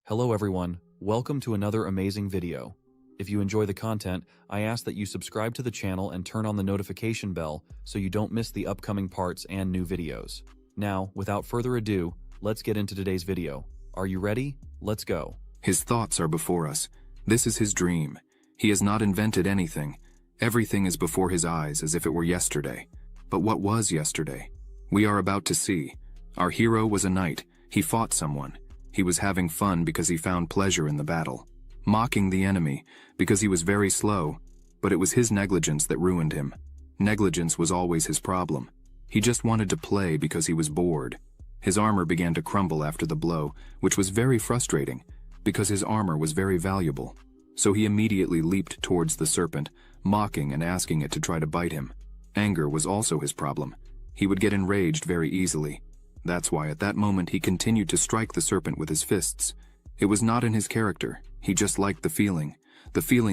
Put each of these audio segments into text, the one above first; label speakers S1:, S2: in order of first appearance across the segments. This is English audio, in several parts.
S1: Hello everyone, welcome to another amazing video. If you enjoy the content, I ask that you subscribe to the channel and turn on the notification bell so you don't miss the upcoming parts and new videos. Now, without further ado, let's get into today's video. Are you ready? Let's go.
S2: His thoughts are before us. This is his dream. He has not invented anything. Everything is before his eyes as if it were yesterday. But what was yesterday? We are about to see. Our hero was a knight. He fought someone. He was having fun because he found pleasure in the battle. Mocking the enemy because he was very slow, but it was his negligence that ruined him. Negligence was always his problem. He just wanted to play because he was bored. His armor began to crumble after the blow, which was very frustrating because his armor was very valuable. So he immediately leaped towards the serpent, mocking and asking it to try to bite him. Anger was also his problem. He would get enraged very easily. That's why at that moment he continued to strike the serpent with his fists. It was not in his character. He just liked the feeling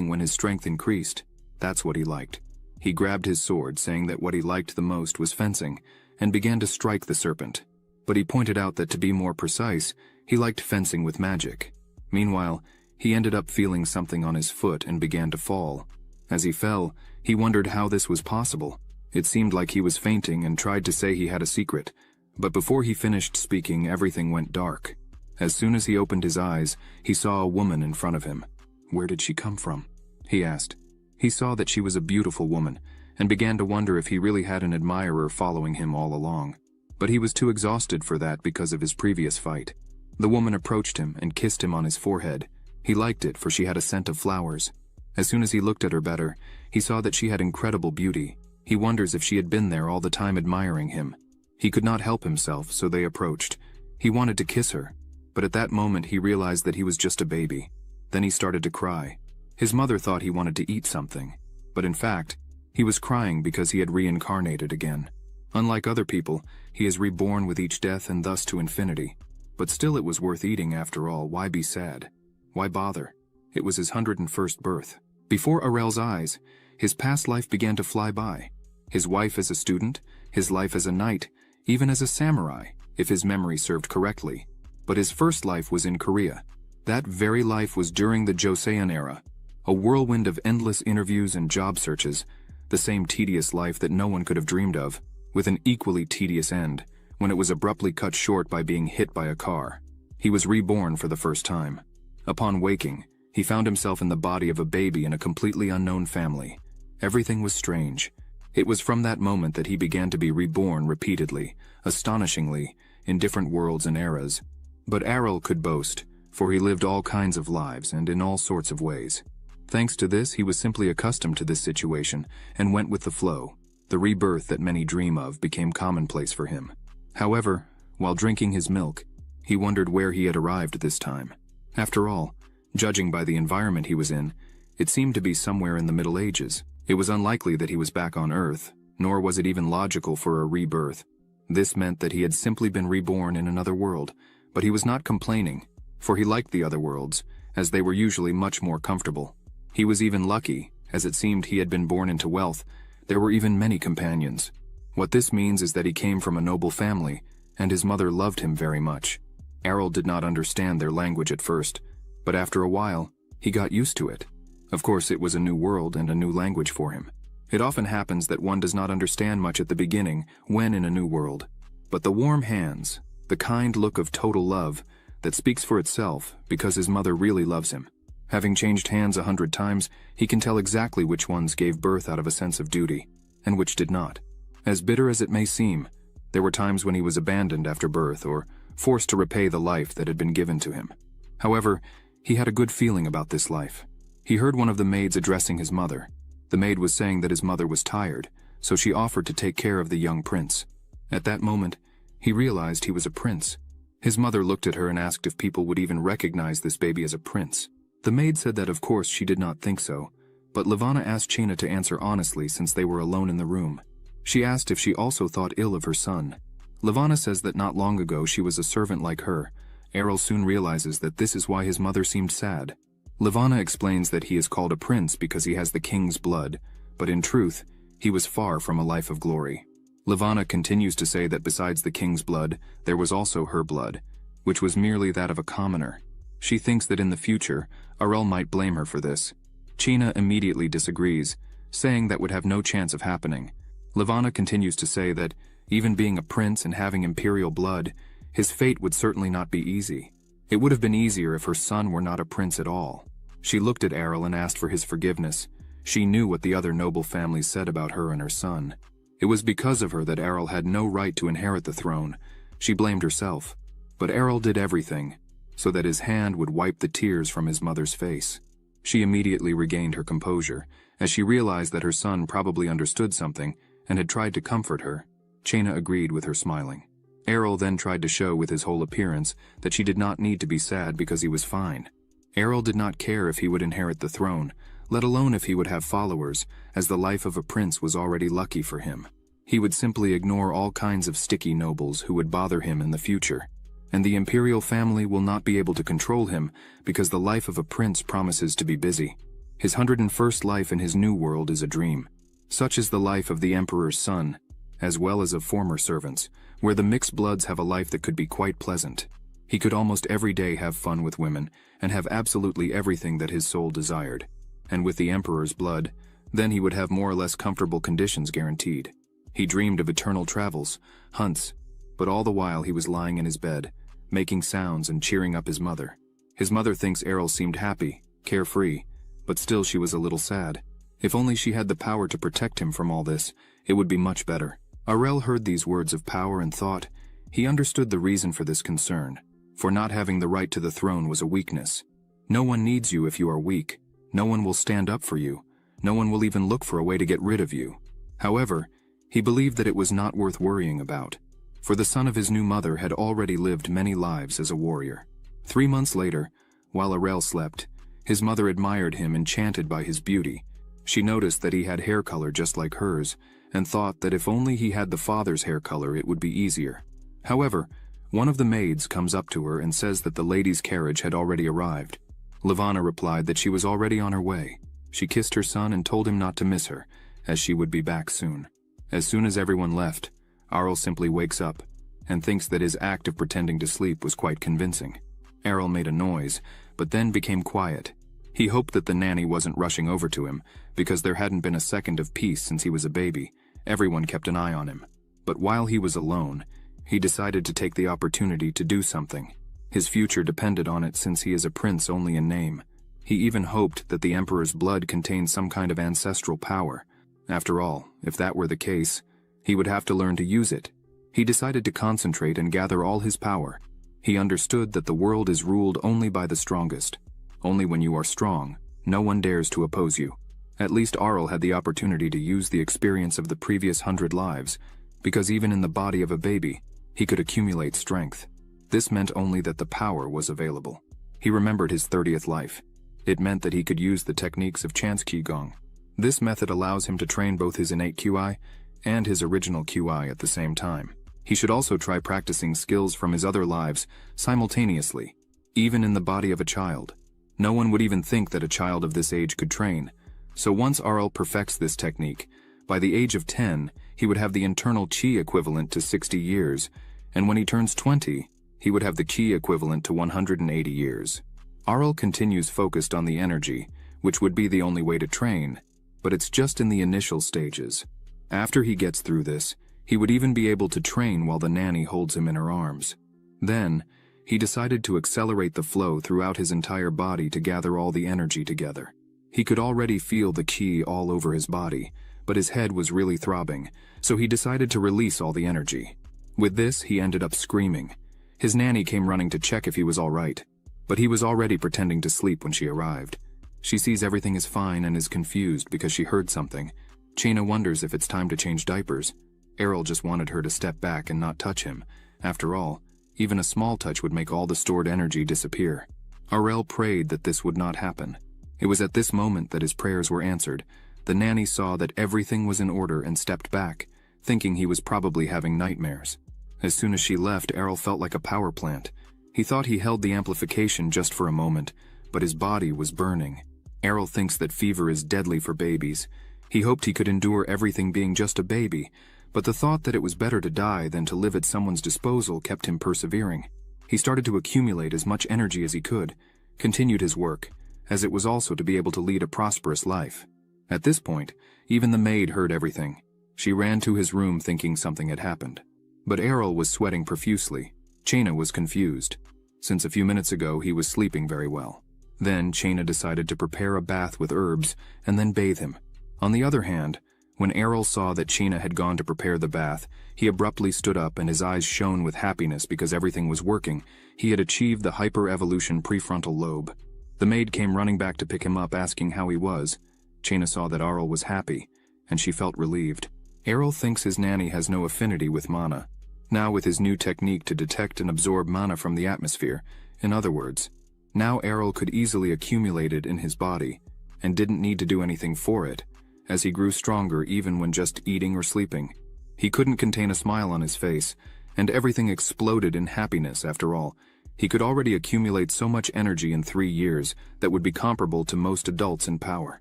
S2: when his strength increased. That's what he liked. He grabbed his sword, saying that what he liked the most was fencing, and began to strike the serpent. But he pointed out that to be more precise, he liked fencing with magic. Meanwhile, he ended up feeling something on his foot and began to fall. As he fell, he wondered how this was possible. It seemed like he was fainting and tried to say he had a secret. But before he finished speaking, everything went dark. As soon as he opened his eyes, he saw a woman in front of him. Where did she come from? He asked. He saw that she was a beautiful woman, and began to wonder if he really had an admirer following him all along. But he was too exhausted for that because of his previous fight. The woman approached him and kissed him on his forehead. He liked it, for she had a scent of flowers. As soon as he looked at her better, he saw that she had incredible beauty. He wonders if she had been there all the time admiring him. He could not help himself, so they approached. He wanted to kiss her, but at that moment he realized that he was just a baby. Then he started to cry. His mother thought he wanted to eat something, but in fact, he was crying because he had reincarnated again. Unlike other people, he is reborn with each death and thus to infinity. But still it was worth eating after all. Why be sad? Why bother? It was his 101st birth. Before Arel's eyes, his past life began to fly by. His wife as a student, his life as a knight, even as a samurai, if his memory served correctly. But his first life was in Korea. That very life was during the Joseon era, a whirlwind of endless interviews and job searches, the same tedious life that no one could have dreamed of, with an equally tedious end, when it was abruptly cut short by being hit by a car. He was reborn for the first time. Upon waking, he found himself in the body of a baby in a completely unknown family. Everything was strange. It was from that moment that he began to be reborn repeatedly, astonishingly, in different worlds and eras. But Arel could boast, for he lived all kinds of lives and in all sorts of ways. Thanks to this, he was simply accustomed to this situation and went with the flow. The rebirth that many dream of became commonplace for him. However, while drinking his milk, he wondered where he had arrived this time. After all, judging by the environment he was in, it seemed to be somewhere in the Middle Ages. It was unlikely that he was back on Earth, nor was it even logical for a rebirth. This meant that he had simply been reborn in another world, but he was not complaining, for he liked the other worlds, as they were usually much more comfortable. He was even lucky, as it seemed he had been born into wealth. There were even many companions. What this means is that he came from a noble family, and his mother loved him very much. Arel did not understand their language at first, but after a while, he got used to it. Of course, it was a new world and a new language for him. It often happens that one does not understand much at the beginning when in a new world. But the warm hands, the kind look of total love, that speaks for itself because his mother really loves him. Having changed hands 100 times, he can tell exactly which ones gave birth out of a sense of duty, and which did not. As bitter as it may seem, there were times when he was abandoned after birth or forced to repay the life that had been given to him. However, he had a good feeling about this life. He heard one of the maids addressing his mother. The maid was saying that his mother was tired, so she offered to take care of the young prince. At that moment, he realized he was a prince. His mother looked at her and asked if people would even recognize this baby as a prince. The maid said that of course she did not think so, but Levana asked Chena to answer honestly since they were alone in the room. She asked if she also thought ill of her son. Levana says that not long ago she was a servant like her. Arel soon realizes that this is why his mother seemed sad. Levana explains that he is called a prince because he has the king's blood, but in truth, he was far from a life of glory. Levana continues to say that besides the king's blood, there was also her blood, which was merely that of a commoner. She thinks that in the future, Arel might blame her for this. China immediately disagrees, saying that would have no chance of happening. Levana continues to say that, even being a prince and having imperial blood, his fate would certainly not be easy. It would have been easier if her son were not a prince at all. She looked at Arel and asked for his forgiveness. She knew what the other noble families said about her and her son. It was because of her that Arel had no right to inherit the throne. She blamed herself. But Arel did everything, so that his hand would wipe the tears from his mother's face. She immediately regained her composure, as she realized that her son probably understood something and had tried to comfort her. Chena agreed with her, smiling. Arel then tried to show with his whole appearance that she did not need to be sad because he was fine. Arel did not care if he would inherit the throne, let alone if he would have followers, as the life of a prince was already lucky for him. He would simply ignore all kinds of sticky nobles who would bother him in the future. And the imperial family will not be able to control him because the life of a prince promises to be busy. His 101st life in his new world is a dream. Such is the life of the emperor's son, as well as of former servants, where the mixed bloods have a life that could be quite pleasant. He could almost every day have fun with women and have absolutely everything that his soul desired. And with the emperor's blood, then he would have more or less comfortable conditions guaranteed. He dreamed of eternal travels, hunts, but all the while he was lying in his bed, making sounds and cheering up his mother. His mother thinks Arel seemed happy, carefree, but still she was a little sad. If only she had the power to protect him from all this, it would be much better. Arel heard these words of power and thought. He understood the reason for this concern, for not having the right to the throne was a weakness. No one needs you if you are weak. No one will stand up for you. No one will even look for a way to get rid of you. However, he believed that it was not worth worrying about, for the son of his new mother had already lived many lives as a warrior. 3 months later, while Arel slept, his mother admired him, enchanted by his beauty. She noticed that he had hair color just like hers, and thought that if only he had the father's hair color it would be easier. However, one of the maids comes up to her and says that the lady's carriage had already arrived. Levana replied that she was already on her way. She kissed her son and told him not to miss her, as she would be back soon. As soon as everyone left, Arel simply wakes up and thinks that his act of pretending to sleep was quite convincing. Arel made a noise, but then became quiet. He hoped that the nanny wasn't rushing over to him, because there hadn't been a second of peace since he was a baby. Everyone kept an eye on him. But while he was alone, he decided to take the opportunity to do something. His future depended on it since he is a prince only in name. He even hoped that the emperor's blood contained some kind of ancestral power. After all, if that were the case, he would have to learn to use it. He decided to concentrate and gather all his power. He understood that the world is ruled only by the strongest. Only when you are strong, no one dares to oppose you. At least Arel had the opportunity to use the experience of the previous 100 lives, because even in the body of a baby, he could accumulate strength. This meant only that the power was available. He remembered his 30th life. It meant that he could use the techniques of chance Qigong. This method allows him to train both his innate QI and his original QI at the same time. He should also try practicing skills from his other lives simultaneously, even in the body of a child. No one would even think that a child of this age could train. So once Arel perfects this technique, by the age of 10, he would have the internal Qi equivalent to 60 years, and when he turns 20, he would have the Qi equivalent to 180 years. Arel continues focused on the energy, which would be the only way to train, but it's just in the initial stages. After he gets through this, he would even be able to train while the nanny holds him in her arms. Then, he decided to accelerate the flow throughout his entire body to gather all the energy together. He could already feel the Qi all over his body, but his head was really throbbing, so he decided to release all the energy. With this, he ended up screaming. His nanny came running to check if he was all right, but he was already pretending to sleep when she arrived. She sees everything is fine and is confused because she heard something. Chena wonders if it's time to change diapers. Arel just wanted her to step back and not touch him. After all, even a small touch would make all the stored energy disappear. Arel prayed that this would not happen. It was at this moment that his prayers were answered. The nanny saw that everything was in order and stepped back, thinking he was probably having nightmares. As soon as she left, Arel felt like a power plant. He thought he held the amplification just for a moment, but his body was burning. Arel thinks that fever is deadly for babies. He hoped he could endure everything being just a baby, but the thought that it was better to die than to live at someone's disposal kept him persevering. He started to accumulate as much energy as he could, continued his work, as it was also to be able to lead a prosperous life. At this point, even the maid heard everything. She ran to his room thinking something had happened. But Errol was sweating profusely. Chaina was confused, since a few minutes ago he was sleeping very well. Then Chaina decided to prepare a bath with herbs and then bathe him. On the other hand, when Errol saw that Chaina had gone to prepare the bath, he abruptly stood up and his eyes shone with happiness because everything was working. He had achieved the hyper-evolution prefrontal lobe. The maid came running back to pick him up, asking how he was. Chaina saw that Errol was happy, and she felt relieved. Errol thinks his nanny has no affinity with mana. Now with his new technique to detect and absorb mana from the atmosphere, in other words, now Errol could easily accumulate it in his body, and didn't need to do anything for it, as he grew stronger even when just eating or sleeping. He couldn't contain a smile on his face, and everything exploded in happiness after all. He could already accumulate so much energy in 3 years that would be comparable to most adults in power.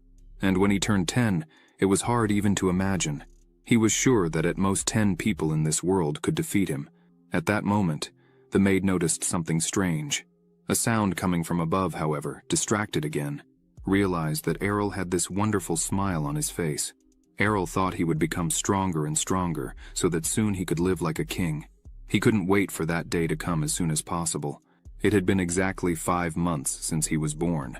S2: And when he turned 10, it was hard even to imagine. He was sure that at most 10 people in this world could defeat him. At that moment, the maid noticed something strange. A sound coming from above, however, distracted again. Realized that Errol had this wonderful smile on his face. Errol thought he would become stronger and stronger, so that soon he could live like a king. He couldn't wait for that day to come as soon as possible. It had been exactly 5 months since he was born.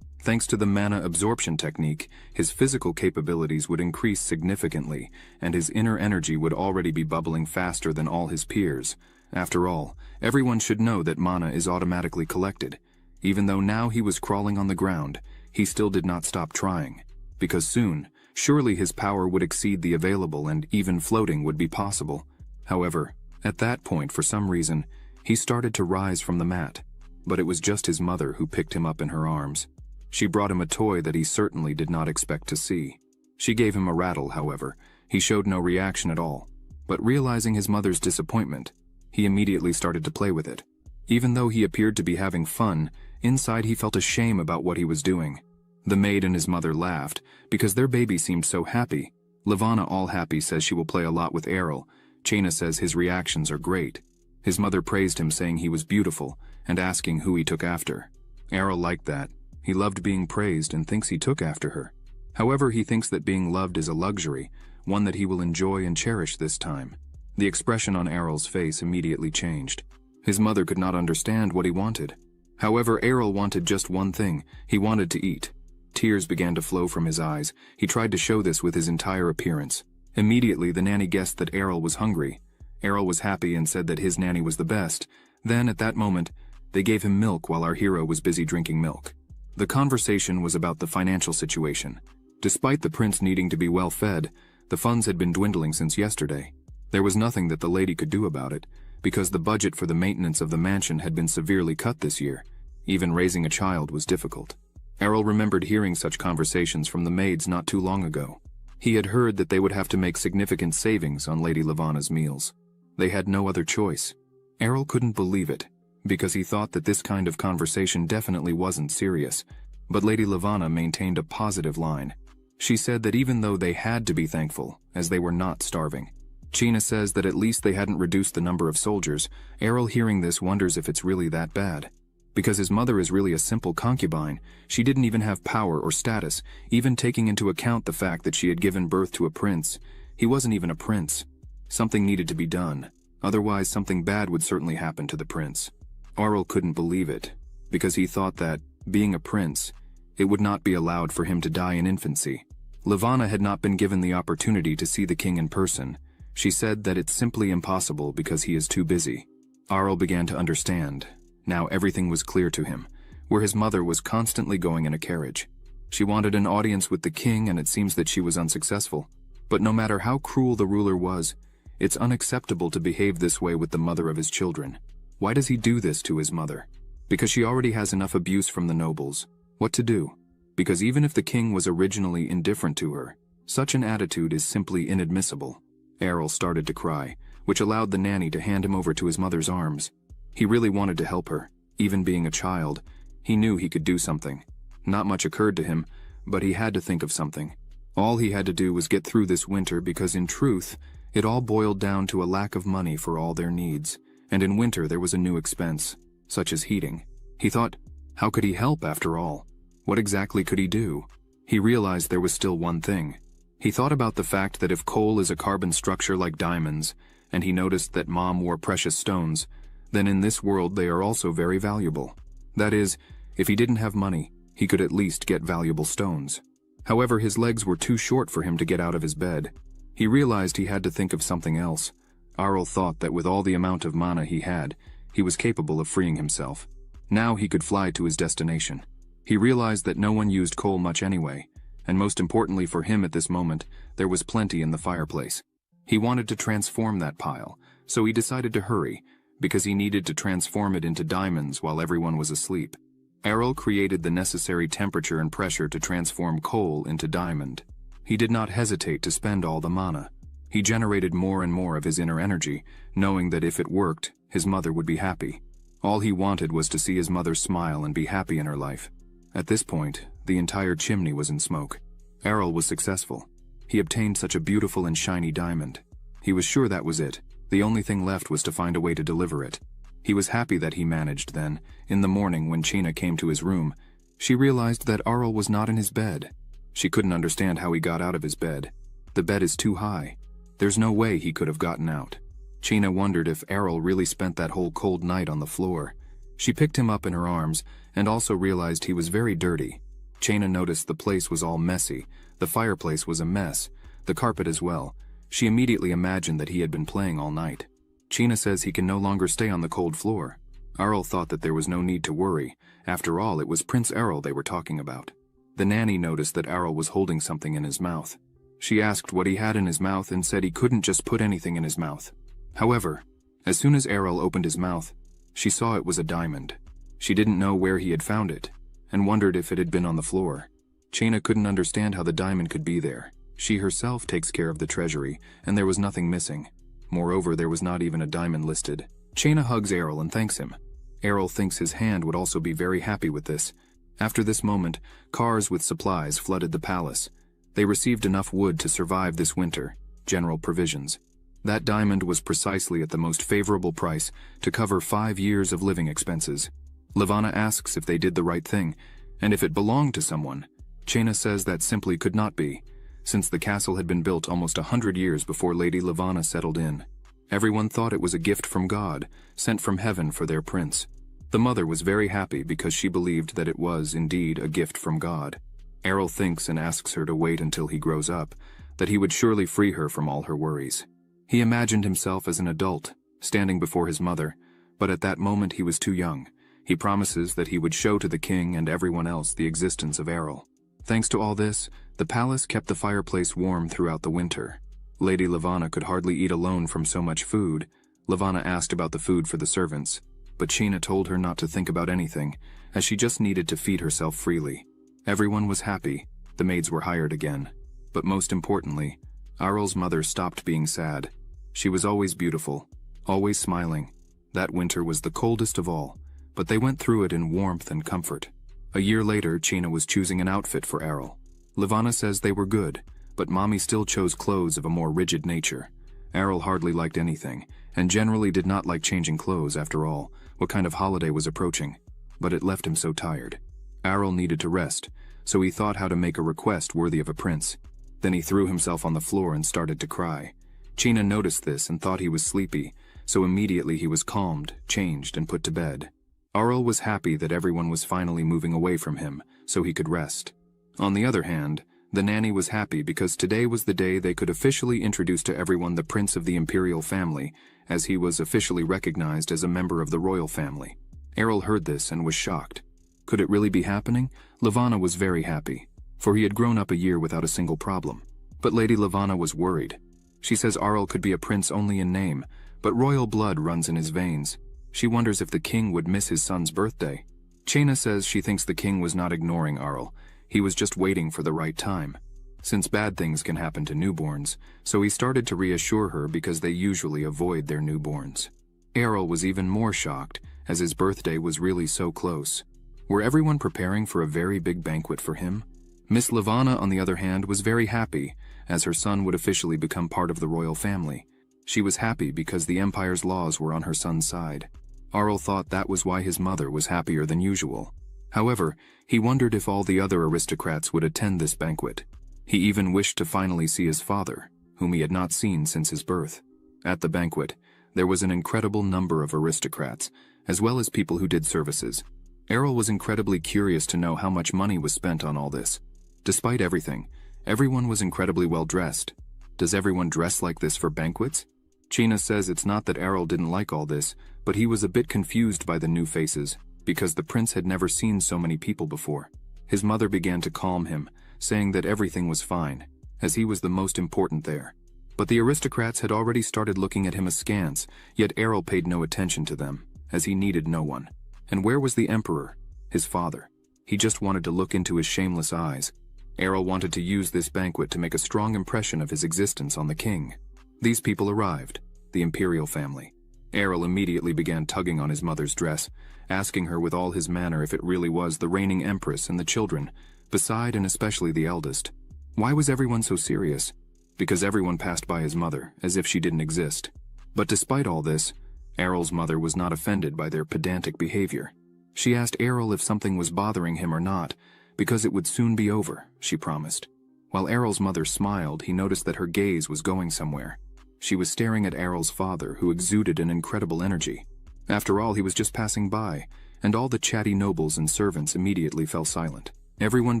S2: Thanks to the mana absorption technique, his physical capabilities would increase significantly, and his inner energy would already be bubbling faster than all his peers. After all, everyone should know that mana is automatically collected. Even though now he was crawling on the ground, he still did not stop trying. Because soon, surely his power would exceed the available and even floating would be possible. However, at that point, for some reason, he started to rise from the mat. But it was just his mother who picked him up in her arms. She brought him a toy that he certainly did not expect to see. She gave him a rattle, however. He showed no reaction at all. But realizing his mother's disappointment, he immediately started to play with it. Even though he appeared to be having fun, inside he felt a shame about what he was doing. The maid and his mother laughed, because their baby seemed so happy. Levana, all happy, says she will play a lot with Errol. Chaina says his reactions are great. His mother praised him, saying he was beautiful, and asking who he took after. Errol liked that. He loved being praised and thinks he took after her. However, he thinks that being loved is a luxury, one that he will enjoy and cherish this time. The expression on Errol's face immediately changed. His mother could not understand what he wanted. However, Errol wanted just one thing. He wanted to eat. Tears began to flow from his eyes. He tried to show this with his entire appearance. Immediately, the nanny guessed that Errol was hungry. Errol was happy and said that his nanny was the best. Then, at that moment, they gave him milk while our hero was busy drinking milk. The conversation was about the financial situation. Despite the prince needing to be well fed, the funds had been dwindling since yesterday. There was nothing that the lady could do about it, because the budget for the maintenance of the mansion had been severely cut this year. Even raising a child was difficult. Errol remembered hearing such conversations from the maids not too long ago. He had heard that they would have to make significant savings on Lady Levana's meals. They had no other choice. Errol couldn't believe it, because he thought that this kind of conversation definitely wasn't serious. But Lady Levana maintained a positive line. She said that even though they had to be thankful, as they were not starving. Chaina says that at least they hadn't reduced the number of soldiers. Errol, hearing this, wonders if it's really that bad. Because his mother is really a simple concubine, she didn't even have power or status, even taking into account the fact that she had given birth to a prince. He wasn't even a prince. Something needed to be done. Otherwise, something bad would certainly happen to the prince. Errol couldn't believe it, because he thought that, being a prince, it would not be allowed for him to die in infancy. Levana had not been given the opportunity to see the king in person. She said that it's simply impossible because he is too busy. Errol began to understand. Now everything was clear to him, where his mother was constantly going in a carriage. She wanted an audience with the king, and it seems that she was unsuccessful. But no matter how cruel the ruler was, it's unacceptable to behave this way with the mother of his children. Why does he do this to his mother? Because she already has enough abuse from the nobles. What to do? Because even if the king was originally indifferent to her, such an attitude is simply inadmissible. Errol started to cry, which allowed the nanny to hand him over to his mother's arms. He really wanted to help her. Even being a child, he knew he could do something. Not much occurred to him, but he had to think of something. All he had to do was get through this winter, because in truth, it all boiled down to a lack of money for all their needs. And in winter there was a new expense, such as heating. He thought, How could he help after all? What exactly could he do? He realized there was still one thing. He thought about the fact that if coal is a carbon structure like diamonds, and he noticed that Mom wore precious stones, then in this world they are also very valuable. That is, if he didn't have money, he could at least get valuable stones. However, his legs were too short for him to get out of his bed. He realized he had to think of something else. Arl thought that with all the amount of mana he had, he was capable of freeing himself. Now he could fly to his destination. He realized that no one used coal much anyway, and most importantly for him at this moment, there was plenty in the fireplace. He wanted to transform that pile, so he decided to hurry, because he needed to transform it into diamonds while everyone was asleep. Errol created the necessary temperature and pressure to transform coal into diamond. He did not hesitate to spend all the mana. He generated more and more of his inner energy, knowing that if it worked, his mother would be happy. All he wanted was to see his mother smile and be happy in her life. At this point, the entire chimney was in smoke. Errol was successful. He obtained such a beautiful and shiny diamond. He was sure that was it. The only thing left was to find a way to deliver it. He was happy that he managed then. In the morning when Chena came to his room, she realized that Arl was not in his bed. She couldn't understand how he got out of his bed. The bed is too high. There's no way he could have gotten out. Chena wondered if Errol really spent that whole cold night on the floor. She picked him up in her arms and also realized he was very dirty. Chena noticed the place was all messy. The fireplace was a mess. The carpet as well. She immediately imagined that he had been playing all night. Chena says he can no longer stay on the cold floor. Arl thought that there was no need to worry. After all, it was Prince Errol they were talking about. The nanny noticed that Errol was holding something in his mouth. She asked what he had in his mouth and said he couldn't just put anything in his mouth. However, as soon as Errol opened his mouth, she saw it was a diamond. She didn't know where he had found it, and wondered if it had been on the floor. Chena couldn't understand how the diamond could be there. She herself takes care of the treasury, and there was nothing missing. Moreover, there was not even a diamond listed. Chena hugs Errol and thanks him. Errol thinks his hand would also be very happy with this. After this moment, cars with supplies flooded the palace. They received enough wood to survive this winter, general provisions. That diamond was precisely at the most favorable price to cover 5 years of living expenses. Levana asks if they did the right thing, and if it belonged to someone. Chena says that simply could not be, since the castle had been built almost 100 years before Lady Levana settled in. Everyone thought it was a gift from God, sent from heaven for their prince. The mother was very happy because she believed that it was, indeed, a gift from God. Errol thinks and asks her to wait until he grows up, that he would surely free her from all her worries. He imagined himself as an adult, standing before his mother, but at that moment he was too young. He promises that he would show to the king and everyone else the existence of Errol. Thanks to all this, the palace kept the fireplace warm throughout the winter. Lady Levana could hardly eat alone from so much food. Levana asked about the food for the servants, but Chena told her not to think about anything, as she just needed to feed herself freely. Everyone was happy. The maids were hired again. But most importantly, Arl's mother stopped being sad. She was always beautiful, always smiling. That winter was the coldest of all, but they went through it in warmth and comfort. A year later, Chena was choosing an outfit for Errol. Levana says they were good, but Mommy still chose clothes of a more rigid nature. Errol hardly liked anything, and generally did not like changing clothes after all. What kind of holiday was approaching? But it left him so tired. Errol needed to rest, so he thought how to make a request worthy of a prince. Then he threw himself on the floor and started to cry. Chena noticed this and thought he was sleepy, so immediately he was calmed, changed, and put to bed. Arl was happy that everyone was finally moving away from him, so he could rest. On the other hand, the nanny was happy because today was the day they could officially introduce to everyone the prince of the imperial family, as he was officially recognized as a member of the royal family. Errol heard this and was shocked. Could it really be happening? Levana was very happy, for he had grown up a year without a single problem. But Lady Levana was worried. She says Arl could be a prince only in name, but royal blood runs in his veins. She wonders if the king would miss his son's birthday. Chena says she thinks the king was not ignoring Arl. He was just waiting for the right time. Since bad things can happen to newborns, so he started to reassure her because they usually avoid their newborns. Errol was even more shocked, as his birthday was really so close. Were everyone preparing for a very big banquet for him? Miss Levana, on the other hand, was very happy, as her son would officially become part of the royal family. She was happy because the empire's laws were on her son's side. Arl thought that was why his mother was happier than usual. However, he wondered if all the other aristocrats would attend this banquet. He even wished to finally see his father, whom he had not seen since his birth. At the banquet, there was an incredible number of aristocrats, as well as people who did services. Errol was incredibly curious to know how much money was spent on all this. Despite everything, everyone was incredibly well dressed. Does everyone dress like this for banquets? China says it's not that Errol didn't like all this, but he was a bit confused by the new faces, because the prince had never seen so many people before. His mother began to calm him, saying that everything was fine, as he was the most important there. But the aristocrats had already started looking at him askance, yet Errol paid no attention to them, as he needed no one. And where was the emperor, his father? He just wanted to look into his shameless eyes. Errol wanted to use this banquet to make a strong impression of his existence on the king. These people arrived, the imperial family. Errol immediately began tugging on his mother's dress, asking her with all his manner if it really was the reigning empress and the children, beside and especially the eldest. Why was everyone so serious? Because everyone passed by his mother, as if she didn't exist. But despite all this, Errol's mother was not offended by their pedantic behavior. She asked Errol if something was bothering him or not, because it would soon be over, she promised. While Errol's mother smiled, he noticed that her gaze was going somewhere. She was staring at Errol's father, who exuded an incredible energy. After all, he was just passing by, and all the chatty nobles and servants immediately fell silent. Everyone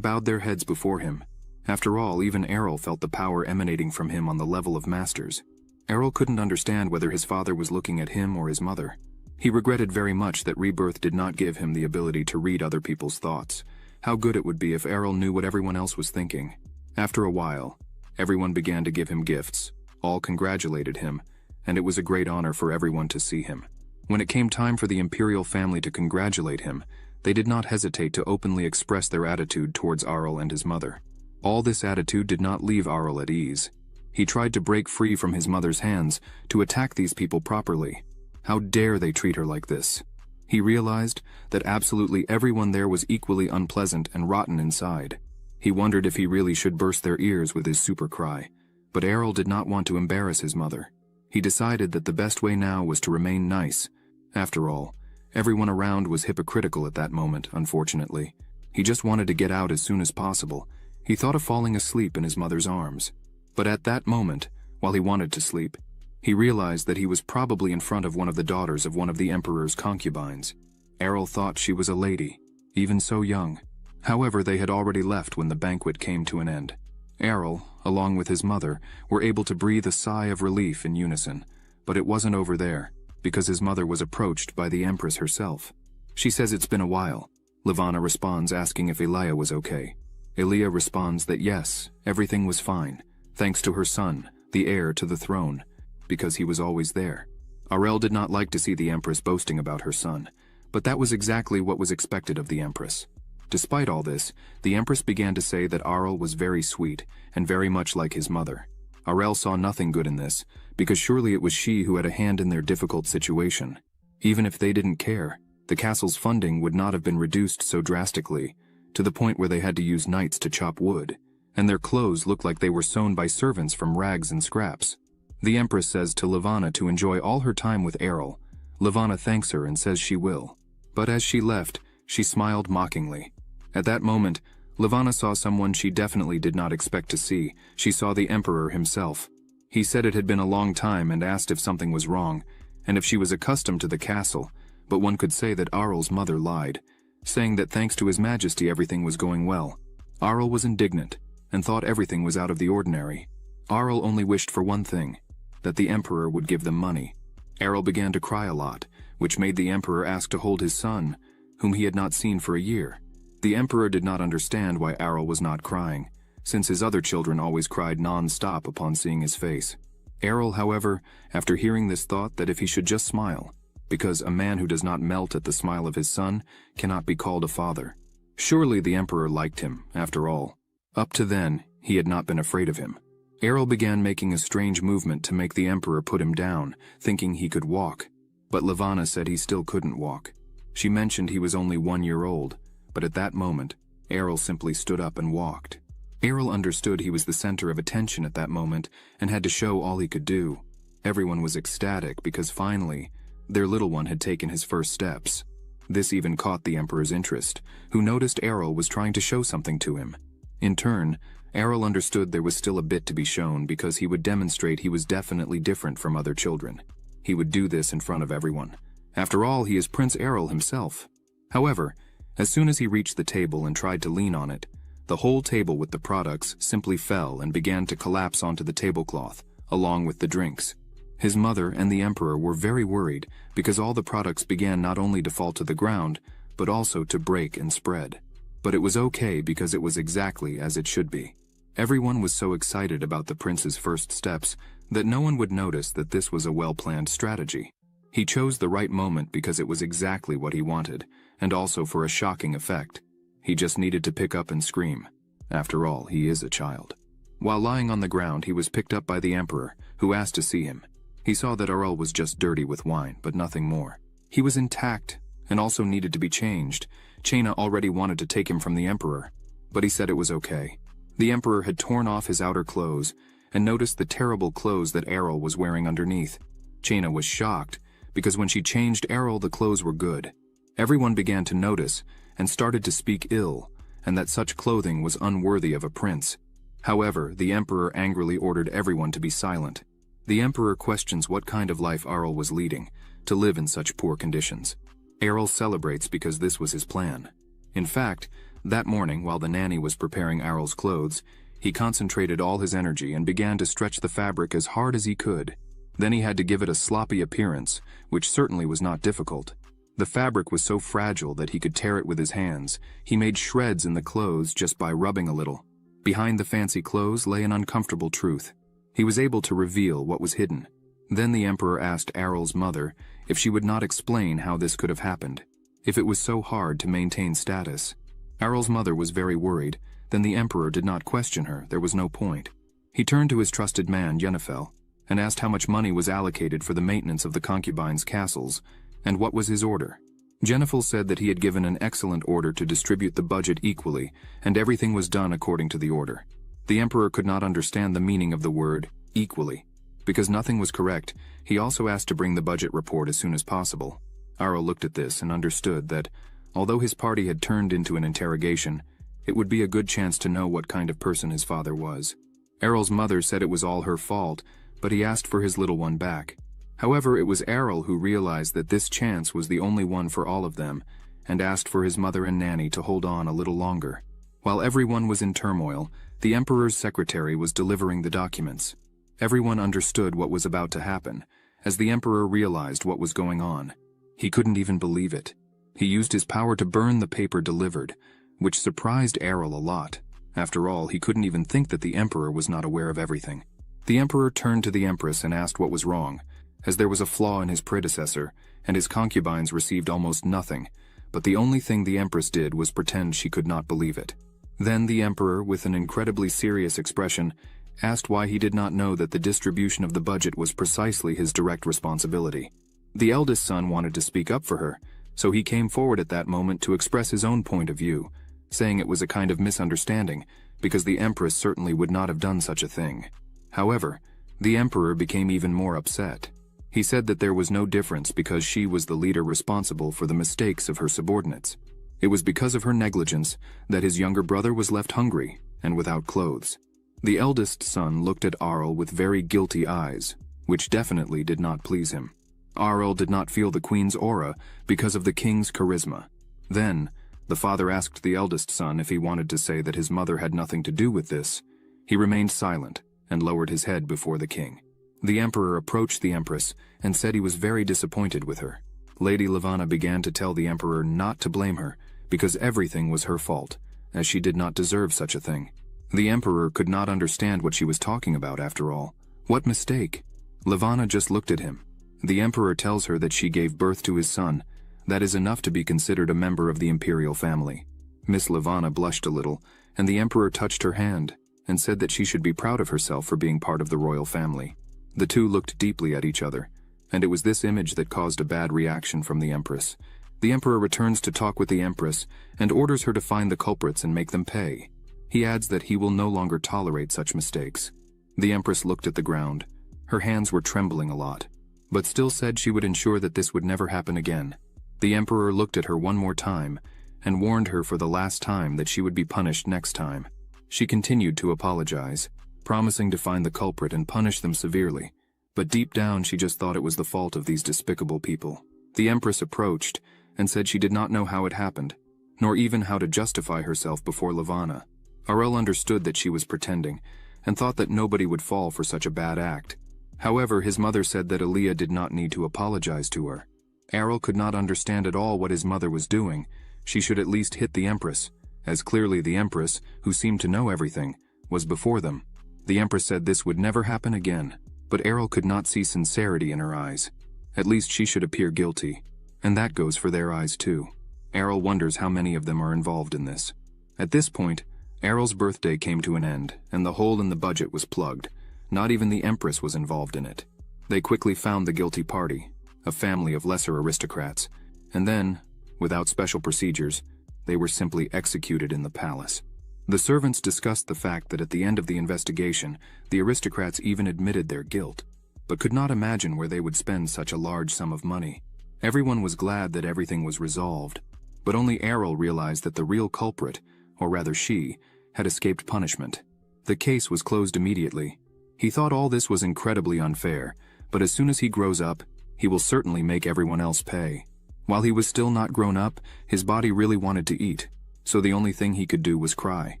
S2: bowed their heads before him. After all, even Errol felt the power emanating from him on the level of masters. Errol couldn't understand whether his father was looking at him or his mother. He regretted very much that rebirth did not give him the ability to read other people's thoughts. How good it would be if Errol knew what everyone else was thinking. After a while, everyone began to give him gifts. All congratulated him, and it was a great honor for everyone to see him. When it came time for the imperial family to congratulate him, they did not hesitate to openly express their attitude towards Errol and his mother. All this attitude did not leave Errol at ease. He tried to break free from his mother's hands to attack these people properly. How dare they treat her like this? He realized that absolutely everyone there was equally unpleasant and rotten inside. He wondered if he really should burst their ears with his super cry. But Errol did not want to embarrass his mother. He decided that the best way now was to remain nice. After all, everyone around was hypocritical at that moment, unfortunately. He just wanted to get out as soon as possible. He thought of falling asleep in his mother's arms. But at that moment, while he wanted to sleep, he realized that he was probably in front of one of the daughters of one of the emperor's concubines. Errol thought she was a lady, even so young. However, they had already left when the banquet came to an end. Errol, along with his mother, were able to breathe a sigh of relief in unison. But it wasn't over there, because his mother was approached by the empress herself. She says it's been a while. Levana responds asking if Elia was okay. Elia responds that yes, everything was fine, thanks to her son, the heir to the throne, because he was always there. Arel did not like to see the empress boasting about her son, but that was exactly what was expected of the empress. Despite all this, the empress began to say that Arel was very sweet and very much like his mother. Arel saw nothing good in this, because surely it was she who had a hand in their difficult situation. Even if they didn't care, the castle's funding would not have been reduced so drastically, to the point where they had to use knights to chop wood, and their clothes looked like they were sewn by servants from rags and scraps. The empress says to Levana to enjoy all her time with Errol. Levana thanks her and says she will. But as she left, she smiled mockingly. At that moment, Levana saw someone she definitely did not expect to see. She saw the emperor himself. He said it had been a long time and asked if something was wrong, and if she was accustomed to the castle, but one could say that Arel's mother lied, saying that thanks to his majesty everything was going well. Arel was indignant, and thought everything was out of the ordinary. Arel only wished for one thing, that the emperor would give them money. Errol began to cry a lot, which made the emperor ask to hold his son, whom he had not seen for a year. The emperor did not understand why Errol was not crying, since his other children always cried non-stop upon seeing his face. Errol, however, after hearing this, thought that if he should just smile, because a man who does not melt at the smile of his son cannot be called a father. Surely the emperor liked him, after all. Up to then, he had not been afraid of him. Errol began making a strange movement to make the emperor put him down, thinking he could walk. But Levana said he still couldn't walk. She mentioned he was only 1 year old, but at that moment, Errol simply stood up and walked. Errol understood he was the center of attention at that moment and had to show all he could do. Everyone was ecstatic because finally, their little one had taken his first steps. This even caught the emperor's interest, who noticed Errol was trying to show something to him. In turn, Errol understood there was still a bit to be shown because he would demonstrate he was definitely different from other children. He would do this in front of everyone. After all, he is Prince Errol himself. However, as soon as he reached the table and tried to lean on it, the whole table with the products simply fell and began to collapse onto the tablecloth, along with the drinks. His mother and the emperor were very worried because all the products began not only to fall to the ground, but also to break and spread. But it was okay because it was exactly as it should be. Everyone was so excited about the prince's first steps that no one would notice that this was a well-planned strategy. He chose the right moment because it was exactly what he wanted, and also for a shocking effect. He just needed to pick up and scream. After all, he is a child. While lying on the ground, he was picked up by the emperor, who asked to see him. He saw that Errol was just dirty with wine, but nothing more. He was intact, and also needed to be changed. Chaina already wanted to take him from the emperor, but he said it was okay. The emperor had torn off his outer clothes, and noticed the terrible clothes that Errol was wearing underneath. Chaina was shocked, because when she changed Errol, the clothes were good. Everyone began to notice, and started to speak ill, and that such clothing was unworthy of a prince. However, the emperor angrily ordered everyone to be silent. The emperor questions what kind of life Errol was leading, to live in such poor conditions. Errol celebrates because this was his plan. In fact, that morning while the nanny was preparing Errol's clothes, he concentrated all his energy and began to stretch the fabric as hard as he could. Then he had to give it a sloppy appearance, which certainly was not difficult. The fabric was so fragile that he could tear it with his hands. He made shreds in the clothes just by rubbing a little. Behind the fancy clothes lay an uncomfortable truth. He was able to reveal what was hidden. Then the emperor asked Errol's mother if she would not explain how this could have happened, if it was so hard to maintain status. Errol's mother was very worried. Then the emperor did not question her, there was no point. He turned to his trusted man, Yennefer, and asked how much money was allocated for the maintenance of the concubines' castles, and what was his order. Yennefer said that he had given an excellent order to distribute the budget equally, and everything was done according to the order. The emperor could not understand the meaning of the word, equally. Because nothing was correct, he also asked to bring the budget report as soon as possible. Errol looked at this and understood that, although his party had turned into an interrogation, it would be a good chance to know what kind of person his father was. Errol's mother said it was all her fault, but he asked for his little one back. However, it was Errol who realized that this chance was the only one for all of them, and asked for his mother and nanny to hold on a little longer. While everyone was in turmoil, the emperor's secretary was delivering the documents. Everyone understood what was about to happen, as the emperor realized what was going on. He couldn't even believe it. He used his power to burn the paper delivered, which surprised Errol a lot. After all, he couldn't even think that the emperor was not aware of everything. The emperor turned to the empress and asked what was wrong, as there was a flaw in his predecessor, and his concubines received almost nothing, but the only thing the empress did was pretend she could not believe it. Then the emperor, with an incredibly serious expression, asked why he did not know that the distribution of the budget was precisely his direct responsibility. The eldest son wanted to speak up for her, so he came forward at that moment to express his own point of view, saying it was a kind of misunderstanding, because the empress certainly would not have done such a thing. However, the emperor became even more upset. He said that there was no difference because she was the leader responsible for the mistakes of her subordinates. It was because of her negligence that his younger brother was left hungry and without clothes. The eldest son looked at Errol with very guilty eyes, which definitely did not please him. Errol did not feel the queen's aura because of the king's charisma. Then, the father asked the eldest son if he wanted to say that his mother had nothing to do with this. He remained silent and lowered his head before the king. The emperor approached the empress and said he was very disappointed with her. Lady Lavanna began to tell the emperor not to blame her because everything was her fault, as she did not deserve such a thing. The emperor could not understand what she was talking about after all. What mistake? Lavanna just looked at him. The emperor tells her that she gave birth to his son. That is enough to be considered a member of the imperial family. Miss Lavanna blushed a little, and the emperor touched her hand and said that she should be proud of herself for being part of the royal family. The two looked deeply at each other, and it was this image that caused a bad reaction from the empress. The emperor returns to talk with the empress and orders her to find the culprits and make them pay. He adds that he will no longer tolerate such mistakes. The empress looked at the ground. Her hands were trembling a lot, but still said she would ensure that this would never happen again. The emperor looked at her one more time and warned her for the last time that she would be punished next time. She continued to apologize, promising to find the culprit and punish them severely, but deep down she just thought it was the fault of these despicable people. The empress approached and said she did not know how it happened, nor even how to justify herself before Levana. Arel understood that she was pretending, and thought that nobody would fall for such a bad act. However, his mother said that Aaliyah did not need to apologize to her. Arel could not understand at all what his mother was doing. She should at least hit the empress, as clearly the empress, who seemed to know everything, was before them. The empress said this would never happen again, but Arel could not see sincerity in her eyes. At least she should appear guilty, and that goes for their eyes too. Arel wonders how many of them are involved in this. At this point, Arel's birthday came to an end, and the hole in the budget was plugged. Not even the empress was involved in it. They quickly found the guilty party, a family of lesser aristocrats, and then, without special procedures, they were simply executed in the palace. The servants discussed the fact that at the end of the investigation, the aristocrats even admitted their guilt, but could not imagine where they would spend such a large sum of money. Everyone was glad that everything was resolved, but only Arel realized that the real culprit, or rather she, had escaped punishment. The case was closed immediately. He thought all this was incredibly unfair, but as soon as he grows up, he will certainly make everyone else pay. While he was still not grown up, his body really wanted to eat, so the only thing he could do was cry.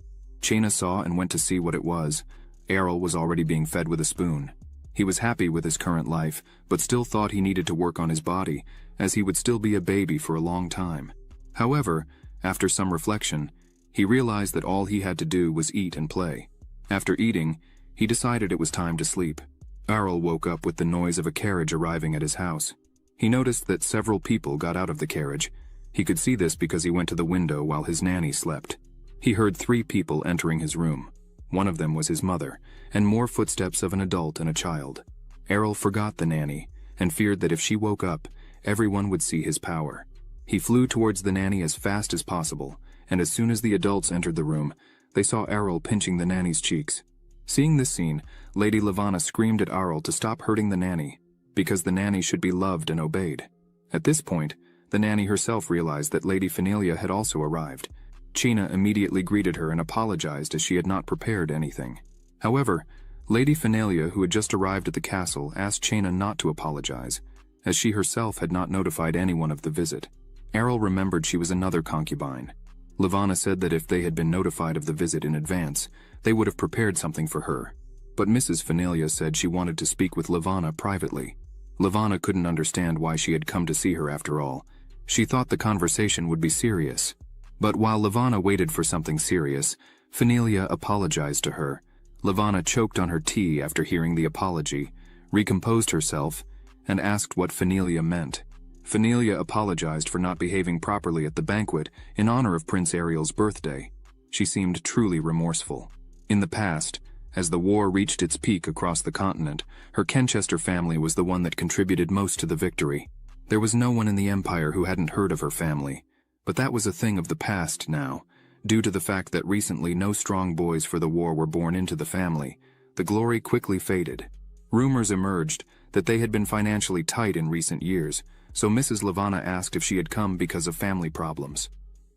S2: Chaina saw and went to see what it was. Arel was already being fed with a spoon. He was happy with his current life, but still thought he needed to work on his body, as he would still be a baby for a long time. However, after some reflection, he realized that all he had to do was eat and play. After eating, he decided it was time to sleep. Arel woke up with the noise of a carriage arriving at his house. He noticed that several people got out of the carriage. He could see this because he went to the window while his nanny slept. He heard 3 people entering his room. One of them was his mother, and more footsteps of an adult and a child. Arel forgot the nanny, and feared that if she woke up, everyone would see his power. He flew towards the nanny as fast as possible, and as soon as the adults entered the room, they saw Arel pinching the nanny's cheeks. Seeing this scene, Lady Levana screamed at Arel to stop hurting the nanny, because the nanny should be loved and obeyed. At this point, the nanny herself realized that Lady Phenelia had also arrived. China immediately greeted her and apologized as she had not prepared anything. However, Lady Phenelia, who had just arrived at the castle, asked China not to apologize, as she herself had not notified anyone of the visit. Arel remembered she was another concubine. Levana said that if they had been notified of the visit in advance, they would have prepared something for her. But Mrs. Phenelia said she wanted to speak with Levana privately. Levana couldn't understand why she had come to see her after all. She thought the conversation would be serious. But while Levana waited for something serious, Phenelia apologized to her. Levana choked on her tea after hearing the apology, recomposed herself, and asked what Phenelia meant. Phenelia apologized for not behaving properly at the banquet in honor of Prince Ariel's birthday. She seemed truly remorseful. In the past, as the war reached its peak across the continent, her Kenchester family was the one that contributed most to the victory. There was no one in the empire who hadn't heard of her family, but that was a thing of the past now. Due to the fact that recently no strong boys for the war were born into the family, the glory quickly faded. Rumors emerged that they had been financially tight in recent years, so Mrs. Levana asked if she had come because of family problems.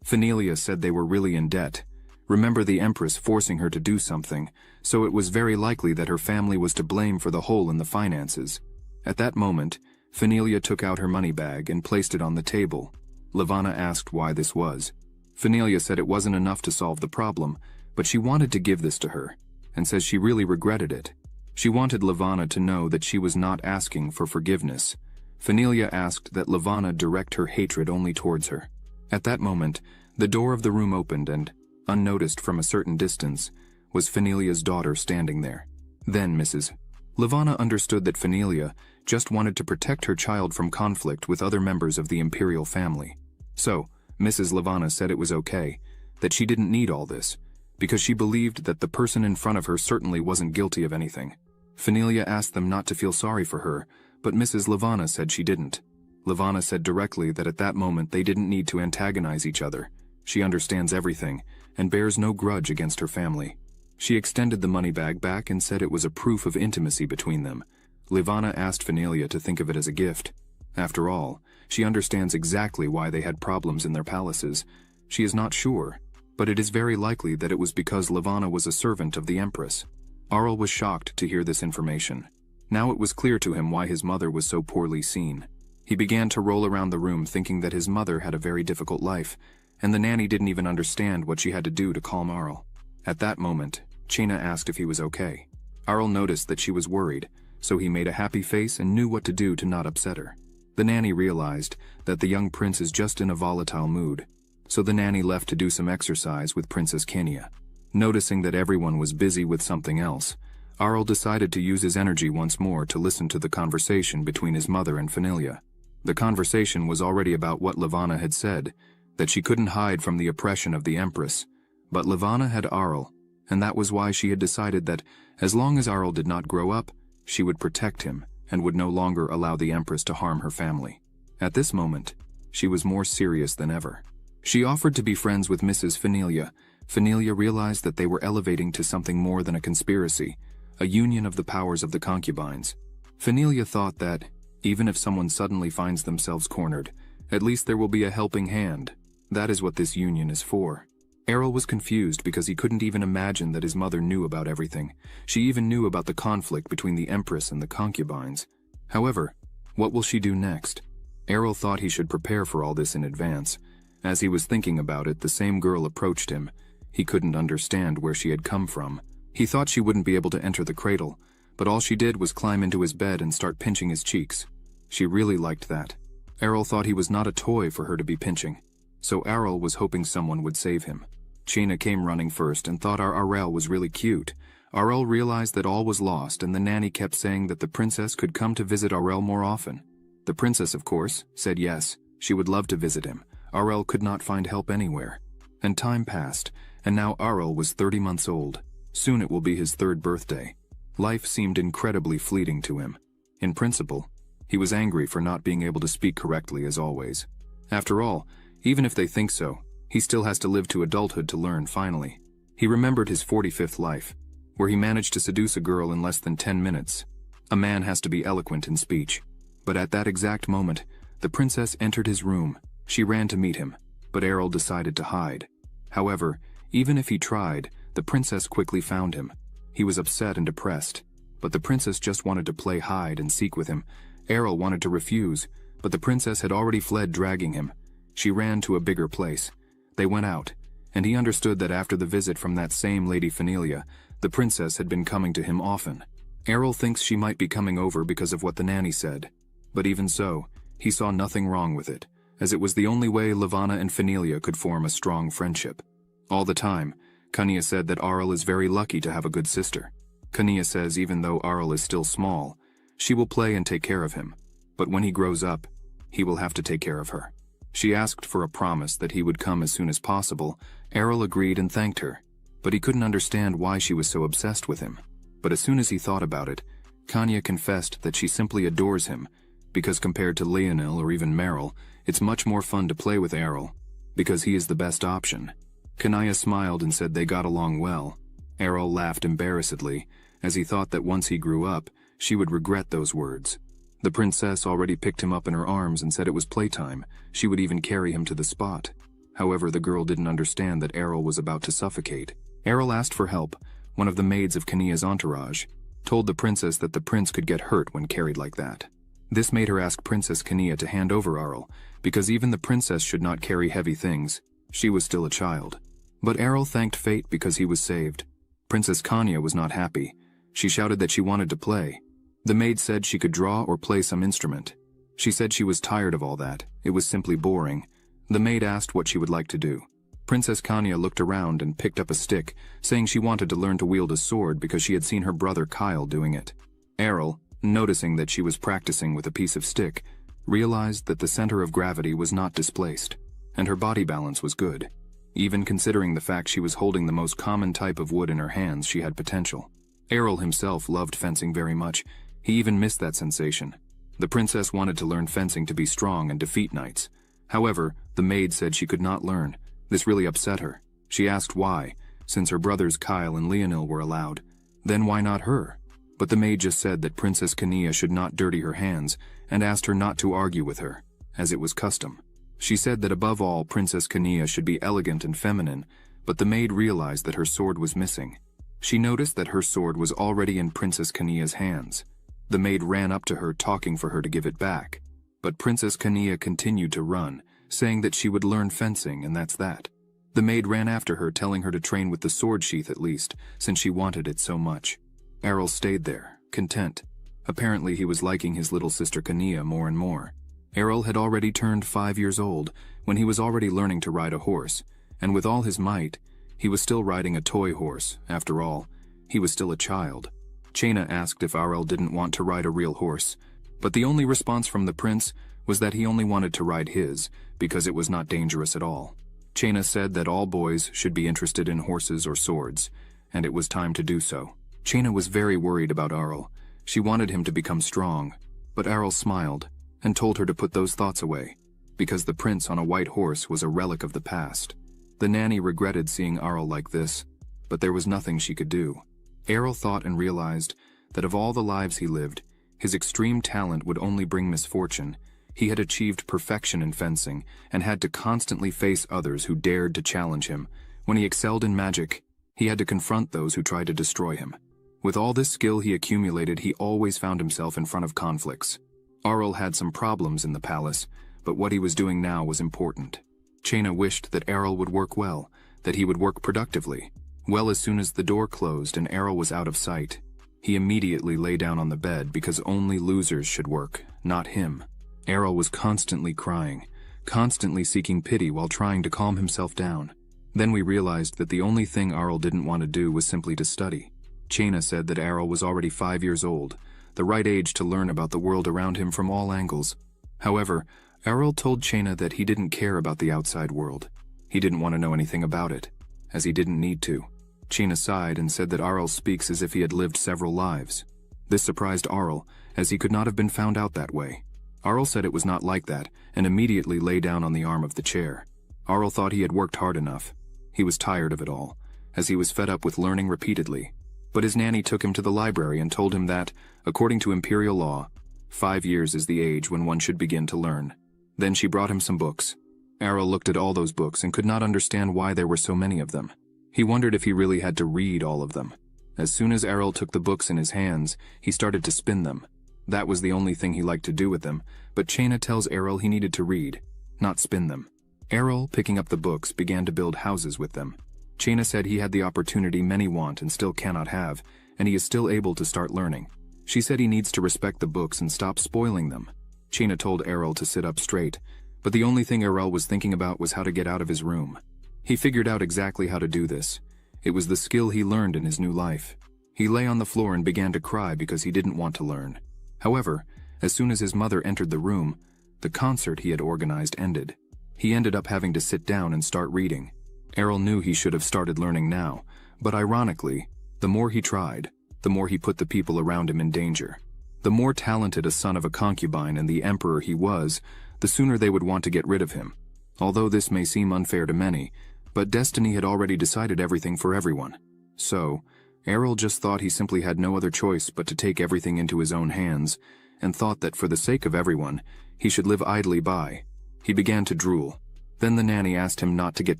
S2: Phenelia said they were really in debt. Remember the Empress forcing her to do something, so it was very likely that her family was to blame for the hole in the finances. At that moment, Phenelia took out her money bag and placed it on the table. Levana asked why this was. Phenelia said it wasn't enough to solve the problem, but she wanted to give this to her, and says she really regretted it. She wanted Levana to know that she was not asking for forgiveness. Phenelia asked that Levana direct her hatred only towards her. At that moment, the door of the room opened and, unnoticed from a certain distance, was Phenelia's daughter standing there. Then Mrs. Levana understood that Phenelia just wanted to protect her child from conflict with other members of the imperial family. So, Mrs. Levana said it was okay, that she didn't need all this, because she believed that the person in front of her certainly wasn't guilty of anything. Phenelia asked them not to feel sorry for her, but Mrs. Levana said she didn't. Levana said directly that at that moment they didn't need to antagonize each other. She understands everything, and bears no grudge against her family. She extended the money bag back and said it was a proof of intimacy between them. Levana asked Phenelia to think of it as a gift. After all, She understands exactly why they had problems in their palaces. She is not sure, but it is very likely that it was because Levana was a servant of the Empress. Arl was shocked to hear this information. Now it was clear to him why his mother was so poorly seen. He began to roll around the room thinking that his mother had a very difficult life, and the nanny didn't even understand what she had to do to calm Arl. At that moment, Chena asked if he was okay. Arl noticed that she was worried, so he made a happy face and knew what to do to not upset her. The nanny realized that the young prince is just in a volatile mood, so the nanny left to do some exercise with Princess Kenia. Noticing that everyone was busy with something else, Arl decided to use his energy once more to listen to the conversation between his mother and Fenilia. The conversation was already about what Levana had said, that she couldn't hide from the oppression of the Empress. But Levana had Arl, and that was why she had decided that, as long as Arl did not grow up, she would protect him and would no longer allow the Empress to harm her family. At this moment, she was more serious than ever. She offered to be friends with Mrs. Fenilia. Fenilia realized that they were elevating to something more than a conspiracy, a union of the powers of the concubines. Fenilia thought that, even if someone suddenly finds themselves cornered, at least there will be a helping hand. That is what this union is for. Errol was confused because he couldn't even imagine that his mother knew about everything. She even knew about the conflict between the Empress and the concubines. However, what will she do next? Errol thought he should prepare for all this in advance. As he was thinking about it, the same girl approached him. He couldn't understand where she had come from. He thought she wouldn't be able to enter the cradle, but all she did was climb into his bed and start pinching his cheeks. She really liked that. Errol thought he was not a toy for her to be pinching, so Errol was hoping someone would save him. Chena came running first and thought our Arel was really cute. Arel realized that all was lost, and the nanny kept saying that the princess could come to visit Arel more often. The princess, of course, said yes, she would love to visit him. Arel could not find help anywhere. And time passed, and now Arel was 30 months old. Soon it will be his 3rd birthday. Life seemed incredibly fleeting to him. In principle, he was angry for not being able to speak correctly as always. After all, even if they think so, he still has to live to adulthood to learn finally. He remembered his 45th life, where he managed to seduce a girl in less than 10 minutes. A man has to be eloquent in speech. But at that exact moment, the princess entered his room. She ran to meet him, but Errol decided to hide. However, even if he tried, the princess quickly found him. He was upset and depressed, but the princess just wanted to play hide and seek with him. Errol wanted to refuse, but the princess had already fled, dragging him. She ran to a bigger place. They went out, and he understood that after the visit from that same Lady Fenilia, the princess had been coming to him often. Errol thinks she might be coming over because of what the nanny said, but even so, he saw nothing wrong with it, as it was the only way Levana and Fenilia could form a strong friendship. All the time, Kania said that Arl is very lucky to have a good sister. Kania says even though Arl is still small, she will play and take care of him, but when he grows up, he will have to take care of her. She asked for a promise that he would come as soon as possible. Errol agreed and thanked her, but he couldn't understand why she was so obsessed with him. But as soon as he thought about it, Kanya confessed that she simply adores him, because compared to Leonil or even Meryl, it's much more fun to play with Errol, because he is the best option. Kanaya smiled and said they got along well. Errol laughed embarrassedly, as he thought that once he grew up, she would regret those words. The princess already picked him up in her arms and said it was playtime. She would even carry him to the spot. However, the girl didn't understand that Errol was about to suffocate. Errol asked for help. One of the maids of Kania's entourage told the princess that the prince could get hurt when carried like that. This made her ask Princess Kania to hand over Errol, because even the princess should not carry heavy things. She was still a child. But Errol thanked fate because he was saved. Princess Kania was not happy. She shouted that she wanted to play. The maid said she could draw or play some instrument. She said she was tired of all that. It was simply boring. The maid asked what she would like to do. Princess Kania looked around and picked up a stick, saying she wanted to learn to wield a sword because she had seen her brother Kyle doing it. Errol, noticing that she was practicing with a piece of stick, realized that the center of gravity was not displaced, and her body balance was good. Even considering the fact she was holding the most common type of wood in her hands, she had potential. Errol himself loved fencing very much. He even missed that sensation. The princess wanted to learn fencing to be strong and defeat knights. However, the maid said she could not learn. This really upset her. She asked why, since her brothers Kyle and Leonil were allowed. Then why not her? But the maid just said that Princess Kania should not dirty her hands, and asked her not to argue with her. as it was custom. She said that above all, Princess Kania should be elegant and feminine, but the maid realized that her sword was missing. She noticed that her sword was already in Princess Kania's hands. The maid ran up to her, talking for her to give it back. But Princess Kania continued to run, saying that she would learn fencing and that's that. The maid ran after her, telling her to train with the sword sheath at least, since she wanted it so much. Errol stayed there, content. Apparently he was liking his little sister Kania more and more. Errol had already turned 5 years old when he was already learning to ride a horse, and with all his might, he was still riding a toy horse. After all, he was still a child. Chaina asked if Errol didn't want to ride a real horse, but the only response from the prince was that he only wanted to ride his because it was not dangerous at all. Chaina said that all boys should be interested in horses or swords, and it was time to do so. Chaina was very worried about Errol. She wanted him to become strong, but Errol smiled and told her to put those thoughts away, because the prince on a white horse was a relic of the past. The nanny regretted seeing Errol like this, but there was nothing she could do. Errol thought and realized that of all the lives he lived, his extreme talent would only bring misfortune. He had achieved perfection in fencing and had to constantly face others who dared to challenge him. When he excelled in magic, he had to confront those who tried to destroy him. With all this skill he accumulated, he always found himself in front of conflicts. Errol had some problems in the palace, but what he was doing now was important. Chaina wished that Errol would work well, that he would work productively. Well, as soon as the door closed and Errol was out of sight, he immediately lay down on the bed because only losers should work, not him. Errol was constantly crying, constantly seeking pity while trying to calm himself down. Then we realized that the only thing Errol didn't want to do was simply to study. Chaina said that Errol was already 5 years old, the right age to learn about the world around him from all angles. However, Errol told Chaina that he didn't care about the outside world. He didn't want to know anything about it, as he didn't need to. Chaina sighed and said that Errol speaks as if he had lived several lives. This surprised Errol, as he could not have been found out that way. Errol said it was not like that, and immediately lay down on the arm of the chair. Errol thought he had worked hard enough. He was tired of it all, as he was fed up with learning repeatedly. But his nanny took him to the library and told him that, according to imperial law, 5 years is the age when one should begin to learn. Then she brought him some books. Errol looked at all those books and could not understand why there were so many of them. He wondered if he really had to read all of them. As soon as Errol took the books in his hands, he started to spin them. That was the only thing he liked to do with them, but Chaina tells Errol he needed to read, not spin them. Errol, picking up the books, began to build houses with them. Chaina said he had the opportunity many want and still cannot have, and he is still able to start learning. She said he needs to respect the books and stop spoiling them. Chaina told Errol to sit up straight, but the only thing Errol was thinking about was how to get out of his room. He figured out exactly how to do this. It was the skill he learned in his new life. He lay on the floor and began to cry because he didn't want to learn. However, as soon as his mother entered the room, the concert he had organized ended. He ended up having to sit down and start reading. Errol knew he should have started learning now, but ironically, the more he tried, the more he put the people around him in danger. The more talented a son of a concubine and the emperor he was, the sooner they would want to get rid of him. Although this may seem unfair to many, but destiny had already decided everything for everyone. So, Errol just thought he simply had no other choice but to take everything into his own hands, and thought that for the sake of everyone, he should live idly by. He began to drool. Then the nanny asked him not to get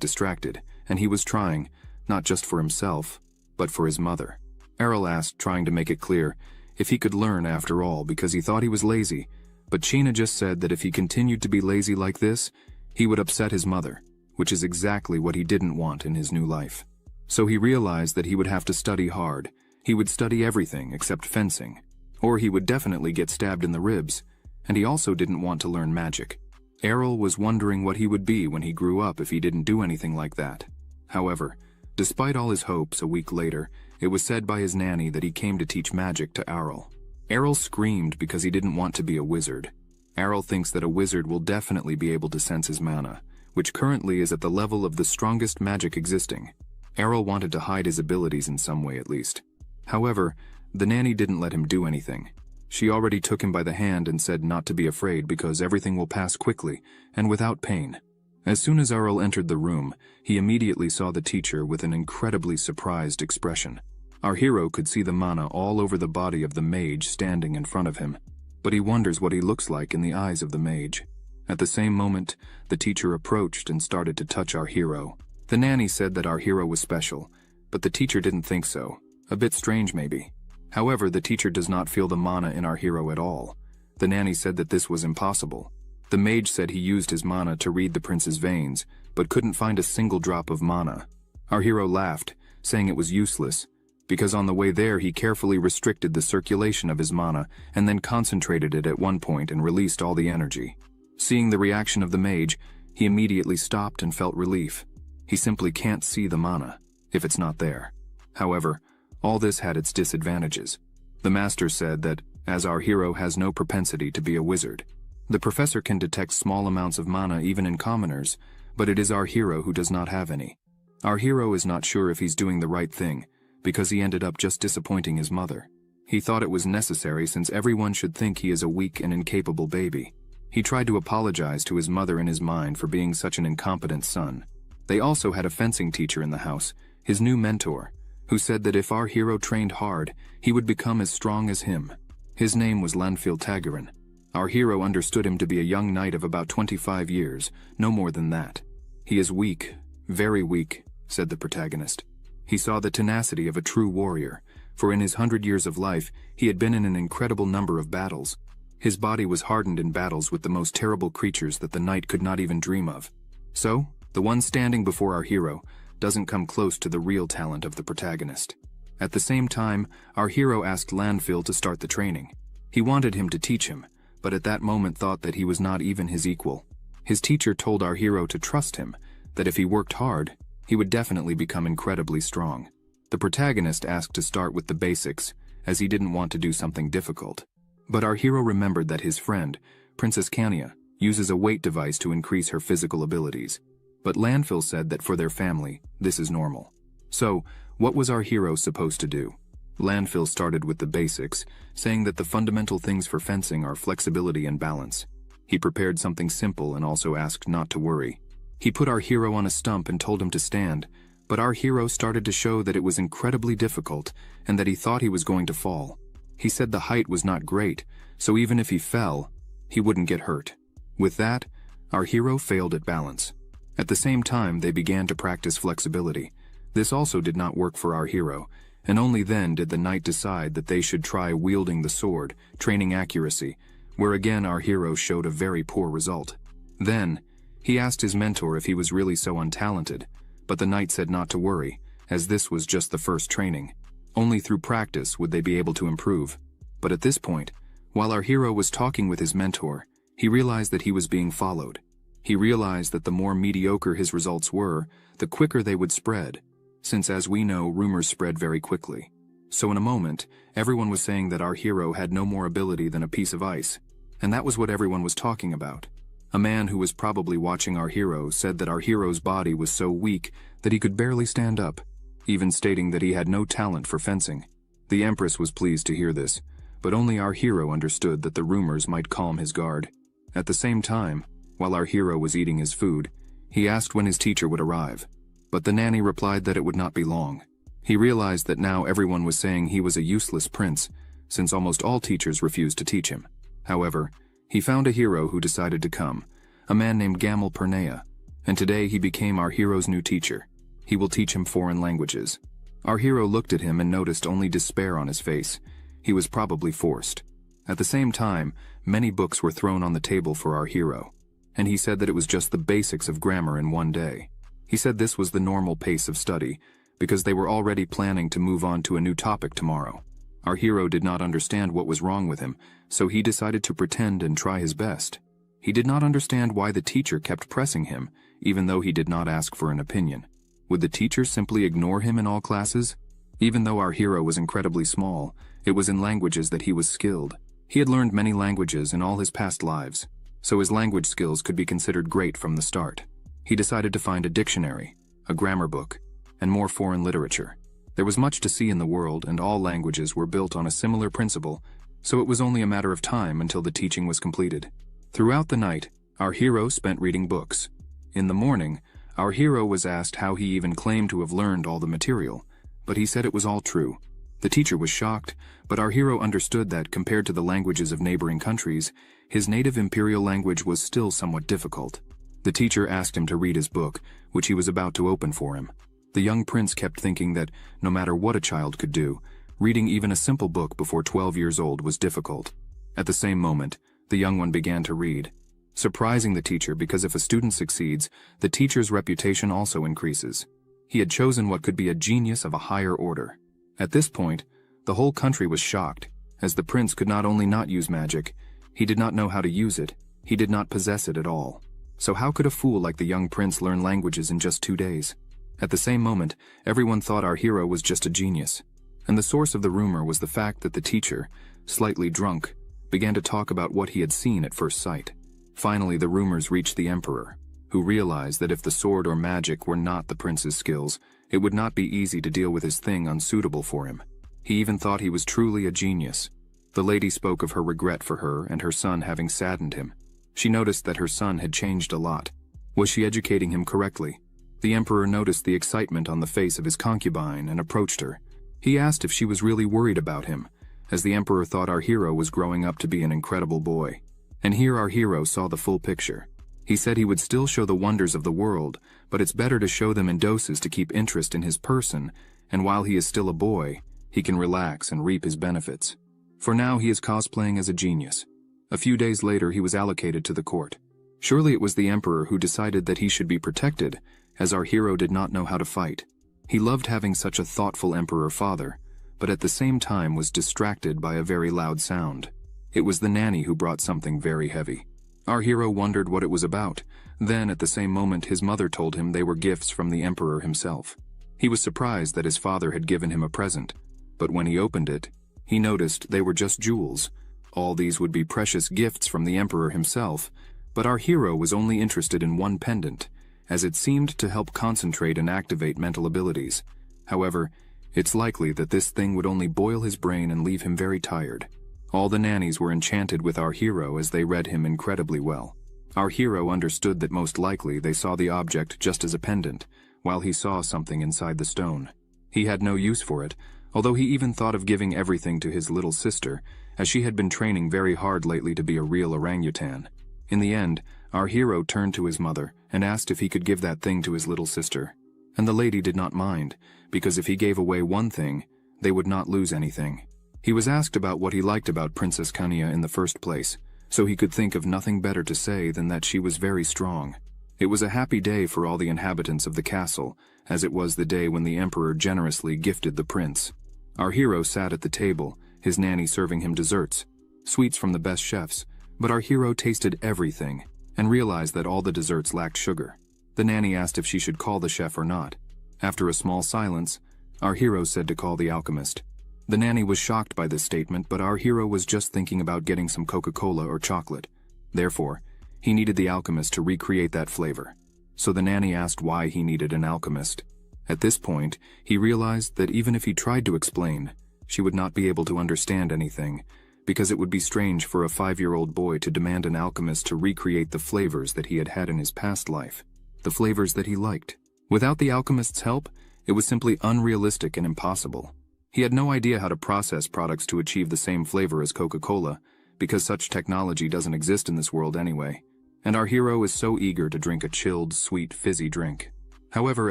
S2: distracted, and he was trying, not just for himself, but for his mother. Errol asked, trying to make it clear, if he could learn after all because he thought he was lazy, but Chaina just said that if he continued to be lazy like this, he would upset his mother, which is exactly what he didn't want in his new life. So he realized that he would have to study hard. He would study everything except fencing, or he would definitely get stabbed in the ribs, and he also didn't want to learn magic. Errol was wondering what he would be when he grew up if he didn't do anything like that. However, despite all his hopes, a week later, it was said by his nanny that he came to teach magic to Errol. Errol screamed because he didn't want to be a wizard. Errol thinks that a wizard will definitely be able to sense his mana, which currently is at the level of the strongest magic existing. Errol wanted to hide his abilities in some way at least. However, the nanny didn't let him do anything. She already took him by the hand and said not to be afraid because everything will pass quickly and without pain. As soon as Errol entered the room, he immediately saw the teacher with an incredibly surprised expression. Our hero could see the mana all over the body of the mage standing in front of him, but he wonders what he looks like in the eyes of the mage. At the same moment, the teacher approached and started to touch our hero. The nanny said that our hero was special, but the teacher didn't think so. A bit strange maybe. However, the teacher does not feel the mana in our hero at all. The nanny said that this was impossible. The mage said he used his mana to read the prince's veins, but couldn't find a single drop of mana. Our hero laughed, saying it was useless, because on the way there he carefully restricted the circulation of his mana and then concentrated it at one point and released all the energy. Seeing the reaction of the mage, he immediately stopped and felt relief. He simply can't see the mana, if it's not there. However, all this had its disadvantages. The master said that, as our hero has no propensity to be a wizard, the professor can detect small amounts of mana even in commoners, but it is our hero who does not have any. Our hero is not sure if he's doing the right thing, because he ended up just disappointing his mother. He thought it was necessary since everyone should think he is a weak and incapable baby. He tried to apologize to his mother in his mind for being such an incompetent son. They also had a fencing teacher in the house, his new mentor, who said that if our hero trained hard, he would become as strong as him. His name was Lanfil Tagarin. Our hero understood him to be a young knight of about 25 years, no more than that. He is weak, very weak, said the protagonist. He saw the tenacity of a true warrior, for in his 100 years of life, he had been in an incredible number of battles. His body was hardened in battles with the most terrible creatures that the knight could not even dream of. So, the one standing before our hero doesn't come close to the real talent of the protagonist. At the same time, our hero asked Lanfil to start the training. He wanted him to teach him, but at that moment thought that he was not even his equal. His teacher told our hero to trust him, that if he worked hard, he would definitely become incredibly strong. The protagonist asked to start with the basics, as he didn't want to do something difficult. But our hero remembered that his friend, Princess Kania, uses a weight device to increase her physical abilities. But Lanfil said that for their family, this is normal. So, what was our hero supposed to do? Lanfil started with the basics, saying that the fundamental things for fencing are flexibility and balance. He prepared something simple and also asked not to worry. He put our hero on a stump and told him to stand, but our hero started to show that it was incredibly difficult and that he thought he was going to fall. He said the height was not great, so even if he fell, he wouldn't get hurt. With that, our hero failed at balance. At the same time, they began to practice flexibility. This also did not work for our hero, and only then did the knight decide that they should try wielding the sword, training accuracy, where again our hero showed a very poor result. Then, he asked his mentor if he was really so untalented, but the knight said not to worry, as this was just the first training. Only through practice would they be able to improve. But at this point, while our hero was talking with his mentor, he realized that he was being followed. He realized that the more mediocre his results were, the quicker they would spread, since as we know, rumors spread very quickly. So in a moment, everyone was saying that our hero had no more ability than a piece of ice, and that was what everyone was talking about. A man who was probably watching our hero said that our hero's body was so weak that he could barely stand up, even stating that he had no talent for fencing. The Empress was pleased to hear this, but only our hero understood that the rumors might calm his guard. At the same time, while our hero was eating his food, he asked when his teacher would arrive, but the nanny replied that it would not be long. He realized that now everyone was saying he was a useless prince, since almost all teachers refused to teach him. However, he found a hero who decided to come, a man named Gamal Pernea, and today he became our hero's new teacher. He will teach him foreign languages. Our hero looked at him and noticed only despair on his face. He was probably forced. At the same time, many books were thrown on the table for our hero, and he said that it was just the basics of grammar in one day. He said this was the normal pace of study, because they were already planning to move on to a new topic tomorrow. Our hero did not understand what was wrong with him, so he decided to pretend and try his best. He did not understand why the teacher kept pressing him, even though he did not ask for an opinion. Would the teacher simply ignore him in all classes? Even though our hero was incredibly small, it was in languages that he was skilled. He had learned many languages in all his past lives, so his language skills could be considered great from the start. He decided to find a dictionary, a grammar book, and more foreign literature. There was much to see in the world, and all languages were built on a similar principle, so it was only a matter of time until the teaching was completed. Throughout the night, our hero spent reading books. In the morning, our hero was asked how he even claimed to have learned all the material, but he said it was all true. The teacher was shocked, but our hero understood that, compared to the languages of neighboring countries, his native imperial language was still somewhat difficult. The teacher asked him to read his book, which he was about to open for him. The young prince kept thinking that, no matter what a child could do, reading even a simple book before 12 years old was difficult. At the same moment, the young one began to read, surprising the teacher because if a student succeeds, the teacher's reputation also increases. He had chosen what could be a genius of a higher order. At this point, the whole country was shocked, as the prince could not only not use magic, he did not know how to use it, he did not possess it at all. So how could a fool like the young prince learn languages in just 2 days? At the same moment, everyone thought our hero was just a genius. And the source of the rumor was the fact that the teacher, slightly drunk, began to talk about what he had seen at first sight. Finally, the rumors reached the emperor, who realized that if the sword or magic were not the prince's skills, it would not be easy to deal with his thing unsuitable for him. He even thought he was truly a genius. The lady spoke of her regret for her and her son having saddened him. She noticed that her son had changed a lot. Was she educating him correctly? The emperor noticed the excitement on the face of his concubine and approached her. He asked if she was really worried about him, as the emperor thought our hero was growing up to be an incredible boy. And here our hero saw the full picture. He said he would still show the wonders of the world, but it's better to show them in doses to keep interest in his person, and while he is still a boy, he can relax and reap his benefits. For now he is cosplaying as a genius. A few days later he was allocated to the court. Surely it was the emperor who decided that he should be protected, as our hero did not know how to fight. He loved having such a thoughtful emperor father, but at the same time was distracted by a very loud sound. It was the nanny who brought something very heavy. Our hero wondered what it was about. Then, at the same moment, his mother told him they were gifts from the emperor himself. He was surprised that his father had given him a present, but when he opened it, he noticed they were just jewels. All these would be precious gifts from the emperor himself, but our hero was only interested in one pendant, as it seemed to help concentrate and activate mental abilities. However, it's likely that this thing would only boil his brain and leave him very tired. All the nannies were enchanted with our hero as they read him incredibly well. Our hero understood that most likely they saw the object just as a pendant, while he saw something inside the stone. He had no use for it, although he even thought of giving everything to his little sister, as she had been training very hard lately to be a real orangutan. In the end, our hero turned to his mother and asked if he could give that thing to his little sister. And the lady did not mind, because if he gave away one thing, they would not lose anything. He was asked about what he liked about Princess Khania in the first place, so he could think of nothing better to say than that she was very strong. It was a happy day for all the inhabitants of the castle, as it was the day when the emperor generously gifted the prince. Our hero sat at the table, his nanny serving him desserts, sweets from the best chefs, but our hero tasted everything and realized that all the desserts lacked sugar. The nanny asked if she should call the chef or not. After a small silence, our hero said to call the alchemist. The nanny was shocked by this statement, but our hero was just thinking about getting some Coca-Cola or chocolate. Therefore, he needed the alchemist to recreate that flavor. So the nanny asked why he needed an alchemist. At this point, he realized that even if he tried to explain, she would not be able to understand anything, because it would be strange for a 5-year-old boy to demand an alchemist to recreate the flavors that he had had in his past life, the flavors that he liked. Without the alchemist's help, it was simply unrealistic and impossible. He had no idea how to process products to achieve the same flavor as Coca-Cola, because such technology doesn't exist in this world anyway. And our hero is so eager to drink a chilled, sweet, fizzy drink. However,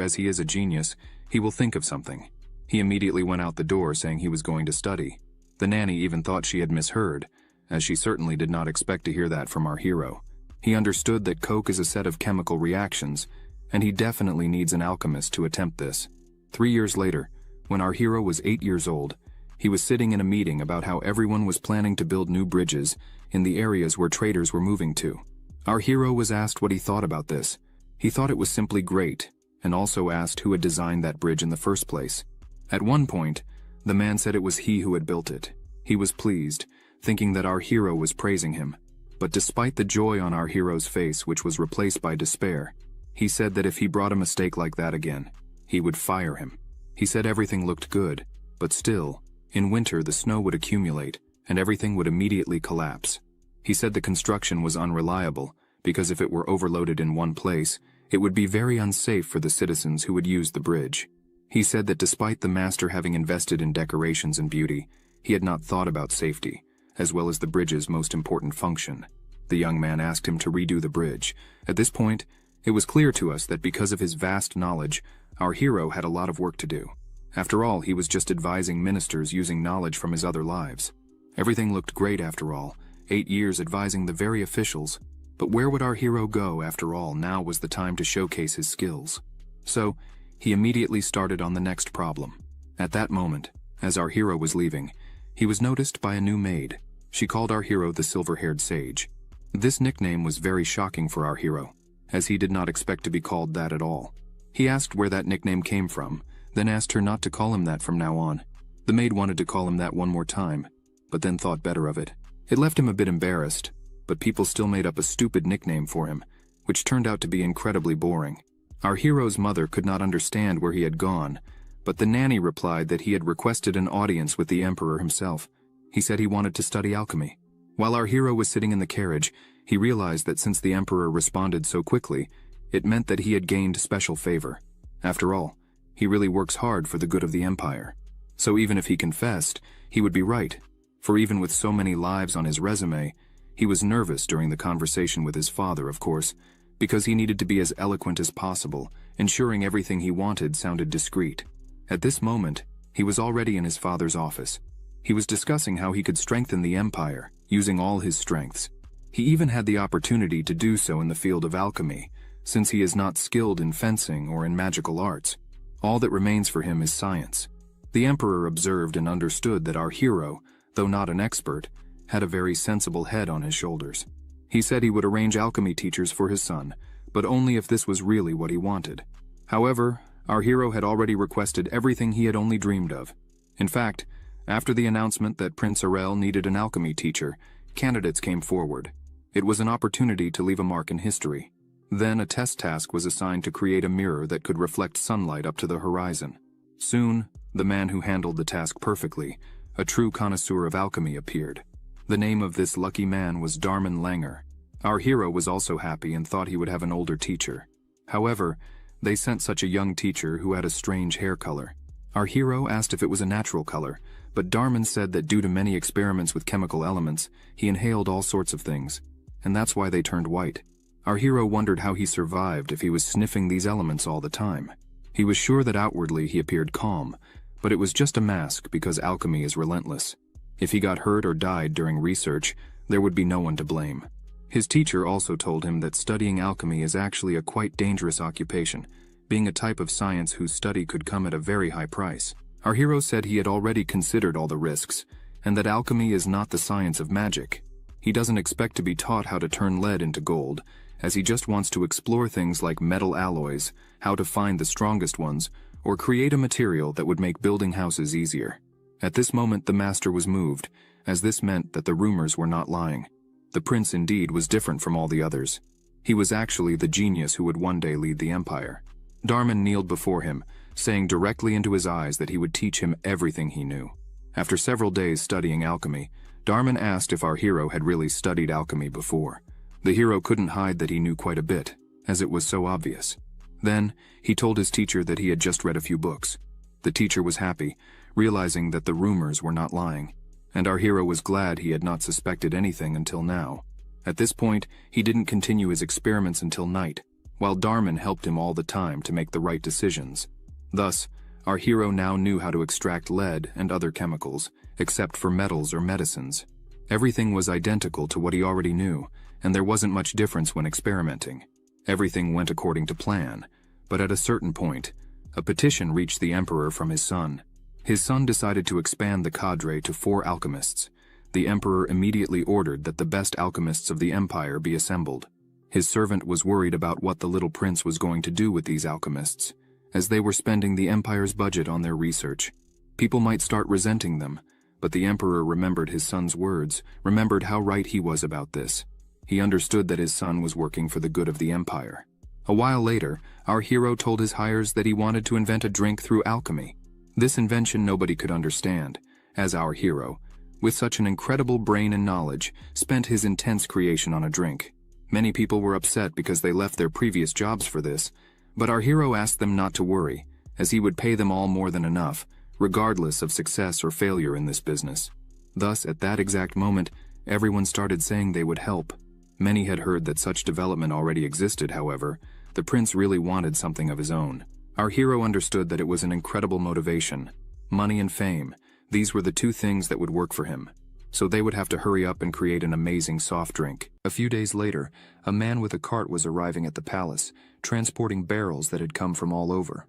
S2: as he is a genius, he will think of something. He immediately went out the door saying he was going to study. The nanny even thought she had misheard, as she certainly did not expect to hear that from our hero. He understood that Coke is a set of chemical reactions, and he definitely needs an alchemist to attempt this. 3 years later, when our hero was 8 years old, he was sitting in a meeting about how everyone was planning to build new bridges in the areas where traders were moving to. Our hero was asked what he thought about this. He thought it was simply great, and also asked who had designed that bridge in the first place. At one point, the man said it was he who had built it. He was pleased, thinking that our hero was praising him. But despite the joy on our hero's face, which was replaced by despair, he said that if he brought a mistake like that again, he would fire him. He said everything looked good, but still, in winter the snow would accumulate, and everything would immediately collapse. He said the construction was unreliable, because if it were overloaded in one place, it would be very unsafe for the citizens who would use the bridge. He said that despite the master having invested in decorations and beauty, he had not thought about safety, as well as the bridge's most important function. The young man asked him to redo the bridge. At this point, it was clear to us that because of his vast knowledge, our hero had a lot of work to do. After all, he was just advising ministers using knowledge from his other lives. Everything looked great after all, 8 years advising the very officials. But where would our hero go after all? Now was the time to showcase his skills. So, he immediately started on the next problem. At that moment, as our hero was leaving, he was noticed by a new maid. She called our hero the silver-haired sage. This nickname was very shocking for our hero, as he did not expect to be called that at all. He asked where that nickname came from, then asked her not to call him that from now on. The maid wanted to call him that one more time, but then thought better of it. It left him a bit embarrassed, but people still made up a stupid nickname for him, which turned out to be incredibly boring. Our hero's mother could not understand where he had gone, but the nanny replied that he had requested an audience with the emperor himself. He said he wanted to study alchemy. While our hero was sitting in the carriage, he realized that since the emperor responded so quickly, it meant that he had gained special favor. After all, he really works hard for the good of the empire. So even if he confessed, he would be right, for even with so many lives on his resume, he was nervous during the conversation with his father, of course, because he needed to be as eloquent as possible, ensuring everything he wanted sounded discreet. At this moment, he was already in his father's office. He was discussing how he could strengthen the empire, using all his strengths. He even had the opportunity to do so in the field of alchemy, since he is not skilled in fencing or in magical arts. All that remains for him is science. The emperor observed and understood that our hero, though not an expert, had a very sensible head on his shoulders. He said he would arrange alchemy teachers for his son, but only if this was really what he wanted. However, our hero had already requested everything he had only dreamed of. In fact, after the announcement that Prince Arel needed an alchemy teacher, candidates came forward. It was an opportunity to leave a mark in history. Then a test task was assigned to create a mirror that could reflect sunlight up to the horizon. Soon, the man who handled the task perfectly, a true connoisseur of alchemy, appeared. The name of this lucky man was Darman Langer. Our hero was also happy and thought he would have an older teacher. However, they sent such a young teacher who had a strange hair color. Our hero asked if it was a natural color, but Darman said that due to many experiments with chemical elements, he inhaled all sorts of things, and that's why they turned white. Our hero wondered how he survived if he was sniffing these elements all the time. He was sure that outwardly he appeared calm, but it was just a mask because alchemy is relentless. If he got hurt or died during research, there would be no one to blame. His teacher also told him that studying alchemy is actually a quite dangerous occupation, being a type of science whose study could come at a very high price. Our hero said he had already considered all the risks, and that alchemy is not the science of magic. He doesn't expect to be taught how to turn lead into gold, as he just wants to explore things like metal alloys, how to find the strongest ones, or create a material that would make building houses easier. At this moment the master was moved, as this meant that the rumors were not lying. The prince indeed was different from all the others. He was actually the genius who would one day lead the empire. Darman kneeled before him, saying directly into his eyes that he would teach him everything he knew. After several days studying alchemy, Darman asked if our hero had really studied alchemy before. The hero couldn't hide that he knew quite a bit, as it was so obvious. Then, he told his teacher that he had just read a few books. The teacher was happy, realizing that the rumors were not lying, and our hero was glad he had not suspected anything until now. At this point, he didn't continue his experiments until night, while Darman helped him all the time to make the right decisions. Thus, our hero now knew how to extract lead and other chemicals, except for metals or medicines. Everything was identical to what he already knew, and there wasn't much difference when experimenting. Everything went according to plan, but at a certain point, a petition reached the emperor from his son. His son decided to expand the cadre to 4 alchemists. The emperor immediately ordered that the best alchemists of the empire be assembled. His servant was worried about what the little prince was going to do with these alchemists, as they were spending the empire's budget on their research. People might start resenting them, but the emperor remembered his son's words, remembered how right he was about this. He understood that his son was working for the good of the empire. A while later, our hero told his hires that he wanted to invent a drink through alchemy. This invention nobody could understand, as our hero, with such an incredible brain and knowledge, spent his intense creation on a drink. Many people were upset because they left their previous jobs for this, but our hero asked them not to worry, as he would pay them all more than enough, regardless of success or failure in this business. Thus, at that exact moment, everyone started saying they would help. Many had heard that such development already existed, however. The prince really wanted something of his own. Our hero understood that it was an incredible motivation. Money and fame, these were the two things that would work for him. So they would have to hurry up and create an amazing soft drink. A few days later, a man with a cart was arriving at the palace, transporting barrels that had come from all over.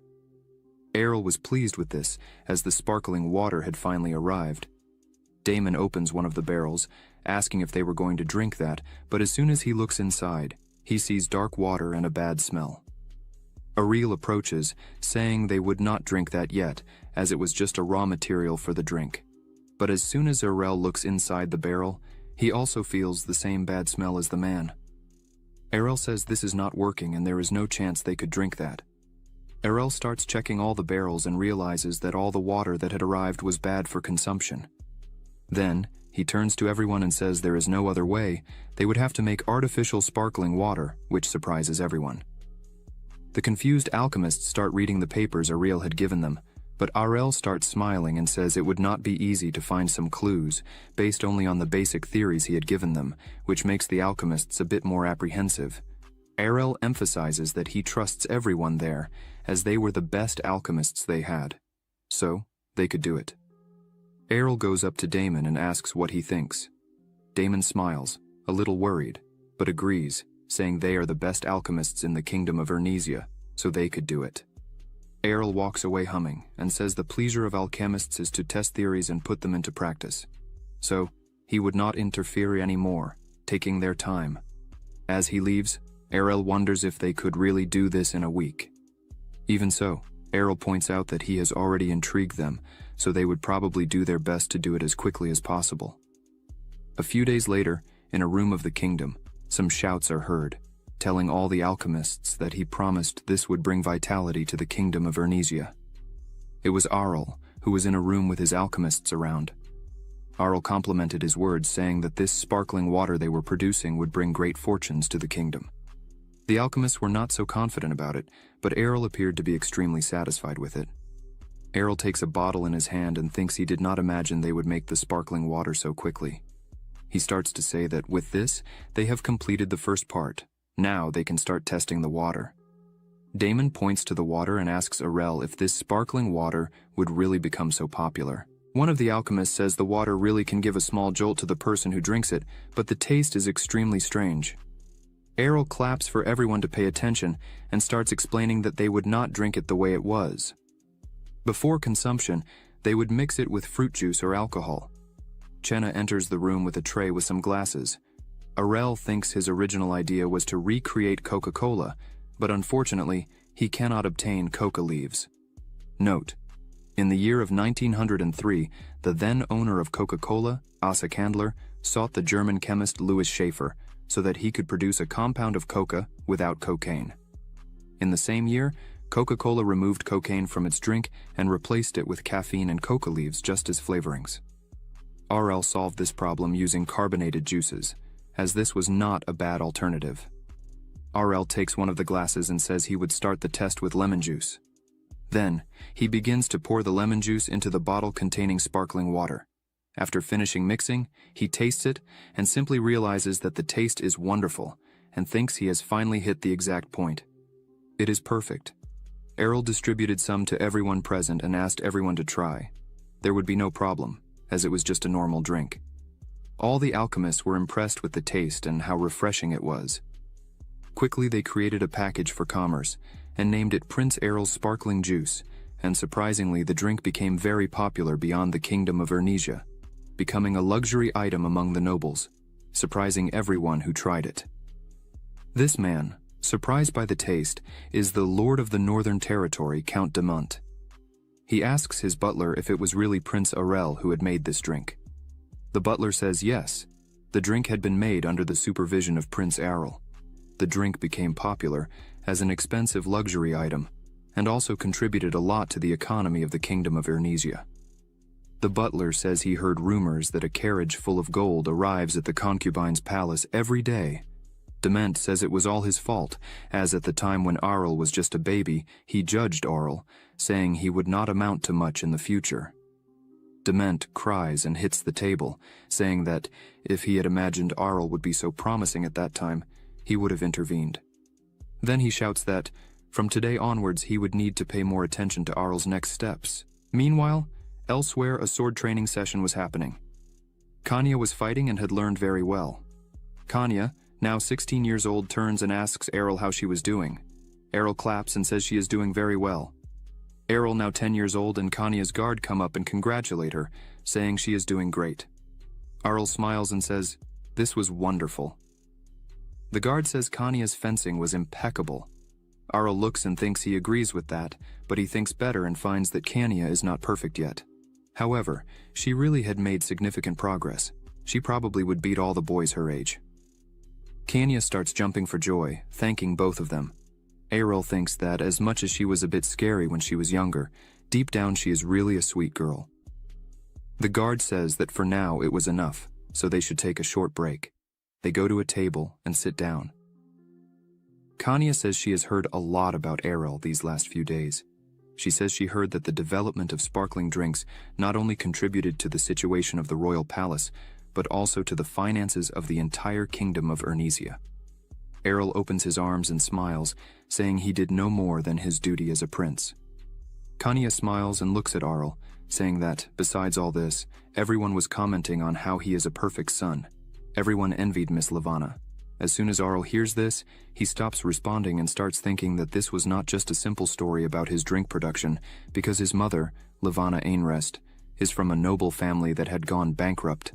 S2: Errol was pleased with this, as the sparkling water had finally arrived. Damon opens one of the barrels, asking if they were going to drink that, but as soon as he looks inside, he sees dark water and a bad smell. Ariel approaches, saying they would not drink that yet, as it was just a raw material for the drink. But as soon as Errol looks inside the barrel, he also feels the same bad smell as the man. Errol says this is not working and there is no chance they could drink that. Errol starts checking all the barrels and realizes that all the water that had arrived was bad for consumption. Then, he turns to everyone and says there is no other way, they would have to make artificial sparkling water, which surprises everyone. The confused alchemists start reading the papers Ariel had given them, but Ariel starts smiling and says it would not be easy to find some clues, based only on the basic theories he had given them, which makes the alchemists a bit more apprehensive. Ariel emphasizes that he trusts everyone there, as they were the best alchemists they had. So, they could do it. Errol goes up to Damon and asks what he thinks. Damon smiles, a little worried, but agrees, saying they are the best alchemists in the kingdom of Ernesia, so they could do it. Errol walks away humming and says the pleasure of alchemists is to test theories and put them into practice. So, he would not interfere anymore, taking their time. As he leaves, Errol wonders if they could really do this in a week. Even so, Errol points out that he has already intrigued them, so they would probably do their best to do it as quickly as possible. A few days later, in a room of the kingdom, some shouts are heard, telling all the alchemists that he promised this would bring vitality to the kingdom of Ernesia. It was Arl, who was in a room with his alchemists around. Arl complimented his words, saying that this sparkling water they were producing would bring great fortunes to the kingdom. The alchemists were not so confident about it, but Errol appeared to be extremely satisfied with it. Errol takes a bottle in his hand and thinks he did not imagine they would make the sparkling water so quickly. He starts to say that with this, they have completed the first part. Now they can start testing the water. Damon points to the water and asks Errol if this sparkling water would really become so popular. One of the alchemists says the water really can give a small jolt to the person who drinks it, but the taste is extremely strange. Errol claps for everyone to pay attention and starts explaining that they would not drink it the way it was. Before consumption, they would mix it with fruit juice or alcohol. Chenna enters the room with a tray with some glasses. Errol thinks his original idea was to recreate Coca-Cola, but unfortunately, he cannot obtain coca leaves. Note: in the year of 1903, the then owner of Coca-Cola, Asa Candler, sought the German chemist Louis Schaefer so that he could produce a compound of coca without cocaine. In the same year, Coca-Cola removed cocaine from its drink and replaced it with caffeine and coca leaves just as flavorings. RL solved this problem using carbonated juices, as this was not a bad alternative. RL takes one of the glasses and says he would start the test with lemon juice. Then, he begins to pour the lemon juice into the bottle containing sparkling water. After finishing mixing, he tastes it and simply realizes that the taste is wonderful and thinks he has finally hit the exact point. It is perfect. Errol distributed some to everyone present and asked everyone to try. There would be no problem, as it was just a normal drink. All the alchemists were impressed with the taste and how refreshing it was. Quickly they created a package for commerce and named it Prince Errol's Sparkling Juice, and surprisingly the drink became very popular beyond the kingdom of Ernesia, becoming a luxury item among the nobles, surprising everyone who tried it. This man, surprised by the taste, is the Lord of the Northern Territory, Count de Mont. He asks his butler if it was really Prince Errol who had made this drink. The butler says yes, the drink had been made under the supervision of Prince Errol. The drink became popular as an expensive luxury item, and also contributed a lot to the economy of the kingdom of Ernesia. The butler says he heard rumors that a carriage full of gold arrives at the concubine's palace every day. Dement says it was all his fault, as at the time when Arl was just a baby, he judged Arl, saying he would not amount to much in the future. Dement cries and hits the table, saying that if he had imagined Arl would be so promising at that time, he would have intervened. Then he shouts that, from today onwards, he would need to pay more attention to Arl's next steps. Meanwhile, elsewhere a sword training session was happening. Kanya was fighting and had learned very well. Kanya, now 16 years old, turns and asks Errol how she was doing. Errol claps and says she is doing very well. Errol, now 10 years old, and Kanya's guard come up and congratulate her, saying she is doing great. Arl smiles and says, "This was wonderful." The guard says Kanya's fencing was impeccable. Arl looks and thinks he agrees with that, but he thinks better and finds that Kanya is not perfect yet. However, she really had made significant progress. She probably would beat all the boys her age. Kanya starts jumping for joy, thanking both of them. Errol thinks that as much as she was a bit scary when she was younger, deep down she is really a sweet girl. The guard says that for now it was enough, so they should take a short break. They go to a table and sit down. Kanya says she has heard a lot about Errol these last few days. She says she heard that the development of sparkling drinks not only contributed to the situation of the royal palace, but also to the finances of the entire kingdom of Ernesia. Errol opens his arms and smiles, saying he did no more than his duty as a prince. Kanya smiles and looks at Arl, saying that, besides all this, everyone was commenting on how he is a perfect son. Everyone envied Miss Levana. As soon as Arl hears this, he stops responding and starts thinking that this was not just a simple story about his drink production, because his mother, Levana Ainrest, is from a noble family that had gone bankrupt.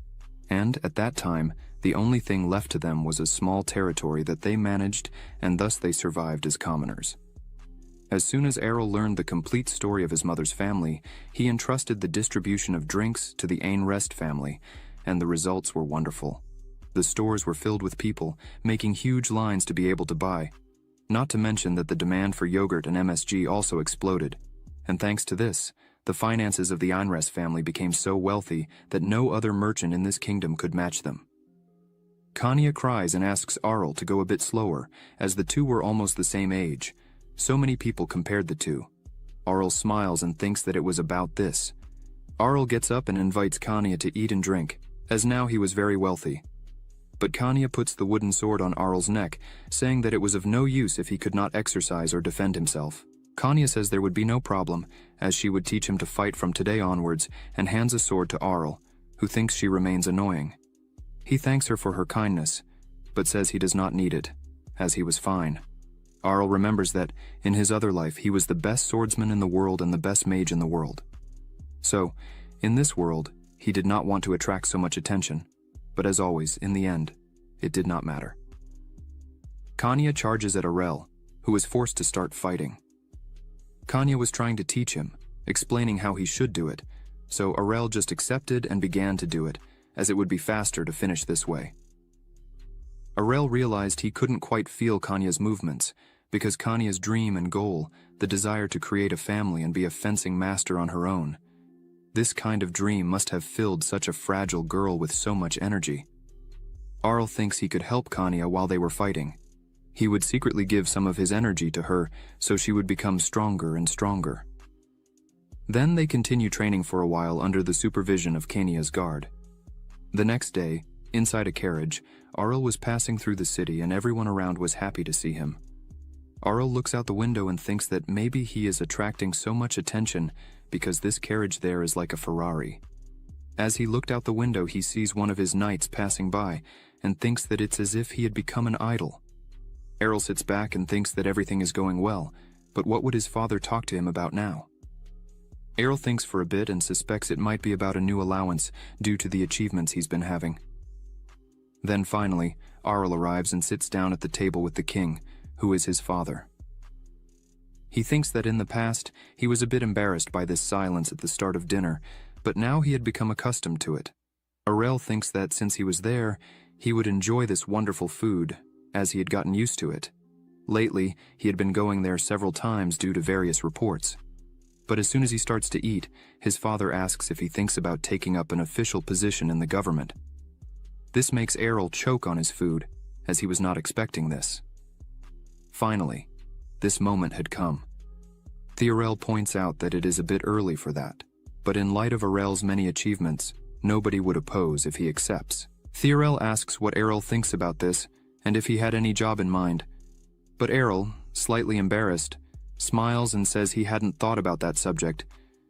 S2: And, at that time, the only thing left to them was a small territory that they managed, and thus they survived as commoners. As soon as Errol learned the complete story of his mother's family, he entrusted the distribution of drinks to the Ainrest family, and the results were wonderful. The stores were filled with people, making huge lines to be able to buy. Not to mention that the demand for yogurt and MSG also exploded. And thanks to this, the finances of the Ainrest family became so wealthy that no other merchant in this kingdom could match them. Kanya cries and asks Arl to go a bit slower, as the two were almost the same age. So many people compared the two. Arl smiles and thinks that it was about this. Arl gets up and invites Kanya to eat and drink, as now he was very wealthy. But Kanya puts the wooden sword on Arl's neck, saying that it was of no use if he could not exercise or defend himself. Kanya says there would be no problem, as she would teach him to fight from today onwards, and hands a sword to Arl, who thinks she remains annoying. He thanks her for her kindness, but says he does not need it, as he was fine. Arl remembers that, in his other life, he was the best swordsman in the world and the best mage in the world. So, in this world, he did not want to attract so much attention, but as always, in the end, it did not matter. Kanya charges at Arel, who was forced to start fighting. Kanya was trying to teach him, explaining how he should do it, so Arel just accepted and began to do it, as it would be faster to finish this way. Arel realized he couldn't quite feel Kanya's movements, because Kanya's dream and goal, the desire to create a family and be a fencing master on her own, this kind of dream must have filled such a fragile girl with so much energy. Arl thinks he could help Kanya while they were fighting. He would secretly give some of his energy to her so she would become stronger and stronger. Then they continue training for a while under the supervision of Kanya's guard. The next day, inside a carriage, Arl was passing through the city and everyone around was happy to see him. Arl looks out the window and thinks that maybe he is attracting so much attention because this carriage there is like a Ferrari. As he looked out the window, he sees one of his knights passing by and thinks that it's as if he had become an idol. Errol sits back and thinks that everything is going well, but what would his father talk to him about now? Errol thinks for a bit and suspects it might be about a new allowance due to the achievements he's been having. Then finally, Arl arrives and sits down at the table with the king, who is his father. He thinks that in the past, he was a bit embarrassed by this silence at the start of dinner, but now he had become accustomed to it. Arel thinks that since he was there, he would enjoy this wonderful food, as he had gotten used to it. Lately, he had been going there several times due to various reports. But as soon as he starts to eat, his father asks if he thinks about taking up an official position in the government. This makes Errol choke on his food, as he was not expecting this. Finally, this moment had come. Theorel points out that it is a bit early for that, but in light of Arel's many achievements, nobody would oppose if he accepts. Theorel asks what Errol thinks about this and if he had any job in mind, but Errol, slightly embarrassed, smiles and says he hadn't thought about that subject,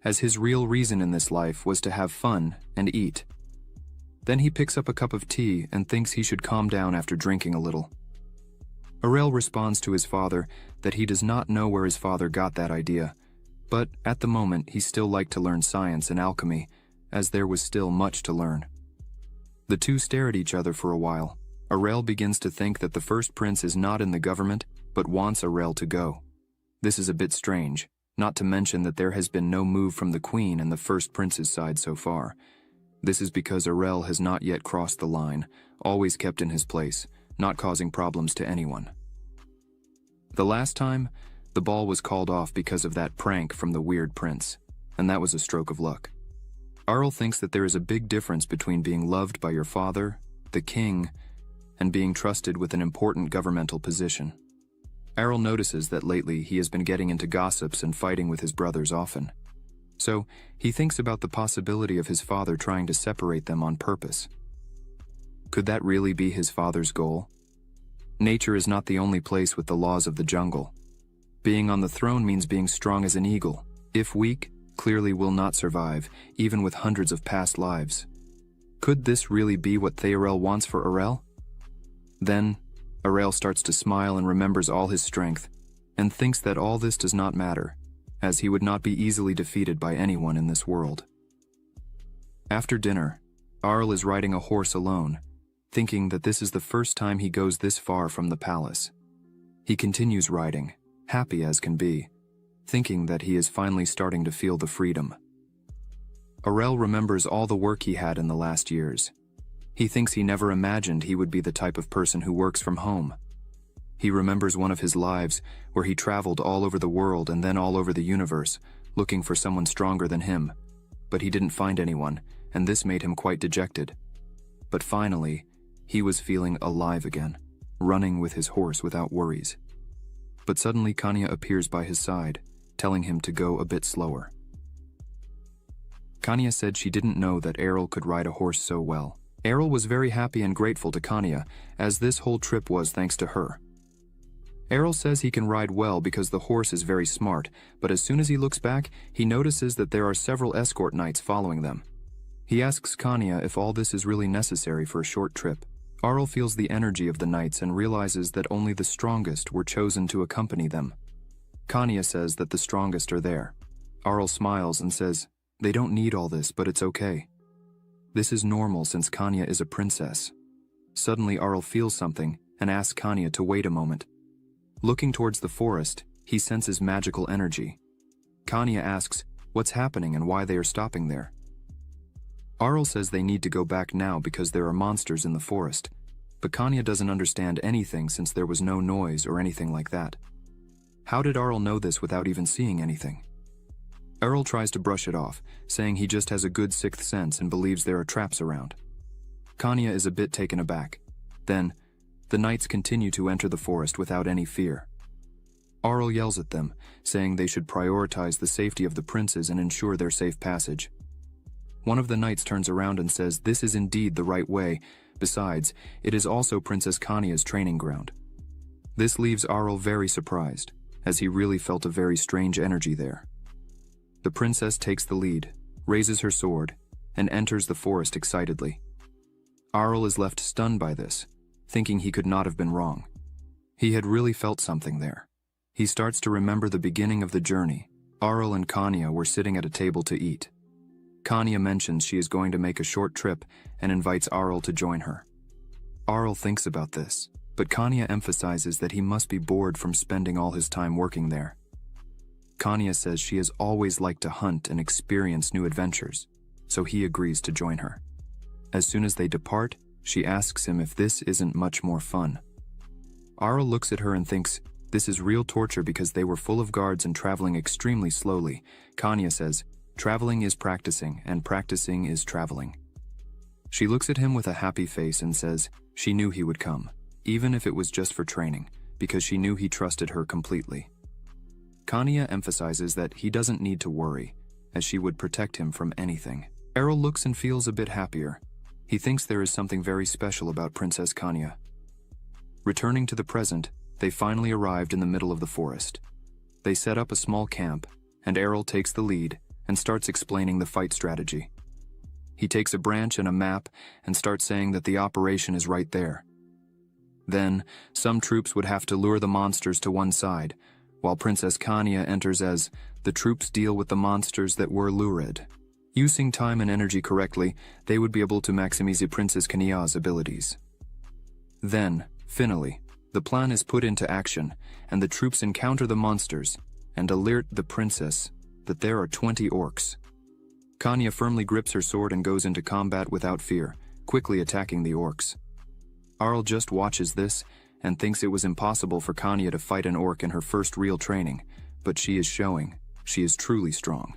S2: as his real reason in this life was to have fun and eat. Then he picks up a cup of tea and thinks he should calm down after drinking a little. Arel responds to his father that he does not know where his father got that idea, but at the moment he still liked to learn science and alchemy, as there was still much to learn. The two stare at each other for a while. Arel begins to think that the first prince is not in the government, but wants Arel to go. This is a bit strange, not to mention that there has been no move from the queen and the first prince's side so far. This is because Arel has not yet crossed the line, always kept in his place, not causing problems to anyone. The last time, the ball was called off because of that prank from the weird prince, and that was a stroke of luck. Arel thinks that there is a big difference between being loved by your father, the king, and being trusted with an important governmental position. Arel notices that lately he has been getting into gossips and fighting with his brothers often. So, he thinks about the possibility of his father trying to separate them on purpose. Could that really be his father's goal? Nature is not the only place with the laws of the jungle. Being on the throne means being strong as an eagle. If weak, clearly will not survive, even with hundreds of past lives. Could this really be what Theorel wants for Arel? Then, Arel starts to smile and remembers all his strength, and thinks that all this does not matter, as he would not be easily defeated by anyone in this world. After dinner, Arel is riding a horse alone, thinking that this is the first time he goes this far from the palace. He continues riding, happy as can be, thinking that he is finally starting to feel the freedom. Arel remembers all the work he had in the last years. He thinks he never imagined he would be the type of person who works from home. He remembers one of his lives where he traveled all over the world and then all over the universe, looking for someone stronger than him, but he didn't find anyone, and this made him quite dejected. But finally, he was feeling alive again, running with his horse without worries. But suddenly Kanya appears by his side, telling him to go a bit slower. Kanya said she didn't know that Errol could ride a horse so well. Errol was very happy and grateful to Kanya, as this whole trip was thanks to her. Errol says he can ride well because the horse is very smart, but as soon as he looks back, he notices that there are several escort knights following them. He asks Kanya if all this is really necessary for a short trip. Arel feels the energy of the knights and realizes that only the strongest were chosen to accompany them. Kanya says that the strongest are there. Arel smiles and says, "They don't need all this, but it's okay." This is normal since Kanya is a princess. Suddenly Arel feels something and asks Kanya to wait a moment. Looking towards the forest, he senses magical energy. Kanya asks what's happening and why they are stopping there. Arel says they need to go back now because there are monsters in the forest, but Kanya doesn't understand anything since there was no noise or anything like that. How did Arel know this without even seeing anything? Arel tries to brush it off, saying he just has a good sixth sense and believes there are traps around. Kanya is a bit taken aback. Then, the knights continue to enter the forest without any fear. Arel yells at them, saying they should prioritize the safety of the princes and ensure their safe passage. One of the knights turns around and says this is indeed the right way. Besides, it is also Princess Kanya's training ground. This leaves Arel very surprised, as he really felt a very strange energy there. The princess takes the lead, raises her sword, and enters the forest excitedly. Arel is left stunned by this, thinking he could not have been wrong. He had really felt something there. He starts to remember the beginning of the journey. Arel and Kanya were sitting at a table to eat. Kanya mentions she is going to make a short trip and invites Arel to join her. Arel thinks about this, but Kanya emphasizes that he must be bored from spending all his time working there. Kanya says she has always liked to hunt and experience new adventures, so he agrees to join her. As soon as they depart, she asks him if this isn't much more fun. Arel looks at her and thinks this is real torture because they were full of guards and traveling extremely slowly. Kanya says, traveling is practicing and practicing is traveling. She looks at him with a happy face and says she knew he would come, even if it was just for training, because she knew he trusted her completely. Kanya emphasizes that he doesn't need to worry, as she would protect him from anything. Errol looks and feels a bit happier. He thinks there is something very special about Princess Kanya. Returning to the present, they finally arrived in the middle of the forest. They set up a small camp, and Errol takes the lead and starts explaining the fight strategy. He takes a branch and a map and starts saying that the operation is right there. Then, some troops would have to lure the monsters to one side, while Princess Kanya enters as the troops deal with the monsters that were lured. Using time and energy correctly, they would be able to maximize Princess Kanya's abilities. Then, finally, the plan is put into action, and the troops encounter the monsters and alert the princess that there are 20 orcs. Kanya firmly grips her sword and goes into combat without fear, quickly attacking the orcs. Arl just watches this and thinks it was impossible for Kanya to fight an orc in her first real training, but she is showing she is truly strong.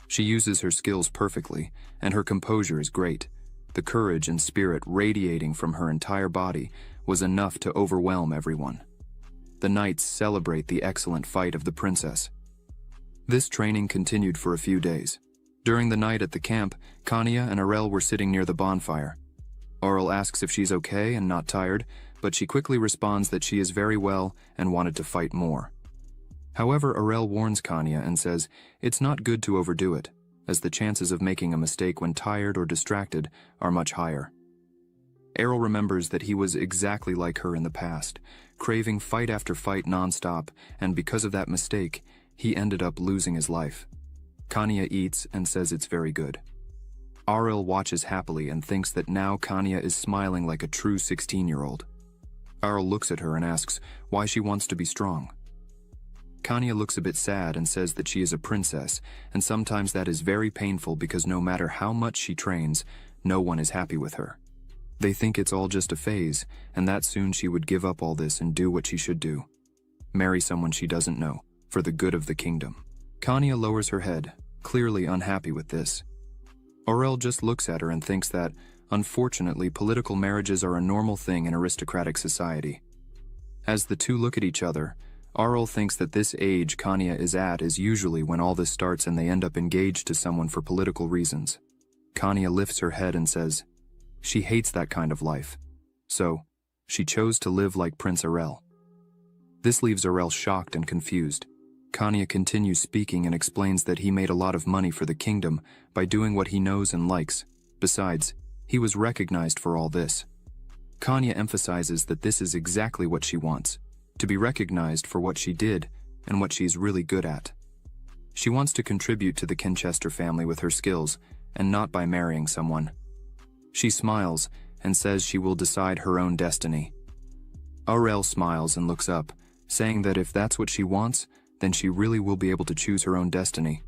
S2: She uses her skills perfectly, and her composure is great. The courage and spirit radiating from her entire body was enough to overwhelm everyone. The knights celebrate the excellent fight of the princess. This training continued for a few days. During the night at the camp, Kanya and Arel were sitting near the bonfire. Arel asks if she's okay and not tired, but she quickly responds that she is very well and wanted to fight more. However, Arel warns Kanya and says it's not good to overdo it, as the chances of making a mistake when tired or distracted are much higher. Errol remembers that he was exactly like her in the past, craving fight after fight non-stop, and because of that mistake, he ended up losing his life. Kanya eats and says it's very good. Arel watches happily and thinks that now Kanya is smiling like a true 16-year-old. Arel looks at her and asks why she wants to be strong. Kanya looks a bit sad and says that she is a princess, and sometimes that is very painful because no matter how much she trains, no one is happy with her. They think it's all just a phase, and that soon she would give up all this and do what she should do. Marry someone she doesn't know, for the good of the kingdom. Kanya lowers her head, clearly unhappy with this. Arel just looks at her and thinks that, unfortunately, political marriages are a normal thing in aristocratic society. As the two look at each other, Arel thinks that this age Kanya is at is usually when all this starts and they end up engaged to someone for political reasons. Kanya lifts her head and says she hates that kind of life. So, she chose to live like Prince Arel. This leaves Arel shocked and confused. Kanya continues speaking and explains that he made a lot of money for the kingdom by doing what he knows and likes. Besides, he was recognized for all this. Kanya emphasizes that this is exactly what she wants, to be recognized for what she did and what she's really good at. She wants to contribute to the Kinchester family with her skills and not by marrying someone. She smiles and says she will decide her own destiny. Arel smiles and looks up, saying that if that's what she wants, then she really will be able to choose her own destiny.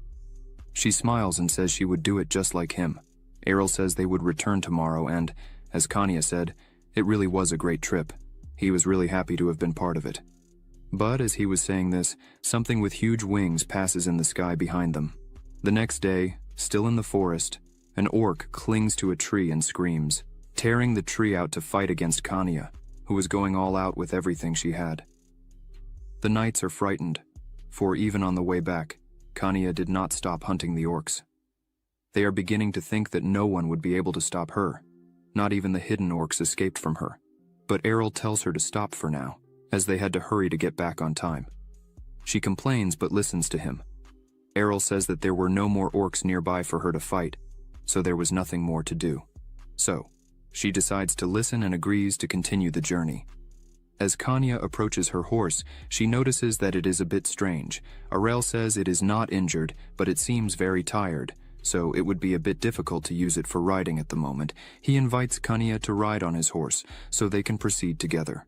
S2: She smiles and says she would do it just like him. Arel says they would return tomorrow and, as Kanya said, it really was a great trip. He was really happy to have been part of it. But as he was saying this, something with huge wings passes in the sky behind them. The next day, still in the forest, an orc clings to a tree and screams, tearing the tree out to fight against Kanya, who was going all out with everything she had. The knights are frightened, for even on the way back, Kanya did not stop hunting the orcs. They are beginning to think that no one would be able to stop her. Not even the hidden orcs escaped from her. But Errol tells her to stop for now, as they had to hurry to get back on time. She complains but listens to him. Errol says that there were no more orcs nearby for her to fight, so there was nothing more to do. So, she decides to listen and agrees to continue the journey. As Kanya approaches her horse, she notices that it is a bit strange. Arel says it is not injured, but it seems very tired, so it would be a bit difficult to use it for riding at the moment. He invites Kanya to ride on his horse, so they can proceed together.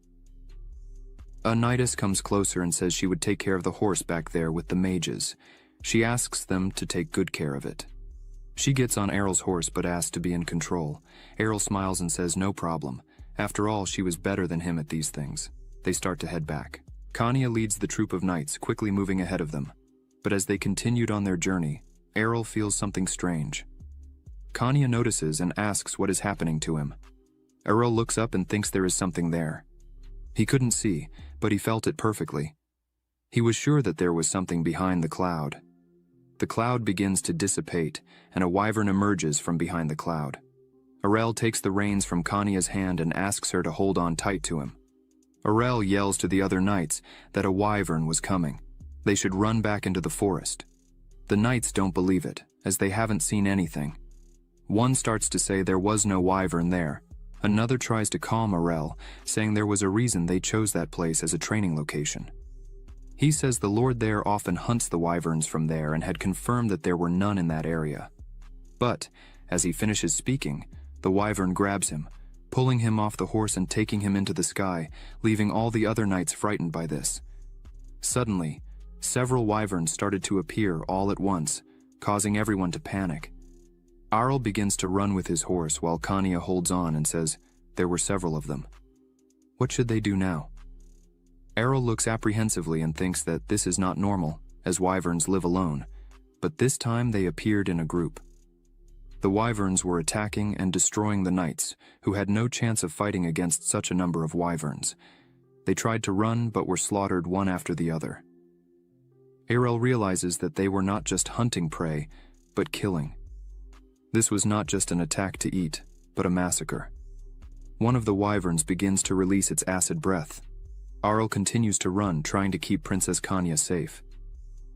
S2: A knightess comes closer and says she would take care of the horse back there with the mages. She asks them to take good care of it. She gets on Errol's horse but asks to be in control. Errol smiles and says no problem. After all, she was better than him at these things. They start to head back. Kanya leads the troop of knights, quickly moving ahead of them. But as they continued on their journey, Errol feels something strange. Kanya notices and asks what is happening to him. Errol looks up and thinks there is something there. He couldn't see, but he felt it perfectly. He was sure that there was something behind the cloud. The cloud begins to dissipate, and a wyvern emerges from behind the cloud. Arel takes the reins from Kania's hand and asks her to hold on tight to him. Arel yells to the other knights that a wyvern was coming. They should run back into the forest. The knights don't believe it, as they haven't seen anything. One starts to say there was no wyvern there. Another tries to calm Arel, saying there was a reason they chose that place as a training location. He says the Lord there often hunts the wyverns from there and had confirmed that there were none in that area. But, as he finishes speaking, the wyvern grabs him, pulling him off the horse and taking him into the sky, leaving all the other knights frightened by this. Suddenly, several wyverns started to appear all at once, causing everyone to panic. Arel begins to run with his horse while Kania holds on and says there were several of them. What should they do now? Arel looks apprehensively and thinks that this is not normal, as wyverns live alone, but this time they appeared in a group. The wyverns were attacking and destroying the knights, who had no chance of fighting against such a number of wyverns. They tried to run but were slaughtered one after the other. Arel realizes that they were not just hunting prey, but killing. This was not just an attack to eat, but a massacre. One of the wyverns begins to release its acid breath. Arel continues to run, trying to keep Princess Kania safe.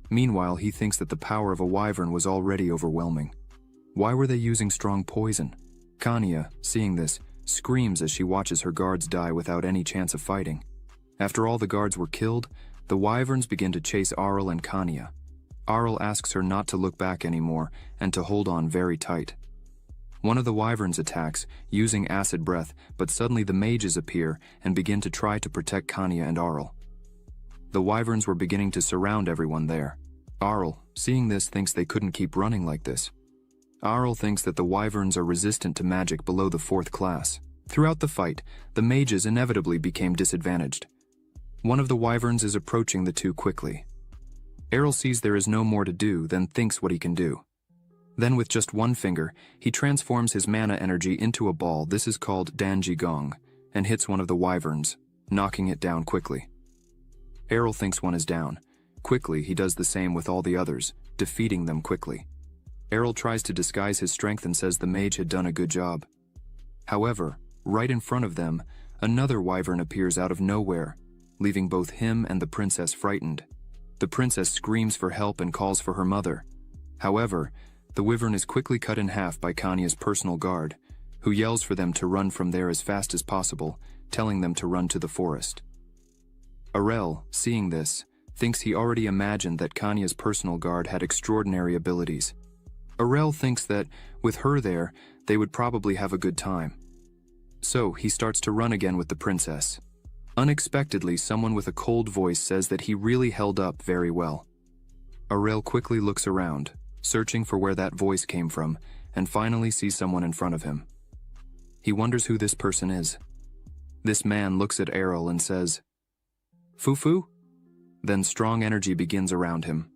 S2: Meanwhile, he thinks that the power of a wyvern was already overwhelming. Why were they using strong poison? Kania, seeing this, screams as she watches her guards die without any chance of fighting. After all the guards were killed, the wyverns begin to chase Arel and Kania. Arel asks her not to look back anymore and to hold on very tight. One of the wyverns attacks, using acid breath, but suddenly the mages appear and begin to try to protect Kania and Arel. The wyverns were beginning to surround everyone there. Arel, seeing this, thinks they couldn't keep running like this. Arel thinks that the wyverns are resistant to magic below the 4th class. Throughout the fight, the mages inevitably became disadvantaged. One of the wyverns is approaching the two quickly. Arel sees there is no more to do, then thinks what he can do. Then with just one finger, he transforms his mana energy into a ball, this is called Danji Gong, and hits one of the wyverns, knocking it down quickly. Arel thinks one is down. Quickly, he does the same with all the others, defeating them quickly. Arel tries to disguise his strength and says the mage had done a good job. However, right in front of them, another wyvern appears out of nowhere, leaving both him and the princess frightened. The princess screams for help and calls for her mother. However, the wyvern is quickly cut in half by Kania's personal guard, who yells for them to run from there as fast as possible, telling them to run to the forest. Arel, seeing this, thinks he already imagined that Kania's personal guard had extraordinary abilities. Arel thinks that, with her there, they would probably have a good time. So, he starts to run again with the princess. Unexpectedly, someone with a cold voice says that he really held up very well. Arel quickly looks around, searching for where that voice came from, and finally sees someone in front of him. He wonders who this person is. This man looks at Arel and says, "Fufu?" Then strong energy begins around him.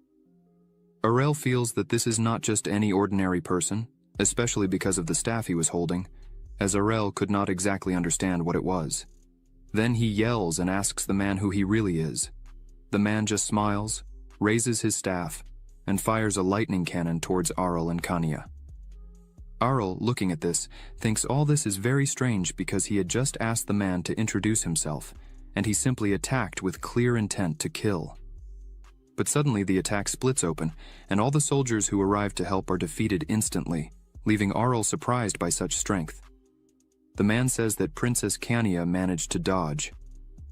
S2: Arel feels that this is not just any ordinary person, especially because of the staff he was holding, as Arel could not exactly understand what it was. Then he yells and asks the man who he really is. The man just smiles, raises his staff, and fires a lightning cannon towards Arel and Kania. Arel, looking at this, thinks all this is very strange because he had just asked the man to introduce himself, and he simply attacked with clear intent to kill. But suddenly the attack splits open, and all the soldiers who arrive to help are defeated instantly, leaving Arel surprised by such strength. The man says that Princess Kania managed to dodge.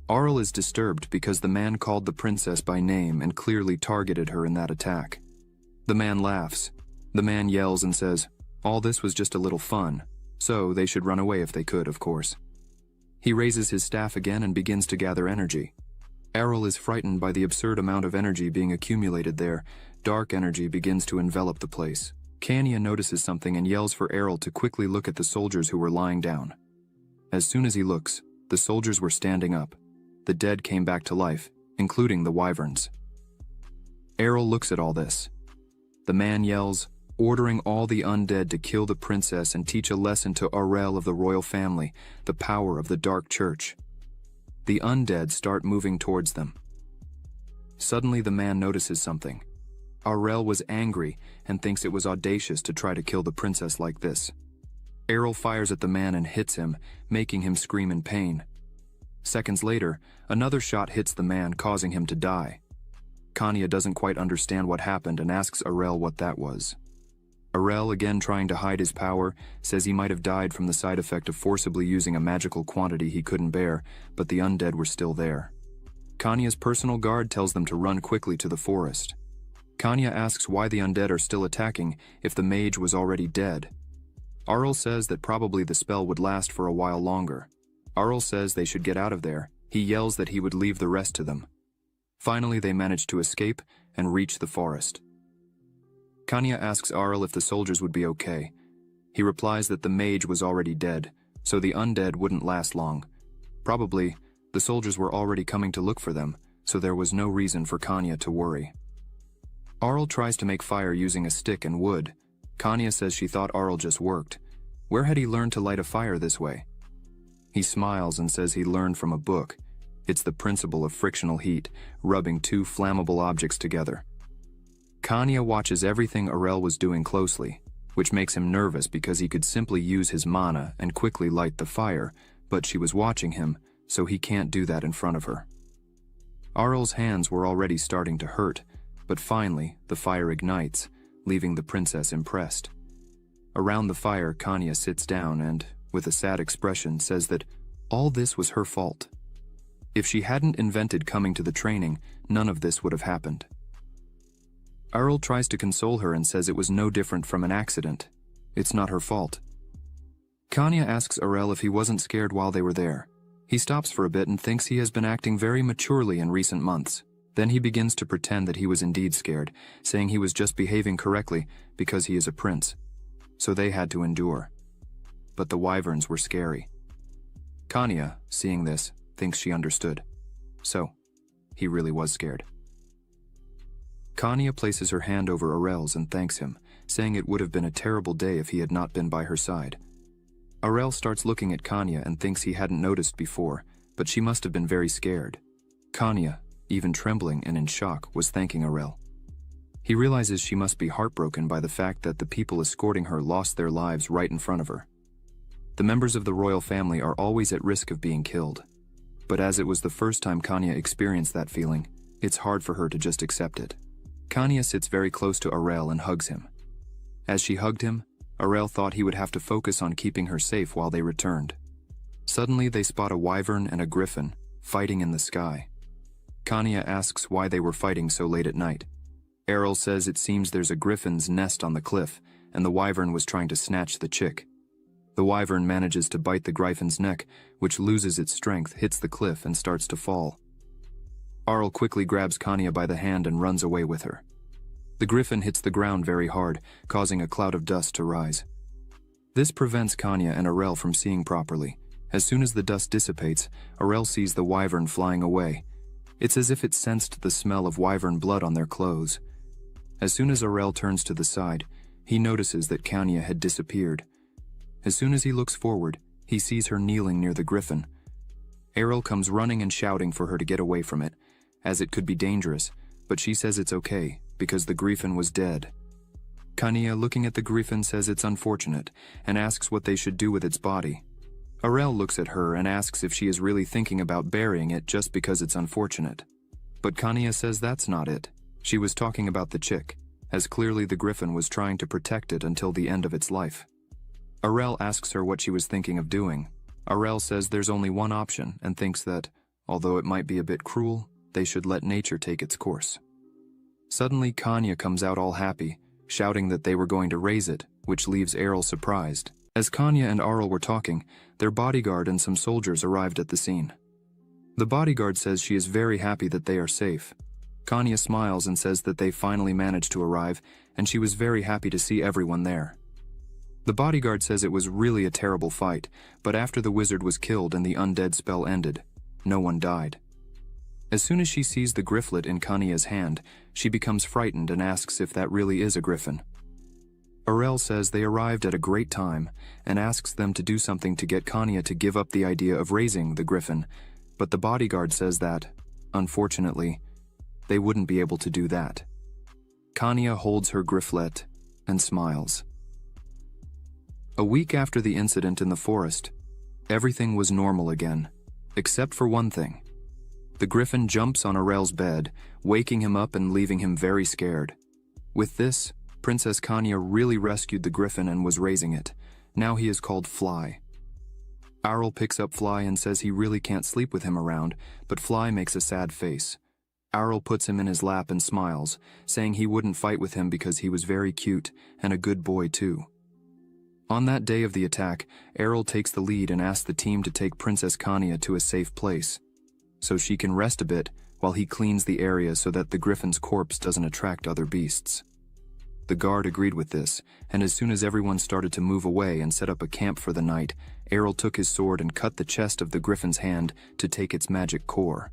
S2: Arel is disturbed because the man called the princess by name and clearly targeted her in that attack. The man laughs. The man yells and says, all this was just a little fun, so they should run away if they could, of course. He raises his staff again and begins to gather energy. Arel is frightened by the absurd amount of energy being accumulated there. Dark energy begins to envelop the place. Kania notices something and yells for Arel to quickly look at the soldiers who were lying down. As soon as he looks, the soldiers were standing up. The dead came back to life, including the wyverns. Arel looks at all this. The man yells, ordering all the undead to kill the princess and teach a lesson to Arel of the royal family, the power of the Dark Church. The undead start moving towards them. Suddenly the man notices something. Aurel was angry and thinks it was audacious to try to kill the princess like this. Errol fires at the man and hits him, making him scream in pain. Seconds later, another shot hits the man, causing him to die. Kanya doesn't quite understand what happened and asks Aurel what that was. Aurel, again trying to hide his power, says he might have died from the side effect of forcibly using a magical quantity he couldn't bear, but the undead were still there. Kanya's personal guard tells them to run quickly to the forest. Kanya asks why the undead are still attacking if the mage was already dead. Aurel says that probably the spell would last for a while longer. Aurel says they should get out of there. He yells that he would leave the rest to them. Finally, they manage to escape and reach the forest. Kanya asks Aurel if the soldiers would be okay. He replies that the mage was already dead, so the undead wouldn't last long. Probably, the soldiers were already coming to look for them, so there was no reason for Kanya to worry. Aurel tries to make fire using a stick and wood. Kanya says she thought Aurel just worked. Where had he learned to light a fire this way? He smiles and says he learned from a book. It's the principle of frictional heat, rubbing two flammable objects together. Kanya watches everything Aurel was doing closely, which makes him nervous because he could simply use his mana and quickly light the fire, but she was watching him, so he can't do that in front of her. Aurel's hands were already starting to hurt, but finally the fire ignites, leaving the princess impressed. Around the fire, Kanya sits down and, with a sad expression, says that all this was her fault. If she hadn't invented coming to the training, none of this would have happened. Aurel tries to console her and says it was no different from an accident. It's not her fault. Kanya asks Aurel if he wasn't scared while they were there. He stops for a bit and thinks he has been acting very maturely in recent months. Then he begins to pretend that he was indeed scared, saying he was just behaving correctly because he is a prince. So they had to endure. But the wyverns were scary. Kanya, seeing this, thinks she understood. So, he really was scared. Kanya places her hand over Aurel's and thanks him, saying it would have been a terrible day if he had not been by her side. Aurel starts looking at Kanya and thinks he hadn't noticed before, but she must have been very scared. Kanya, even trembling and in shock, was thanking Aurel. He realizes she must be heartbroken by the fact that the people escorting her lost their lives right in front of her. The members of the royal family are always at risk of being killed. But as it was the first time Kanya experienced that feeling, it's hard for her to just accept it. Kanya sits very close to Aurel and hugs him. As she hugged him, Aurel thought he would have to focus on keeping her safe while they returned. Suddenly they spot a wyvern and a griffin fighting in the sky. Kanya asks why they were fighting so late at night. Aurel says it seems there's a griffin's nest on the cliff, and the wyvern was trying to snatch the chick. The wyvern manages to bite the griffin's neck, which loses its strength, hits the cliff, and starts to fall. Aurel quickly grabs Kanya by the hand and runs away with her. The griffin hits the ground very hard, causing a cloud of dust to rise. This prevents Kanya and Aurel from seeing properly. As soon as the dust dissipates, Aurel sees the wyvern flying away. It's as if it sensed the smell of wyvern blood on their clothes. As soon as Aurel turns to the side, he notices that Kanya had disappeared. As soon as he looks forward, he sees her kneeling near the griffin. Aurel comes running and shouting for her to get away from it, as it could be dangerous, but she says it's okay, because the griffin was dead. Kanya, looking at the griffin, says it's unfortunate, and asks what they should do with its body. Aurel looks at her and asks if she is really thinking about burying it just because it's unfortunate. But Kanya says that's not it. She was talking about the chick, as clearly the griffin was trying to protect it until the end of its life. Aurel asks her what she was thinking of doing. Aurel says there's only one option and thinks that, although it might be a bit cruel, they should let nature take its course. Suddenly Kanya comes out all happy, shouting that they were going to raise it, which leaves Aurel surprised. As Kanya and Aurel were talking, their bodyguard and some soldiers arrived at the scene. The bodyguard says she is very happy that they are safe. Kanya smiles and says that they finally managed to arrive, and she was very happy to see everyone there. The bodyguard says it was really a terrible fight, but after the wizard was killed and the undead spell ended, no one died. As soon as she sees the grifflet in Kanya's hand, she becomes frightened and asks if that really is a griffin. Aurel says they arrived at a great time and asks them to do something to get Kanya to give up the idea of raising the griffin, But the bodyguard says that, unfortunately, they wouldn't be able to do that. Kanya holds her grifflet and smiles. A week after the incident in the forest, everything was normal again, except for one thing. The griffin jumps on Arel's bed, waking him up and leaving him very scared. With this, Princess Kanya really rescued the griffin and was raising it. Now he is called Fly. Arel picks up Fly and says he really can't sleep with him around, but Fly makes a sad face. Arel puts him in his lap and smiles, saying he wouldn't fight with him because he was very cute and a good boy too. On that day of the attack, Arel takes the lead and asks the team to take Princess Kanya to a safe place, so she can rest a bit while he cleans the area so that the griffin's corpse doesn't attract other beasts. The guard agreed with this, and as soon as everyone started to move away and set up a camp for the night, Arel took his sword and cut the chest of the griffin's hand to take its magic core.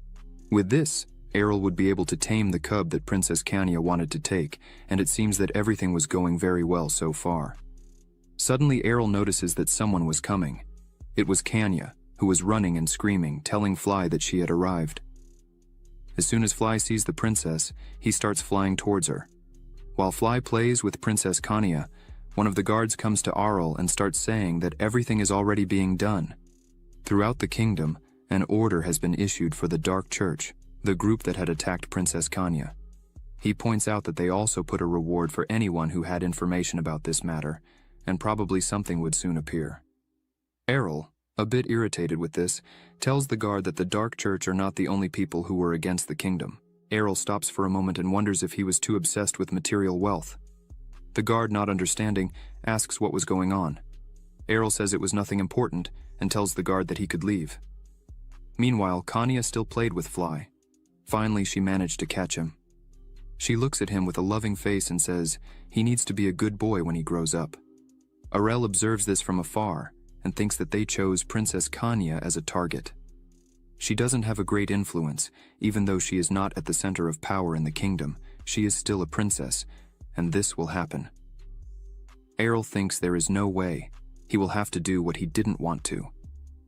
S2: With this, Arel would be able to tame the cub that Princess Kanya wanted to take, and it seems that everything was going very well so far. Suddenly Arel notices that someone was coming. It was Kanya, who was running and screaming, telling Fly that she had arrived. As soon as Fly sees the princess, he starts flying towards her. While Fly plays with Princess Kanya, one of the guards comes to Arel and starts saying that everything is already being done. Throughout the kingdom, an order has been issued for the Dark Church, the group that had attacked Princess Kanya. He points out that they also put a reward for anyone who had information about this matter, and probably something would soon appear. Arel, a bit irritated with this, tells the guard that the Dark Church are not the only people who were against the kingdom. Arel stops for a moment and wonders if he was too obsessed with material wealth. The guard, not understanding, asks what was going on. Arel says it was nothing important and tells the guard that he could leave. Meanwhile, Kanya still played with Fly. Finally, she managed to catch him. She looks at him with a loving face and says he needs to be a good boy when he grows up. Arel observes this from afar and thinks that they chose Princess Kanya as a target. She doesn't have a great influence, even though she is not at the center of power in the kingdom. She is still a princess, and this will happen. Arel thinks there is no way. He will have to do what he didn't want to.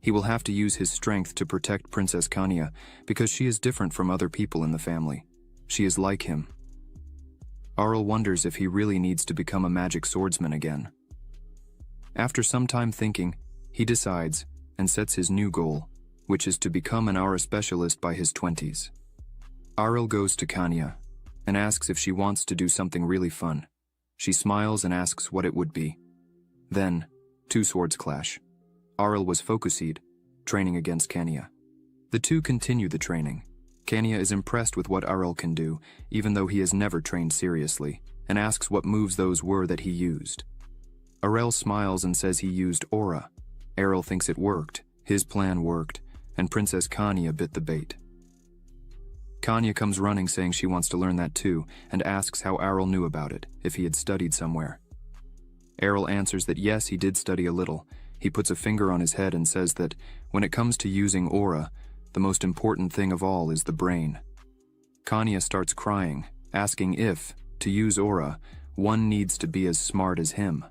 S2: He will have to use his strength to protect Princess Kanya because she is different from other people in the family. She is like him. Arel wonders if he really needs to become a magic swordsman again. After some time thinking, he decides and sets his new goal, which is to become an aura specialist by his 20s. Arel goes to Kanya and asks if she wants to do something really fun. She smiles and asks what it would be. Then, two swords clash. Arel was focused, training against Kanya. The two continue the training. Kanya is impressed with what Arel can do, even though he has never trained seriously, and asks what moves those were that he used. Arel smiles and says he used aura. Arel thinks it worked, his plan worked, and Princess Kanya bit the bait. Kanya comes running saying she wants to learn that too, and asks how Arel knew about it, if he had studied somewhere. Arel answers that yes, he did study a little. He puts a finger on his head and says that when it comes to using aura, the most important thing of all is the brain. Kanya starts crying, asking if, to use aura, one needs to be as smart as him.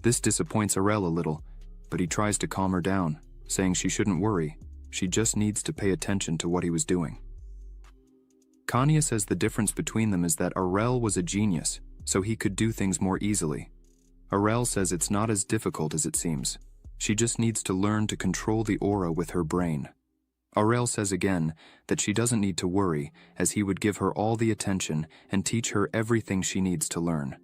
S2: This disappoints Arel a little, but he tries to calm her down, saying she shouldn't worry, she just needs to pay attention to what he was doing. Kanya says the difference between them is that Arel was a genius, so he could do things more easily. Arel says it's not as difficult as it seems. She just needs to learn to control the aura with her brain. Arel says again that she doesn't need to worry, as he would give her all the attention and teach her everything she needs to learn.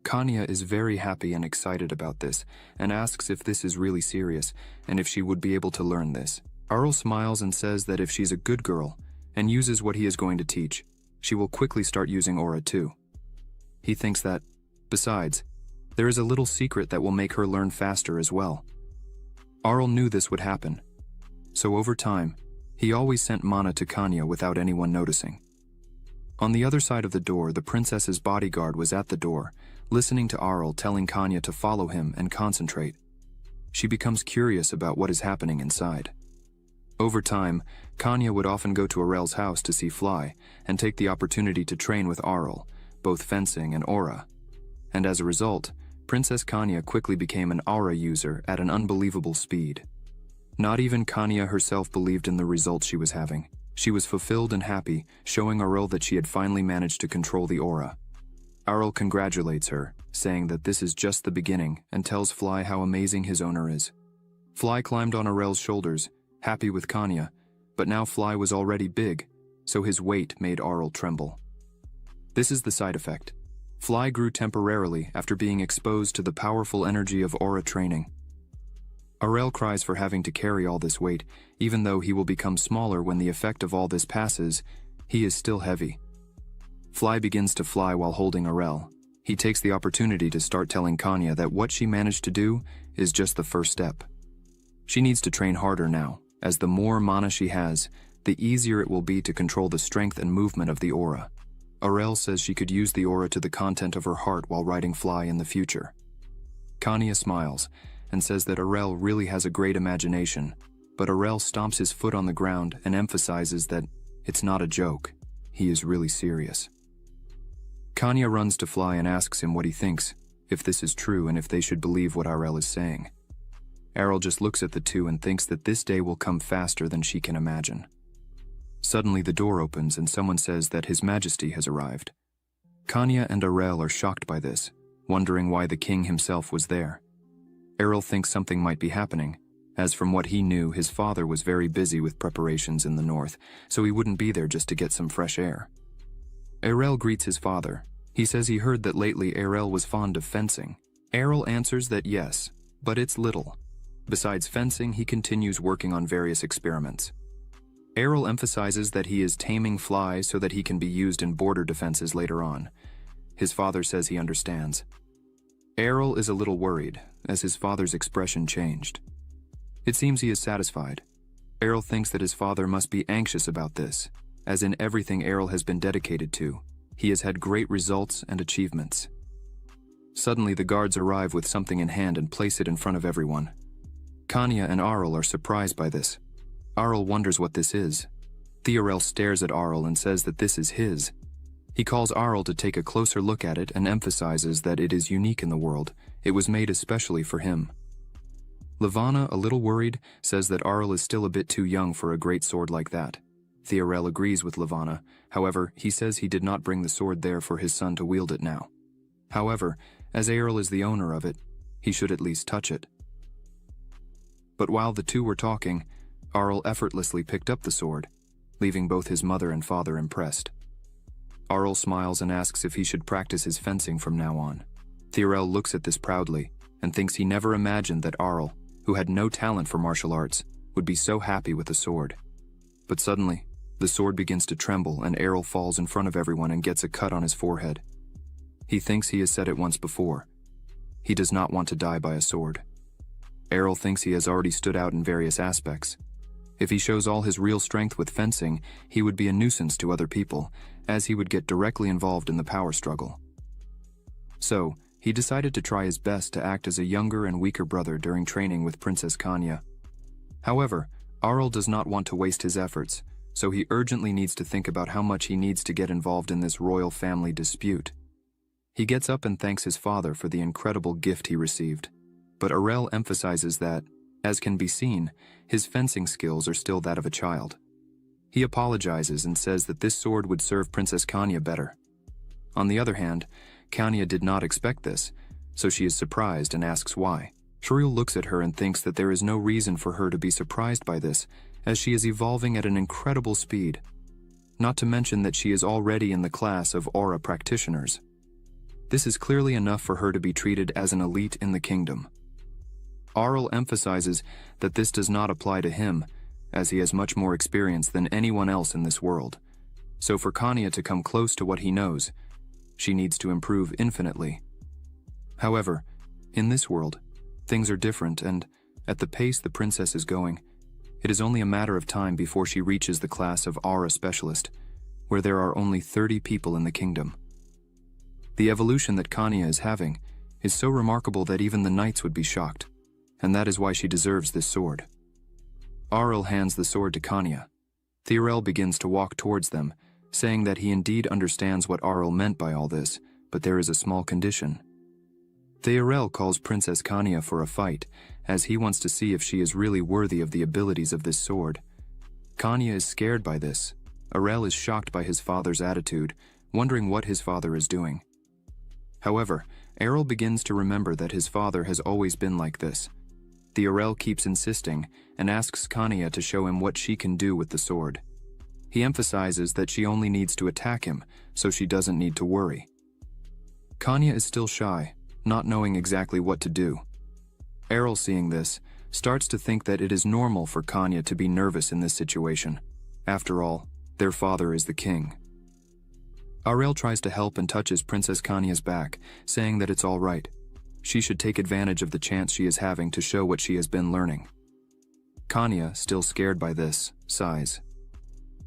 S2: Kanya is very happy and excited about this, and asks if this is really serious, and if she would be able to learn this. Arel smiles and says that if she's a good girl, and uses what he is going to teach, she will quickly start using aura too. He thinks that, besides, there is a little secret that will make her learn faster as well. Arel knew this would happen, so over time, he always sent mana to Kanya without anyone noticing. On the other side of the door, the princess's bodyguard was at the door, listening to Arel telling Kanya to follow him and concentrate. She becomes curious about what is happening inside. Over time, Kanya would often go to Arel's house to see Fly and take the opportunity to train with Arel, both fencing and aura. And as a result, Princess Kanya quickly became an aura user at an unbelievable speed. Not even Kanya herself believed in the results she was having. She was fulfilled and happy, showing Aurel that she had finally managed to control the aura. Aurel congratulates her, saying that this is just the beginning, and tells Fly how amazing his owner is. Fly climbed on Aurel's shoulders, happy with Kanya, but now Fly was already big, so his weight made Aurel tremble. This is the side effect. Fly grew temporarily after being exposed to the powerful energy of aura training. Aurel cries for having to carry all this weight, even though he will become smaller when the effect of all this passes, he is still heavy. Fly begins to fly while holding Aurel. He takes the opportunity to start telling Kanya that what she managed to do is just the first step. She needs to train harder now, as the more mana she has, the easier it will be to control the strength and movement of the aura. Aurel says she could use the aura to the content of her heart while riding Fly in the future. Kanya smiles and says that Aurel really has a great imagination, but Aurel stomps his foot on the ground and emphasizes that it's not a joke, he is really serious. Kanya runs to Fly and asks him what he thinks, if this is true and if they should believe what Aurel is saying. Aurel just looks at the two and thinks that this day will come faster than she can imagine. Suddenly the door opens and someone says that His Majesty has arrived. Kanya and Aurel are shocked by this, wondering why the king himself was there. Aurel thinks something might be happening, as from what he knew, his father was very busy with preparations in the north, so he wouldn't be there just to get some fresh air. Aurel greets his father. He says he heard that lately Aurel was fond of fencing. Aurel answers that yes, but it's little. Besides fencing, he continues working on various experiments. Aurel emphasizes that he is taming Fly so that he can be used in border defenses later on. His father says he understands. Aurel is a little worried, as his father's expression changed. It seems he is satisfied. Aurel thinks that his father must be anxious about this, as in everything Aurel has been dedicated to, he has had great results and achievements. Suddenly the guards arrive with something in hand and place it in front of everyone. Kanya and Aurel are surprised by this. Aurel wonders what this is. Theorel stares at Aurel and says that this is his. He calls Aurel to take a closer look at it and emphasizes that it is unique in the world. It was made especially for him. Levana, a little worried, says that Aurel is still a bit too young for a great sword like that. Theorel agrees with Levana. However, he says he did not bring the sword there for his son to wield it now. However, as Aurel is the owner of it, he should at least touch it. But while the two were talking, Aurel effortlessly picked up the sword, leaving both his mother and father impressed. Aurel smiles and asks if he should practice his fencing from now on. Theorel looks at this proudly and thinks he never imagined that Aurel, who had no talent for martial arts, would be so happy with a sword. But suddenly, the sword begins to tremble and Aurel falls in front of everyone and gets a cut on his forehead. He thinks he has said it once before. He does not want to die by a sword. Aurel thinks he has already stood out in various aspects. If he shows all his real strength with fencing, he would be a nuisance to other people, as he would get directly involved in the power struggle. So, he decided to try his best to act as a younger and weaker brother during training with Princess Kanya. However, Aurel does not want to waste his efforts, so he urgently needs to think about how much he needs to get involved in this royal family dispute. He gets up and thanks his father for the incredible gift he received, but Aurel emphasizes that, as can be seen, his fencing skills are still that of a child. He apologizes and says that this sword would serve Princess Kanya better. On the other hand, Kanya did not expect this, so she is surprised and asks why. Shriel looks at her and thinks that there is no reason for her to be surprised by this, as she is evolving at an incredible speed. Not to mention that she is already in the class of aura practitioners. This is clearly enough for her to be treated as an elite in the kingdom. Aurel emphasizes that this does not apply to him, as he has much more experience than anyone else in this world. So for Kanya to come close to what he knows, she needs to improve infinitely. However, in this world, things are different and, at the pace the princess is going, it is only a matter of time before she reaches the class of aura specialist, where there are only 30 people in the kingdom. The evolution that Kanya is having is so remarkable that even the knights would be shocked, and that is why she deserves this sword. Aurel hands the sword to Kanya. Theorel begins to walk towards them, saying that he indeed understands what Aurel meant by all this, but there is a small condition. Theorel calls Princess Kanya for a fight, as he wants to see if she is really worthy of the abilities of this sword. Kanya is scared by this. Arel is shocked by his father's attitude, wondering what his father is doing. However, Errol begins to remember that his father has always been like this. Theorel keeps insisting and asks Kanya to show him what she can do with the sword. He emphasizes that she only needs to attack him, so she doesn't need to worry. Kanya is still shy, not knowing exactly what to do. Errol, seeing this, starts to think that it is normal for Kanya to be nervous in this situation. After all, their father is the king. Arel tries to help and touches Princess Kanya's back, saying that it's all right. She should take advantage of the chance she is having to show what she has been learning. Kanya, still scared by this, sighs.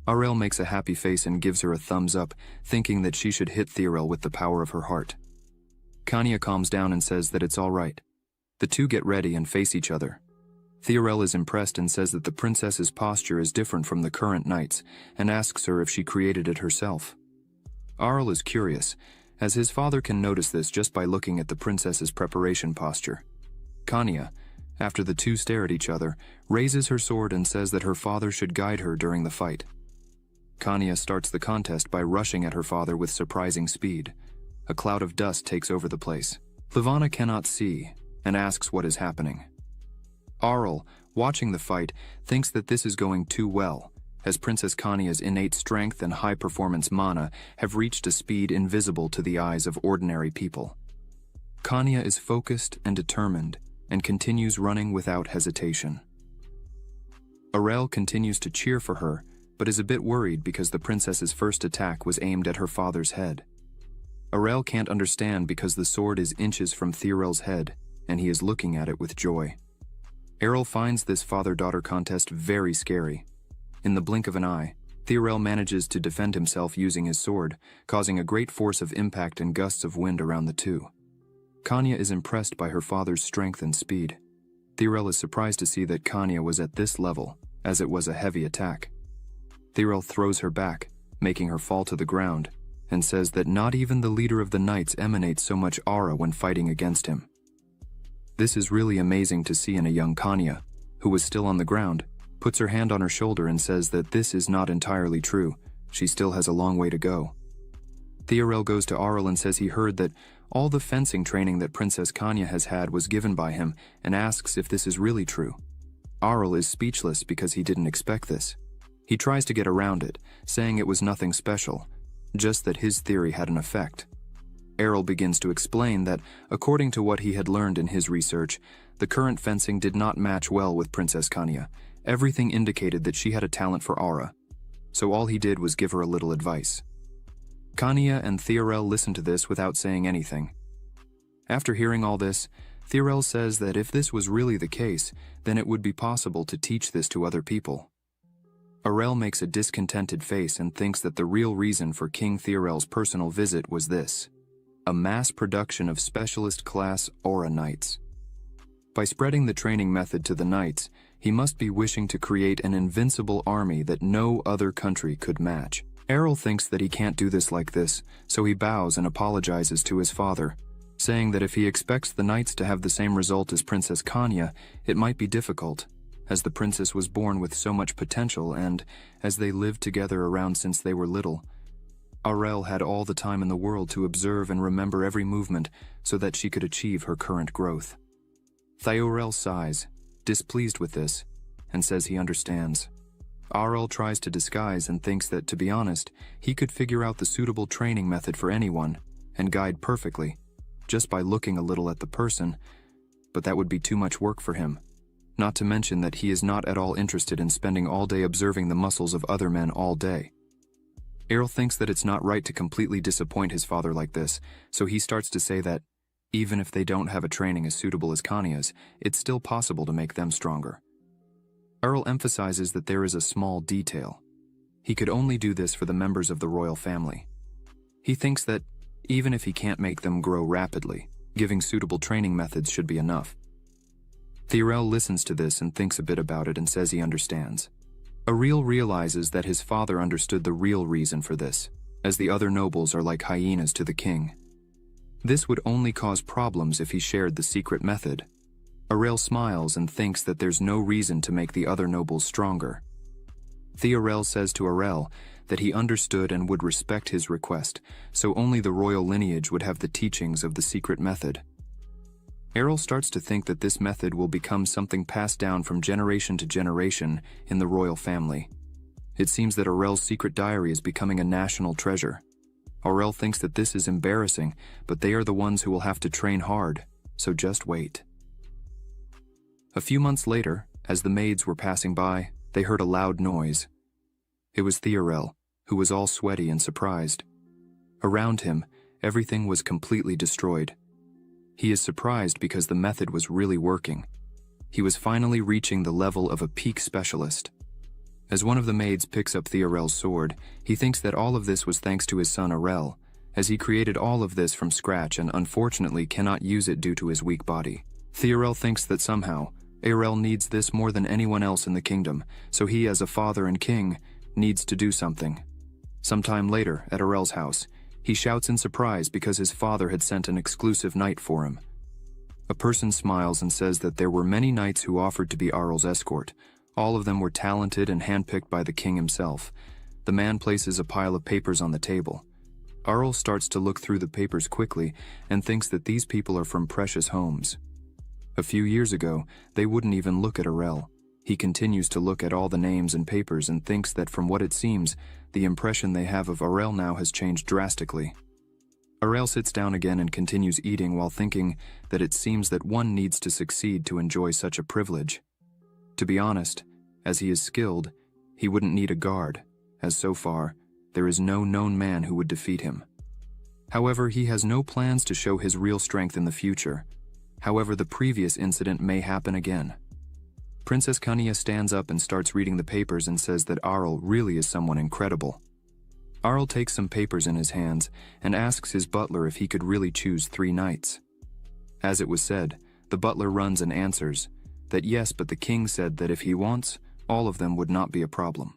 S2: Arel makes a happy face and gives her a thumbs up, thinking that she should hit Theorel with the power of her heart. Kanya calms down and says that it's all right. The two get ready and face each other. Theorel is impressed and says that the princess's posture is different from the current knight's, and asks her if she created it herself. Arel is curious, as his father can notice this just by looking at the princess's preparation posture. Kanya, after the two stare at each other, raises her sword and says that her father should guide her during the fight. Kanya starts the contest by rushing at her father with surprising speed. A cloud of dust takes over the place. Levana cannot see and asks what is happening. Arel, watching the fight, thinks that this is going too well, as Princess Kanya's innate strength and high-performance mana have reached a speed invisible to the eyes of ordinary people. Kanya is focused and determined, and continues running without hesitation. Arel continues to cheer for her, but is a bit worried because the princess's first attack was aimed at her father's head. Arel can't understand because the sword is inches from Theorel's head, and he is looking at it with joy. Errol finds this father-daughter contest very scary. In the blink of an eye, Theorel manages to defend himself using his sword, causing a great force of impact and gusts of wind around the two. Kanya is impressed by her father's strength and speed. Theorel is surprised to see that Kanya was at this level, as it was a heavy attack. Theorel throws her back, making her fall to the ground, and says that not even the leader of the knights emanates so much aura when fighting against him. This is really amazing to see in a young Kanya, who was still on the ground, puts her hand on her shoulder and says that this is not entirely true, she still has a long way to go. Theorel goes to Arel and says he heard that all the fencing training that Princess Kanya has had was given by him and asks if this is really true. Arel is speechless because he didn't expect this. He tries to get around it, saying it was nothing special, just that his theory had an effect. Errol begins to explain that, according to what he had learned in his research, the current fencing did not match well with Princess Kanya. Everything indicated that she had a talent for aura, so all he did was give her a little advice. Kanya and Theorel listen to this without saying anything. After hearing all this, Theorel says that if this was really the case, then it would be possible to teach this to other people. Arel makes a discontented face and thinks that the real reason for King Theorel's personal visit was this: a mass production of specialist-class aura knights. By spreading the training method to the knights, he must be wishing to create an invincible army that no other country could match. Errol thinks that he can't do this like this, so he bows and apologizes to his father, saying that if he expects the knights to have the same result as Princess Kanya, it might be difficult, as the princess was born with so much potential and, as they lived together around since they were little, Arel had all the time in the world to observe and remember every movement so that she could achieve her current growth. Theorel sighs, displeased with this, and says he understands. Arel tries to disguise and thinks that, to be honest, he could figure out the suitable training method for anyone and guide perfectly, just by looking a little at the person, but that would be too much work for him, not to mention that he is not at all interested in spending all day observing the muscles of other men all day. Errol thinks that it's not right to completely disappoint his father like this, so he starts to say that, even if they don't have a training as suitable as Kanya's, it's still possible to make them stronger. Errol emphasizes that there is a small detail. He could only do this for the members of the royal family. He thinks that, even if he can't make them grow rapidly, giving suitable training methods should be enough. Theorel listens to this and thinks a bit about it and says he understands. Arel realizes that his father understood the real reason for this, as the other nobles are like hyenas to the king. This would only cause problems if he shared the secret method. Aurel smiles and thinks that there's no reason to make the other nobles stronger. Theorel says to Aurel that he understood and would respect his request, so only the royal lineage would have the teachings of the secret method. Aurel starts to think that this method will become something passed down from generation to generation in the royal family. It seems that Aurel's secret diary is becoming a national treasure. Aurel thinks that this is embarrassing, but they are the ones who will have to train hard, so just wait. A few months later, as the maids were passing by, they heard a loud noise. It was Theorel, who was all sweaty and surprised. Around him, everything was completely destroyed. He is surprised because the method was really working. He was finally reaching the level of a peak specialist. As one of the maids picks up Theorel's sword, he thinks that all of this was thanks to his son Aurel, as he created all of this from scratch and unfortunately cannot use it due to his weak body. Theorel thinks that somehow, Aurel needs this more than anyone else in the kingdom, so he as a father and king needs to do something. Sometime later, at Aurel's house, he shouts in surprise because his father had sent an exclusive knight for him. A person smiles and says that there were many knights who offered to be Aurel's escort. All of them were talented and handpicked by the king himself. The man places a pile of papers on the table. Aurel starts to look through the papers quickly and thinks that these people are from precious homes. A few years ago, they wouldn't even look at Aurel. He continues to look at all the names and papers and thinks that from what it seems, the impression they have of Aurel now has changed drastically. Aurel sits down again and continues eating while thinking that it seems that one needs to succeed to enjoy such a privilege. To be honest, as he is skilled, he wouldn't need a guard, as so far, there is no known man who would defeat him. However, he has no plans to show his real strength in the future. However, the previous incident may happen again. Princess Khania stands up and starts reading the papers and says that Aurel really is someone incredible. Aurel takes some papers in his hands and asks his butler if he could really choose 3 knights. As it was said, the butler runs and answers that yes, but the king said that if he wants, all of them would not be a problem.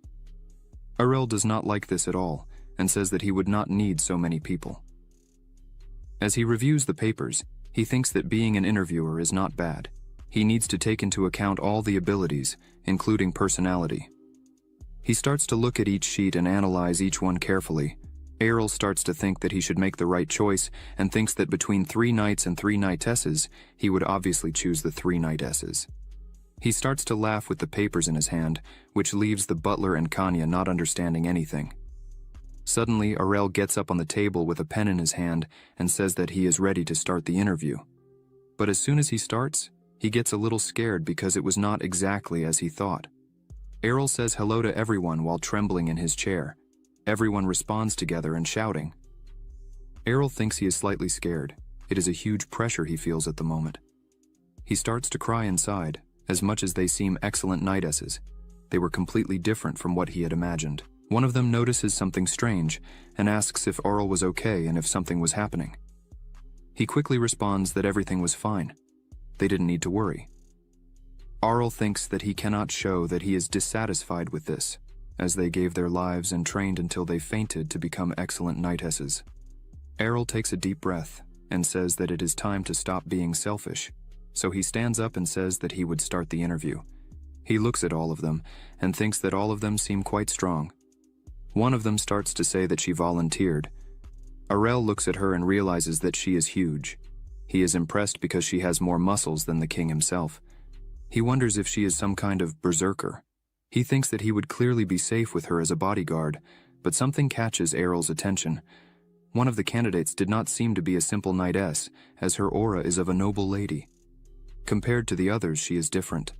S2: Aurel does not like this at all and says that he would not need so many people. As he reviews the papers, he thinks that being an interviewer is not bad. He needs to take into account all the abilities, including personality. He starts to look at each sheet and analyze each one carefully. Aurel starts to think that he should make the right choice and thinks that between 3 knights and 3 knightesses, he would obviously choose the 3 knightesses. He starts to laugh with the papers in his hand, which leaves the butler and Khania not understanding anything. Suddenly, Aurel gets up on the table with a pen in his hand and says that he is ready to start the interview. But as soon as he starts, he gets a little scared because it was not exactly as he thought. Aurel says hello to everyone while trembling in his chair. Everyone responds together and shouting. Aurel thinks he is slightly scared. It is a huge pressure he feels at the moment. He starts to cry inside, as much as they seem excellent knightesses. They were completely different from what he had imagined. One of them notices something strange and asks if Aurel was okay and if something was happening. He quickly responds that everything was fine. They didn't need to worry. Aurel thinks that he cannot show that he is dissatisfied with this, as they gave their lives and trained until they fainted to become excellent knightesses. Aurel takes a deep breath and says that it is time to stop being selfish, so he stands up and says that he would start the interview. He looks at all of them and thinks that all of them seem quite strong. One of them starts to say that she volunteered. Aurel looks at her and realizes that she is huge. He is impressed because she has more muscles than the king himself. He wonders if she is some kind of berserker. He thinks that he would clearly be safe with her as a bodyguard, but something catches Aurel's attention. One of the candidates did not seem to be a simple knightess, as her aura is of a noble lady. Compared to the others, she is different.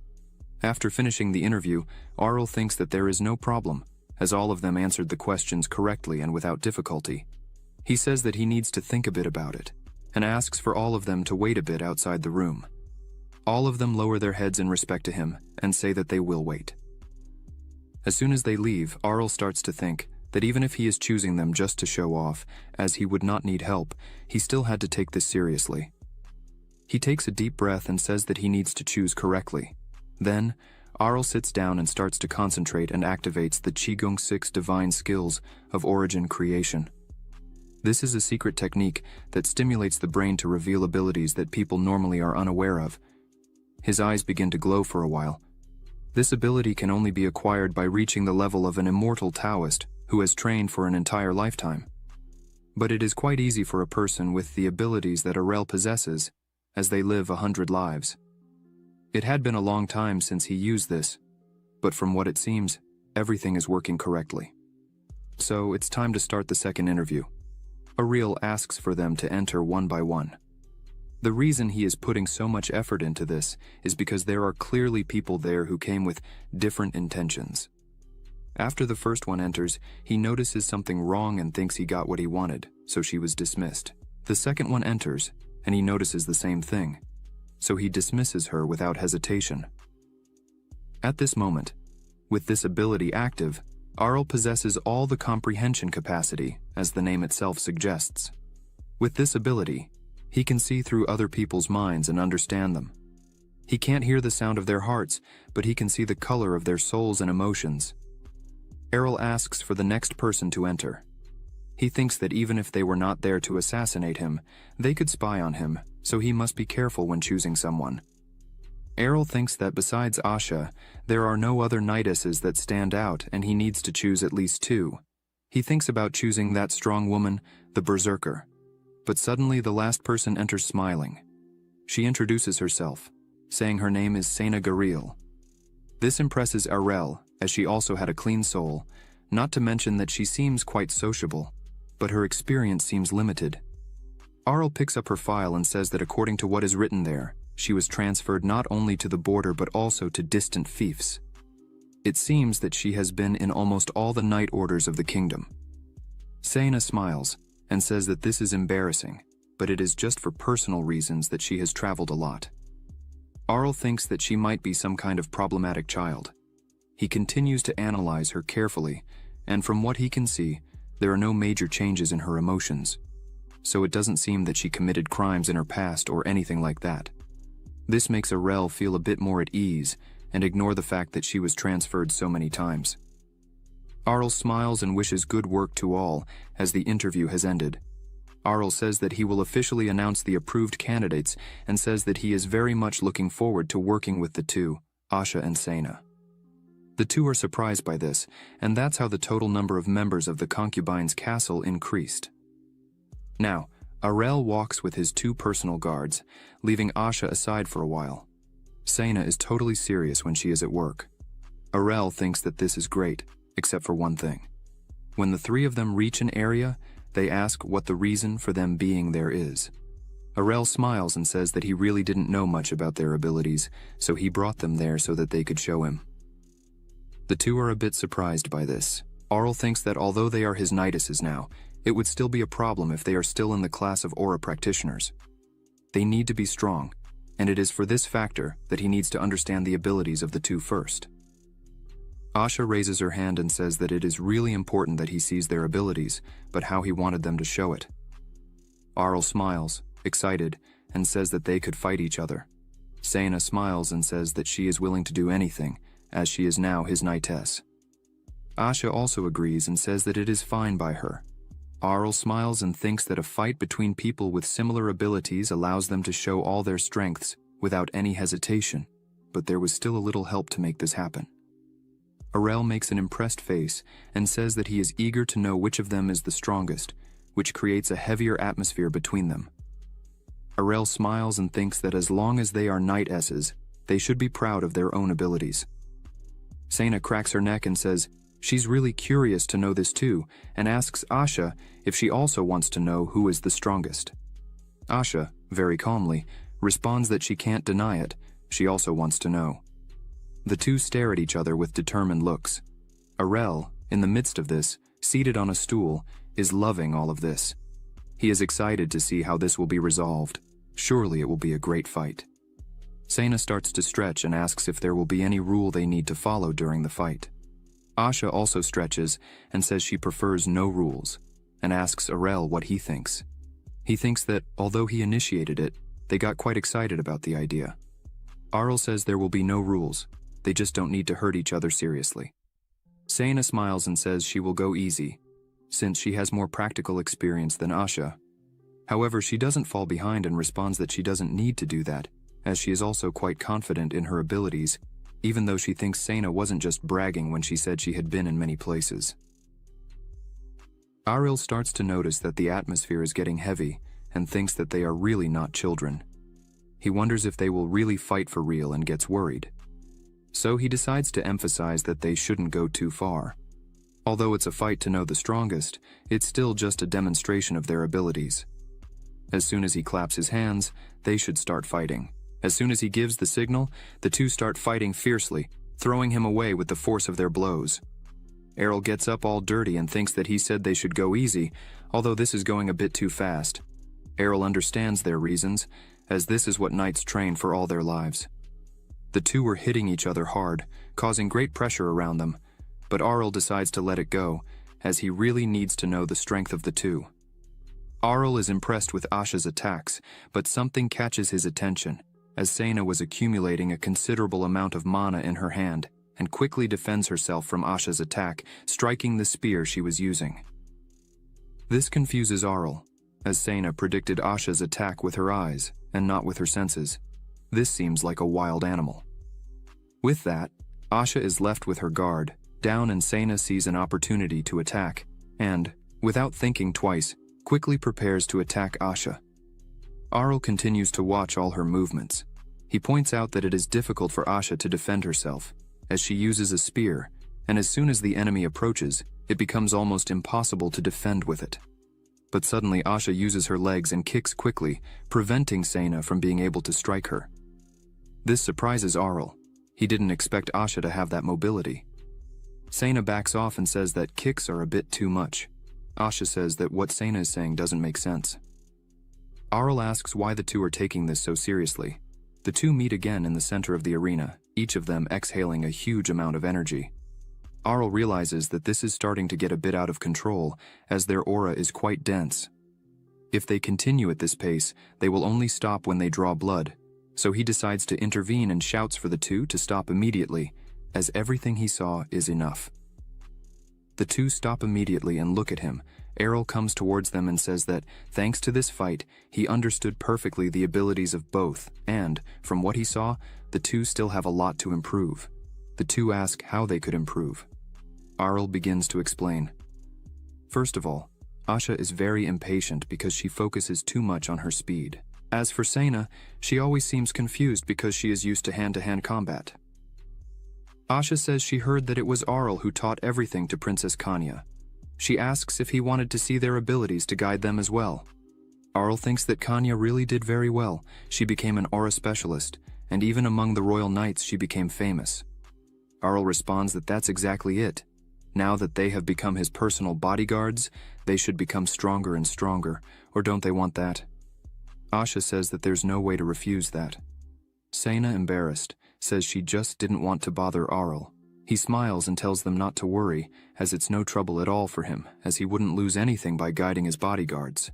S2: After finishing the interview, Aurel thinks that there is no problem, as all of them answered the questions correctly and without difficulty. He says that he needs to think a bit about it, and asks for all of them to wait a bit outside the room. All of them lower their heads in respect to him and say that they will wait. As soon as they leave, Aurel starts to think that even if he is choosing them just to show off, as he would not need help, he still had to take this seriously. He takes a deep breath and says that he needs to choose correctly. Then, Aurel sits down and starts to concentrate and activates the Qigong 6 divine skills of origin creation. This is a secret technique that stimulates the brain to reveal abilities that people normally are unaware of. His eyes begin to glow for a while. This ability can only be acquired by reaching the level of an immortal Taoist who has trained for an entire lifetime. But it is quite easy for a person with the abilities that Arel possesses, as they live 100 lives. It had been a long time since he used this, but from what it seems, everything is working correctly. So it's time to start the second interview. Arel asks for them to enter one by one. The reason he is putting so much effort into this is because there are clearly people there who came with different intentions. After the first one enters, he notices something wrong and thinks he got what he wanted, so she was dismissed. The second one enters, and he notices the same thing, so he dismisses her without hesitation. At this moment, with this ability active, Arel possesses all the comprehension capacity, as the name itself suggests. With this ability, he can see through other people's minds and understand them. He can't hear the sound of their hearts, but he can see the color of their souls and emotions. Arel asks for the next person to enter. He thinks that even if they were not there to assassinate him, they could spy on him, so he must be careful when choosing someone. Arel thinks that besides Asha, there are no other knightesses that stand out, and he needs to choose at least two. He thinks about choosing that strong woman, the berserker. But suddenly the last person enters smiling. She introduces herself, saying her name is Sena Garil. This impresses Arel, as she also had a clean soul, not to mention that she seems quite sociable, but her experience seems limited. Arel picks up her file and says that according to what is written there, she was transferred not only to the border but also to distant fiefs. It seems that she has been in almost all the knight orders of the kingdom. Sena smiles and says that this is embarrassing, but it is just for personal reasons that she has traveled a lot. Arel thinks that she might be some kind of problematic child. He continues to analyze her carefully, and from what he can see, there are no major changes in her emotions. So it doesn't seem that she committed crimes in her past or anything like that. This makes Arel feel a bit more at ease and ignore the fact that she was transferred so many times. Arel smiles and wishes good work to all as the interview has ended. Arel says that he will officially announce the approved candidates and says that he is very much looking forward to working with the two, Asha and Sena. The two are surprised by this, and that's how the total number of members of the concubine's castle increased. Now, Arel walks with his two personal guards, leaving Asha aside for a while. Sena is totally serious when she is at work. Arel thinks that this is great, except for one thing. When the three of them reach an area, they ask what the reason for them being there is. Arel smiles and says that he really didn't know much about their abilities, so he brought them there so that they could show him. The two are a bit surprised by this. Arel thinks that although they are his knightesses now, it would still be a problem if they are still in the class of aura practitioners. They need to be strong, and it is for this factor that he needs to understand the abilities of the two first. Asha raises her hand and says that it is really important that he sees their abilities, but how he wanted them to show it. Arel smiles, excited, and says that they could fight each other. Sena smiles and says that she is willing to do anything, as she is now his knightess. Asha also agrees and says that it is fine by her. Arel smiles and thinks that a fight between people with similar abilities allows them to show all their strengths without any hesitation, but there was still a little help to make this happen. Arel makes an impressed face and says that he is eager to know which of them is the strongest, which creates a heavier atmosphere between them. Arel smiles and thinks that as long as they are knightesses, they should be proud of their own abilities. Sena cracks her neck and says she's really curious to know this too, and asks Asha if she also wants to know who is the strongest. Asha, very calmly, responds that she can't deny it, she also wants to know. The two stare at each other with determined looks. Arel, in the midst of this, seated on a stool, is loving all of this. He is excited to see how this will be resolved. Surely it will be a great fight. Sena starts to stretch and asks if there will be any rule they need to follow during the fight. Asha also stretches and says she prefers no rules, and asks Arel what he thinks. He thinks that, although he initiated it, they got quite excited about the idea. Arel says there will be no rules, they just don't need to hurt each other seriously. Sena smiles and says she will go easy. since she has more practical experience than Asha. However, she doesn't fall behind and responds that she doesn't need to do that, as she is also quite confident in her abilities, even though she thinks Sena wasn't just bragging when she said she had been in many places. Ariel starts to notice that the atmosphere is getting heavy and thinks that they are really not children. He wonders if they will really fight for real and gets worried. So he decides to emphasize that they shouldn't go too far. Although it's a fight to know the strongest, it's still just a demonstration of their abilities. As soon as he claps his hands, they should start fighting. As soon as he gives the signal, the two start fighting fiercely, throwing him away with the force of their blows. Errol gets up all dirty and thinks that he said they should go easy, although this is going a bit too fast. Errol understands their reasons, as this is what knights train for all their lives. The two were hitting each other hard, causing great pressure around them, but Arl decides to let it go, as he really needs to know the strength of the two. Arl is impressed with Asha's attacks, but something catches his attention, as Sena was accumulating a considerable amount of mana in her hand, and quickly defends herself from Asha's attack, striking the spear she was using. This confuses Arl, as Sena predicted Asha's attack with her eyes, and not with her senses. This seems like a wild animal. With that, Asha is left with her guard down and Sena sees an opportunity to attack, and, without thinking twice, quickly prepares to attack Asha. Arl continues to watch all her movements. He points out that it is difficult for Asha to defend herself, as she uses a spear, and as soon as the enemy approaches, it becomes almost impossible to defend with it. But suddenly Asha uses her legs and kicks quickly, preventing Sena from being able to strike her. This surprises Arl. He didn't expect Asha to have that mobility. Sena backs off and says that kicks are a bit too much. Asha says that what Sena is saying doesn't make sense. Arl asks why the two are taking this so seriously. The two meet again in the center of the arena, each of them exhaling a huge amount of energy. Arl realizes that this is starting to get a bit out of control, as their aura is quite dense. If they continue at this pace, they will only stop when they draw blood, so he decides to intervene and shouts for the two to stop immediately, as everything he saw is enough. The two stop immediately and look at him. Errol comes towards them and says that, thanks to this fight, he understood perfectly the abilities of both, and, from what he saw, the two still have a lot to improve. The two ask how they could improve. Arl begins to explain. First of all, Asha is very impatient because she focuses too much on her speed. As for Sena, she always seems confused because she is used to hand-to-hand combat. Asha says she heard that it was Arl who taught everything to Princess Kanya. She asks if he wanted to see their abilities to guide them as well. Arl thinks that Kanya really did very well. She became an aura specialist, and even among the royal knights she became famous. Arl responds that that's exactly it. Now that they have become his personal bodyguards, they should become stronger and stronger, or don't they want that? Asha says that there's no way to refuse that. Sena, embarrassed, says she just didn't want to bother Arl. He smiles and tells them not to worry, as it's no trouble at all for him, as he wouldn't lose anything by guiding his bodyguards.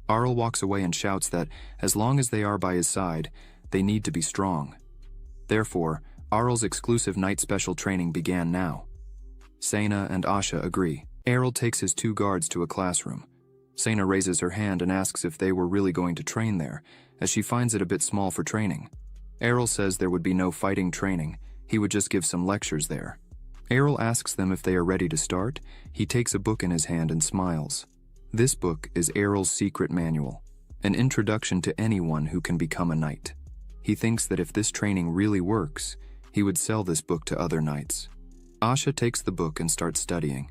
S2: Arl walks away and shouts that, as long as they are by his side, they need to be strong. Therefore, Arl's exclusive night special training began now. Sena and Asha agree. Errol takes his two guards to a classroom. Sena raises her hand and asks if they were really going to train there, as she finds it a bit small for training. Errol says there would be no fighting training, he would just give some lectures there. Errol asks them if they are ready to start. He takes a book in his hand and smiles. This book is Errol's secret manual, an introduction to anyone who can become a knight. He thinks that if this training really works, he would sell this book to other knights. Asha takes the book and starts studying.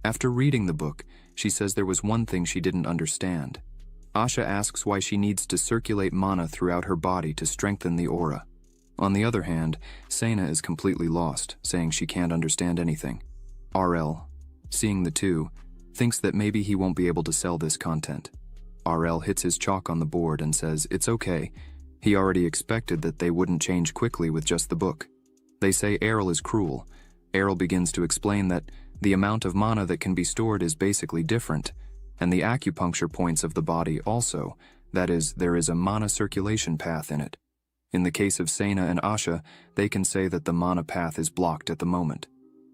S2: After reading the book, she says there was one thing she didn't understand. Asha asks why she needs to circulate mana throughout her body to strengthen the aura. On the other hand, Sena is completely lost, saying she can't understand anything. RL, seeing the two, thinks that maybe he won't be able to sell this content. RL hits his chalk on the board and says it's okay. He already expected that they wouldn't change quickly with just the book. They say Errol is cruel. Errol begins to explain that the amount of mana that can be stored is basically different, and the acupuncture points of the body also, that is, there is a mana circulation path in it. In the case of Sena and Asha, they can say that the mana path is blocked at the moment.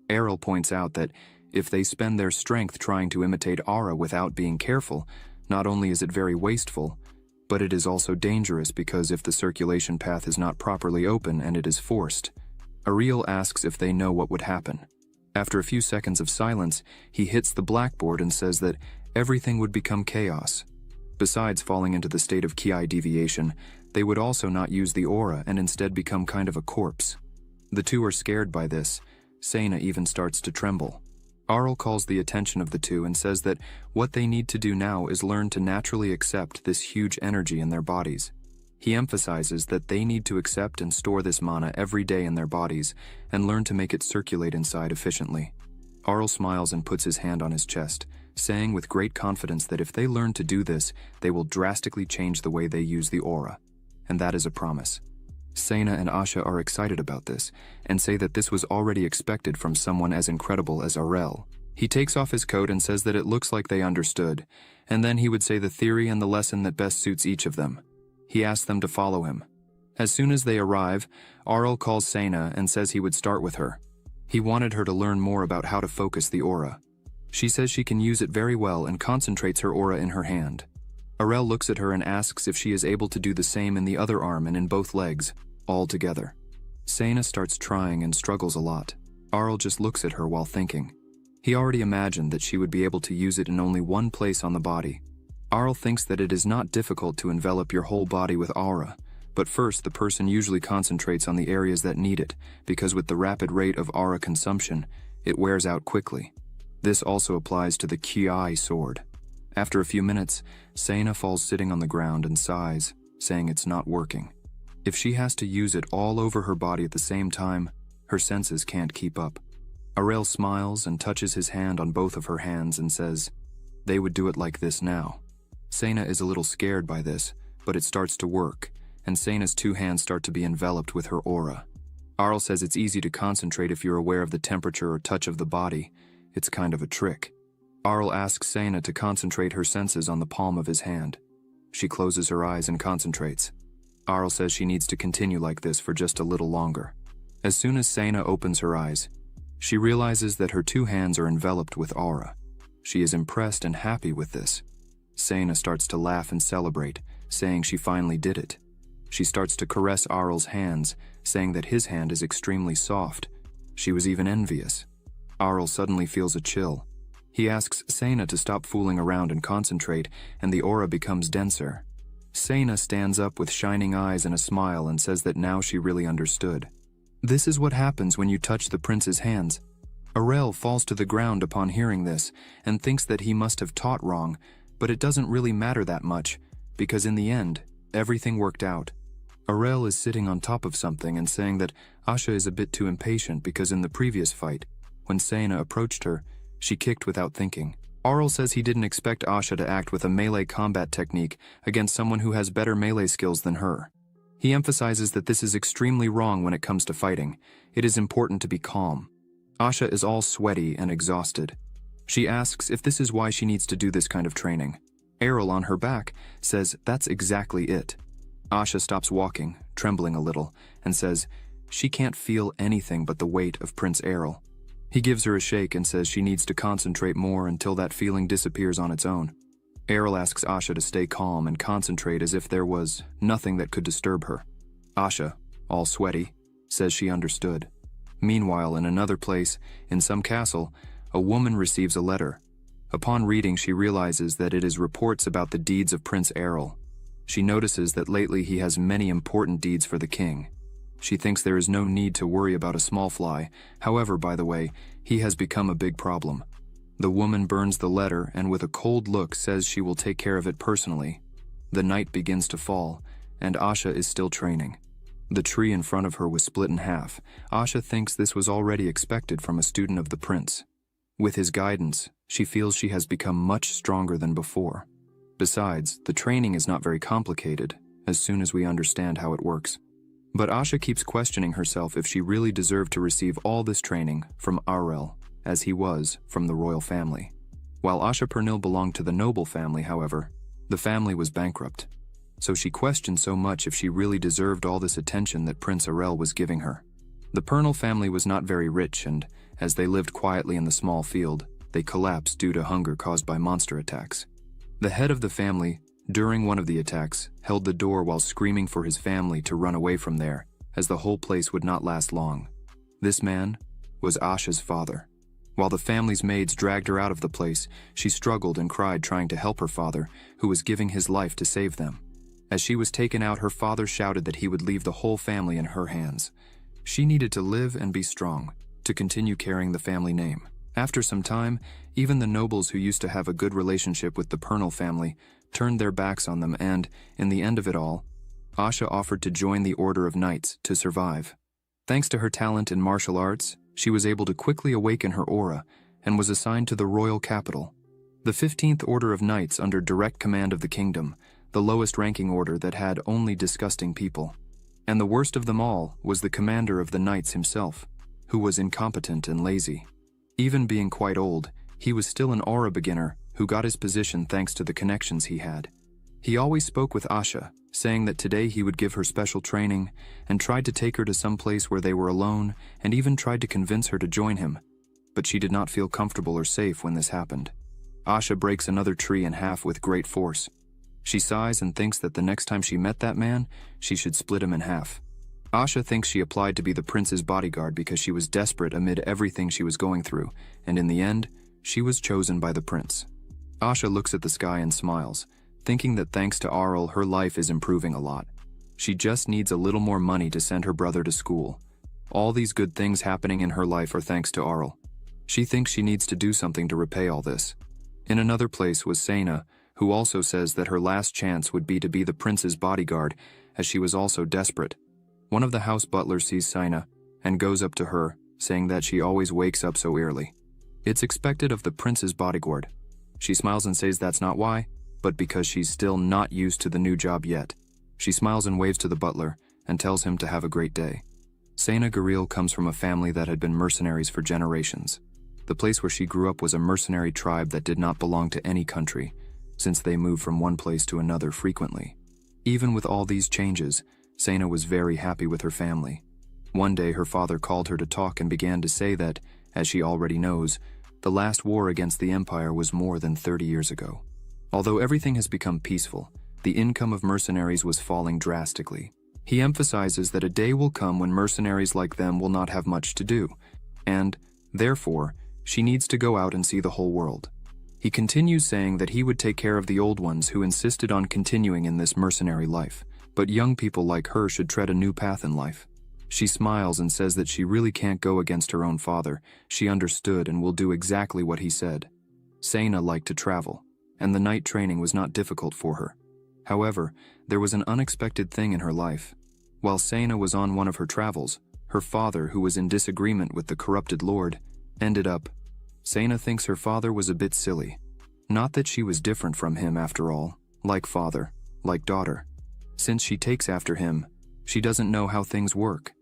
S2: Errol points out that If they spend their strength trying to imitate aura without being careful, not only is it very wasteful, but it is also dangerous because if the circulation path is not properly open and it is forced. Ariel asks if they know what would happen. After a few seconds of silence, he hits the blackboard and says that everything would become chaos. Besides falling into the state of ki deviation, they would also not use the aura and instead become kind of a corpse. The two are scared by this. Sena even starts to tremble. Arl calls the attention of the two and says that what they need to do now is learn to naturally accept this huge energy in their bodies. He emphasizes that they need to accept and store this mana every day in their bodies and learn to make it circulate inside efficiently. Arl smiles and puts his hand on his chest, saying with great confidence that if they learn to do this, they will drastically change the way they use the aura. And that is a promise. Sena and Asha are excited about this, and say that this was already expected from someone as incredible as Arel. He takes off his coat and says that it looks like they understood, and then he would say the theory and the lesson that best suits each of them. He asks them to follow him. As soon as they arrive, Arel calls Sena and says he would start with her. He wanted her to learn more about how to focus the aura. She says she can use it very well and concentrates her aura in her hand. Arel looks at her and asks if she is able to do the same in the other arm and in both legs, all together. Sena starts trying and struggles a lot. Arl just looks at her while thinking. He already imagined that she would be able to use it in only one place on the body. Arl thinks that it is not difficult to envelop your whole body with aura, but first the person usually concentrates on the areas that need it, because with the rapid rate of aura consumption, it wears out quickly. This also applies to the Ki sword. After a few minutes, Sena falls sitting on the ground and sighs, saying it's not working. If she has to use it all over her body at the same time, her senses can't keep up. Arel smiles and touches his hand on both of her hands and says, they would do it like this now. Sena is a little scared by this, but it starts to work, and Sena's two hands start to be enveloped with her aura. Arl says it's easy to concentrate if you're aware of the temperature or touch of the body. It's kind of a trick. Arl asks Sena to concentrate her senses on the palm of his hand. She closes her eyes and concentrates. Arl says she needs to continue like this for just a little longer. As soon as Sena opens her eyes, she realizes that her two hands are enveloped with aura. She is impressed and happy with this. Sena starts to laugh and celebrate, saying she finally did it. She starts to caress Arl's hands, saying that his hand is extremely soft. She was even envious. Arl suddenly feels a chill. He asks Sena to stop fooling around and concentrate, and the aura becomes denser. Sena stands up with shining eyes and a smile and says that now she really understood. This is what happens when you touch the prince's hands. Arel falls to the ground upon hearing this and thinks that he must have taught wrong, but it doesn't really matter that much, because in the end, everything worked out. Arel is sitting on top of something and saying that Asha is a bit too impatient because in the previous fight, when Sena approached her, she kicked without thinking. Arl says he didn't expect Asha to act with a melee combat technique against someone who has better melee skills than her. He emphasizes that this is extremely wrong when it comes to fighting. It is important to be calm. Asha is all sweaty and exhausted. She asks if this is why she needs to do this kind of training. Errol on her back says that's exactly it. Asha stops walking, trembling a little, and says she can't feel anything but the weight of Prince Errol. He gives her a shake and says she needs to concentrate more until that feeling disappears on its own. Errol asks Asha to stay calm and concentrate as if there was nothing that could disturb her. Asha, all sweaty, says she understood. Meanwhile, in another place, in some castle, a woman receives a letter. Upon reading, she realizes that it is reports about the deeds of Prince Errol. She notices that lately he has many important deeds for the king. She thinks there is no need to worry about a small fly. However, by the way, he has become a big problem. The woman burns the letter and with a cold look says she will take care of it personally. The night begins to fall, and Asha is still training. The tree in front of her was split in half. Asha thinks this was already expected from a student of the prince. With his guidance, she feels she has become much stronger than before. Besides, the training is not very complicated, as soon as we understand how it works. But Asha keeps questioning herself if she really deserved to receive all this training from Arel, as he was from the royal family. While Asha Pernil belonged to the noble family, however, the family was bankrupt. So she questioned so much if she really deserved all this attention that Prince Arel was giving her. The Pernal family was not very rich, and as they lived quietly in the small field, they collapsed due to hunger caused by monster attacks. The head of the family, during one of the attacks, held the door while screaming for his family to run away from there, as the whole place would not last long. This man was Asha's father. While the family's maids dragged her out of the place, she struggled and cried, trying to help her father, who was giving his life to save them. As she was taken out, her father shouted that he would leave the whole family in her hands. She needed to live and be strong, to continue carrying the family name. After some time, even the nobles who used to have a good relationship with the Pernal family turned their backs on them, and, in the end of it all, Asha offered to join the Order of Knights to survive. Thanks to her talent in martial arts, she was able to quickly awaken her aura and was assigned to the royal capital. The 15th Order of Knights, under direct command of the kingdom, the lowest ranking order that had only disgusting people. And the worst of them all was the commander of the knights himself, who was incompetent and lazy. Even being quite old, he was still an aura beginner who got his position thanks to the connections he had. He always spoke with Asha, saying that today he would give her special training, and tried to take her to some place where they were alone, and even tried to convince her to join him. But she did not feel comfortable or safe when this happened. Asha breaks another tree in half with great force. She sighs and thinks that the next time she met that man, she should split him in half. Asha thinks she applied to be the prince's bodyguard because she was desperate amid everything she was going through, and in the end, she was chosen by the prince. Asha looks at the sky and smiles, thinking that thanks to Arl, her life is improving a lot. She just needs a little more money to send her brother to school. All these good things happening in her life are thanks to Arl. She thinks she needs to do something to repay all this. In another place was Sena, who also says that her last chance would be to be the prince's bodyguard, as she was also desperate. One of the house butlers sees Sena and goes up to her, saying that she always wakes up so early. It's expected of the prince's bodyguard. She smiles and says that's not why, but because she's still not used to the new job yet. She smiles and waves to the butler and tells him to have a great day. Sena Garil comes from a family that had been mercenaries for generations. The place where she grew up was a mercenary tribe that did not belong to any country, since they moved from one place to another frequently. Even with all these changes, Sena was very happy with her family. One day her father called her to talk and began to say that, as she already knows, the last war against the Empire was more than 30 years ago. Although everything has become peaceful, the income of mercenaries was falling drastically. He emphasizes that a day will come when mercenaries like them will not have much to do, and, therefore, she needs to go out and see the whole world. He continues saying that he would take care of the old ones who insisted on continuing in this mercenary life, but young people like her should tread a new path in life. She smiles and says that she really can't go against her own father. She understood and will do exactly what he said. Sena liked to travel, and the night training was not difficult for her. However, there was an unexpected thing in her life. While Sena was on one of her travels, her father, who was in disagreement with the corrupted lord, ended up. Sena thinks her father was a bit silly. Not that she was different from him after all, like father, like daughter. Since she takes after him, she doesn't know how things work.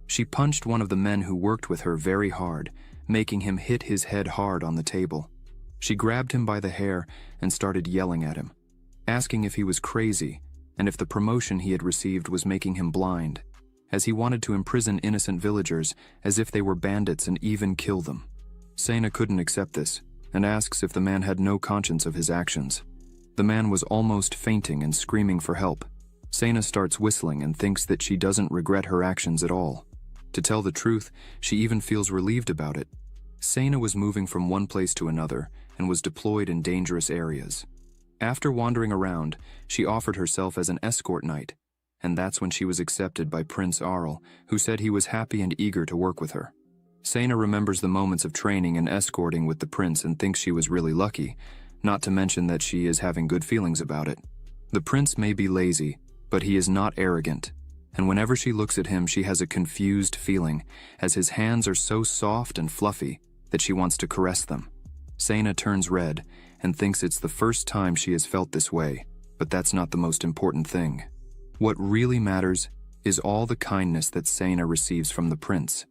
S2: She punched one of the men who worked with her very hard, making him hit his head hard on the table. She grabbed him by the hair and started yelling at him, asking if he was crazy and if the promotion he had received was making him blind, as he wanted to imprison innocent villagers as if they were bandits and even kill them. Sena couldn't accept this and asks if the man had no conscience of his actions. The man was almost fainting and screaming for help. Sena starts whistling and thinks that she doesn't regret her actions at all. To tell the truth, she even feels relieved about it. Sena was moving from one place to another and was deployed in dangerous areas. After wandering around, she offered herself as an escort knight, and that's when she was accepted by Prince Arl, who said he was happy and eager to work with her. Sena remembers the moments of training and escorting with the prince and thinks she was really lucky, not to mention that she is having good feelings about it. The prince may be lazy, but he is not arrogant, and whenever she looks at him she has a confused feeling, as his hands are so soft and fluffy that she wants to caress them. Sena turns red and thinks it's the first time she has felt this way, but that's not the most important thing. What really matters is all the kindness that Sena receives from the prince.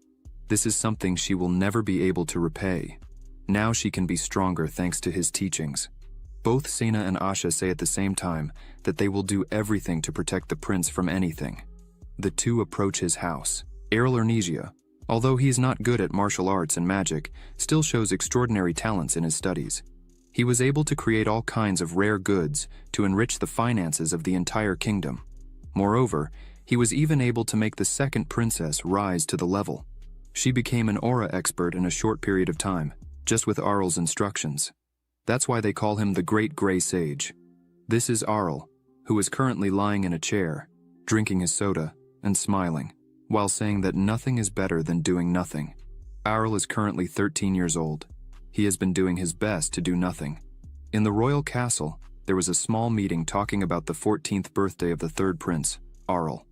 S2: This is something she will never be able to repay. Now she can be stronger thanks to his teachings. Both Sena and Asha say at the same time that they will do everything to protect the prince from anything. The two approach his house. Errol Ernesia, Although he is not good at martial arts and magic, still shows extraordinary talents in his studies. He was able to create all kinds of rare goods to enrich the finances of the entire kingdom. Moreover, he was even able to make the second princess rise to the level. She became an aura expert in a short period of time, just with Arl's instructions. That's why they call him the Great Gray Sage. This is Arl, who is currently lying in a chair, drinking his soda and smiling, while saying that nothing is better than doing nothing. Arl is currently 13 years old. He has been doing his best to do nothing. In the royal castle, there was a small meeting talking about the 14th birthday of the third prince, Arl.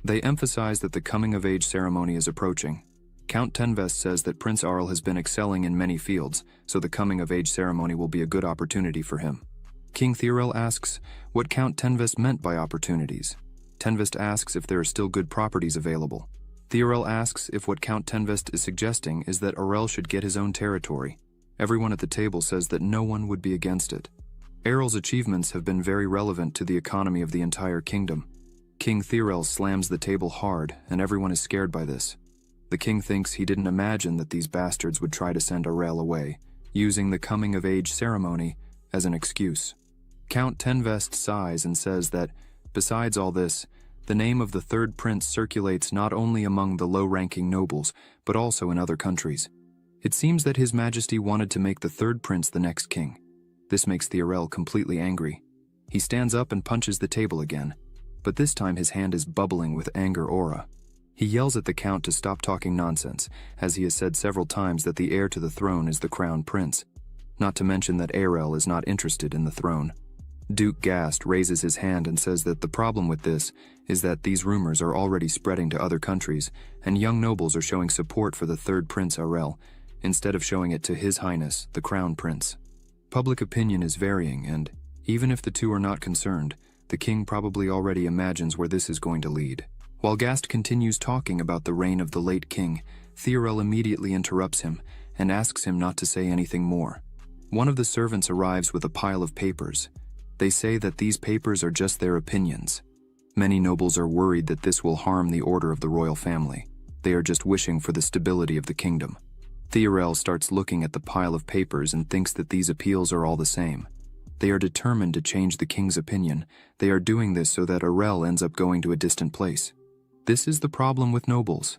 S2: They emphasize that the coming-of-age ceremony is approaching. Count Tenvest says that Prince Arl has been excelling in many fields, so the coming-of-age ceremony will be a good opportunity for him. King Theorel asks what Count Tenvest meant by opportunities. Tenvest asks if there are still good properties available. Theorel asks if what Count Tenvest is suggesting is that Arel should get his own territory. Everyone at the table says that no one would be against it. Arel's achievements have been very relevant to the economy of the entire kingdom. King Theorel slams the table hard, and everyone is scared by this. The king thinks he didn't imagine that these bastards would try to send Arel away, using the coming-of-age ceremony as an excuse. Count Tenvest sighs and says that, besides all this, the name of the third prince circulates not only among the low-ranking nobles, but also in other countries. It seems that His Majesty wanted to make the third prince the next king. This makes Theorel completely angry. He stands up and punches the table again, but this time his hand is bubbling with anger aura. He yells at the count to stop talking nonsense, as he has said several times that the heir to the throne is the crown prince. Not to mention that Arel is not interested in the throne. Duke Gast raises his hand and says that the problem with this is that these rumors are already spreading to other countries, and young nobles are showing support for the third prince Arel, instead of showing it to His Highness, the crown prince. Public opinion is varying, and even if the two are not concerned, the king probably already imagines where this is going to lead. While Gast continues talking about the reign of the late king, Theorel immediately interrupts him and asks him not to say anything more. One of the servants arrives with a pile of papers. They say that these papers are just their opinions. Many nobles are worried that this will harm the order of the royal family. They are just wishing for the stability of the kingdom. Theorel starts looking at the pile of papers and thinks that these appeals are all the same. They are determined to change the king's opinion. They are doing this so that Arel ends up going to a distant place. This is the problem with nobles.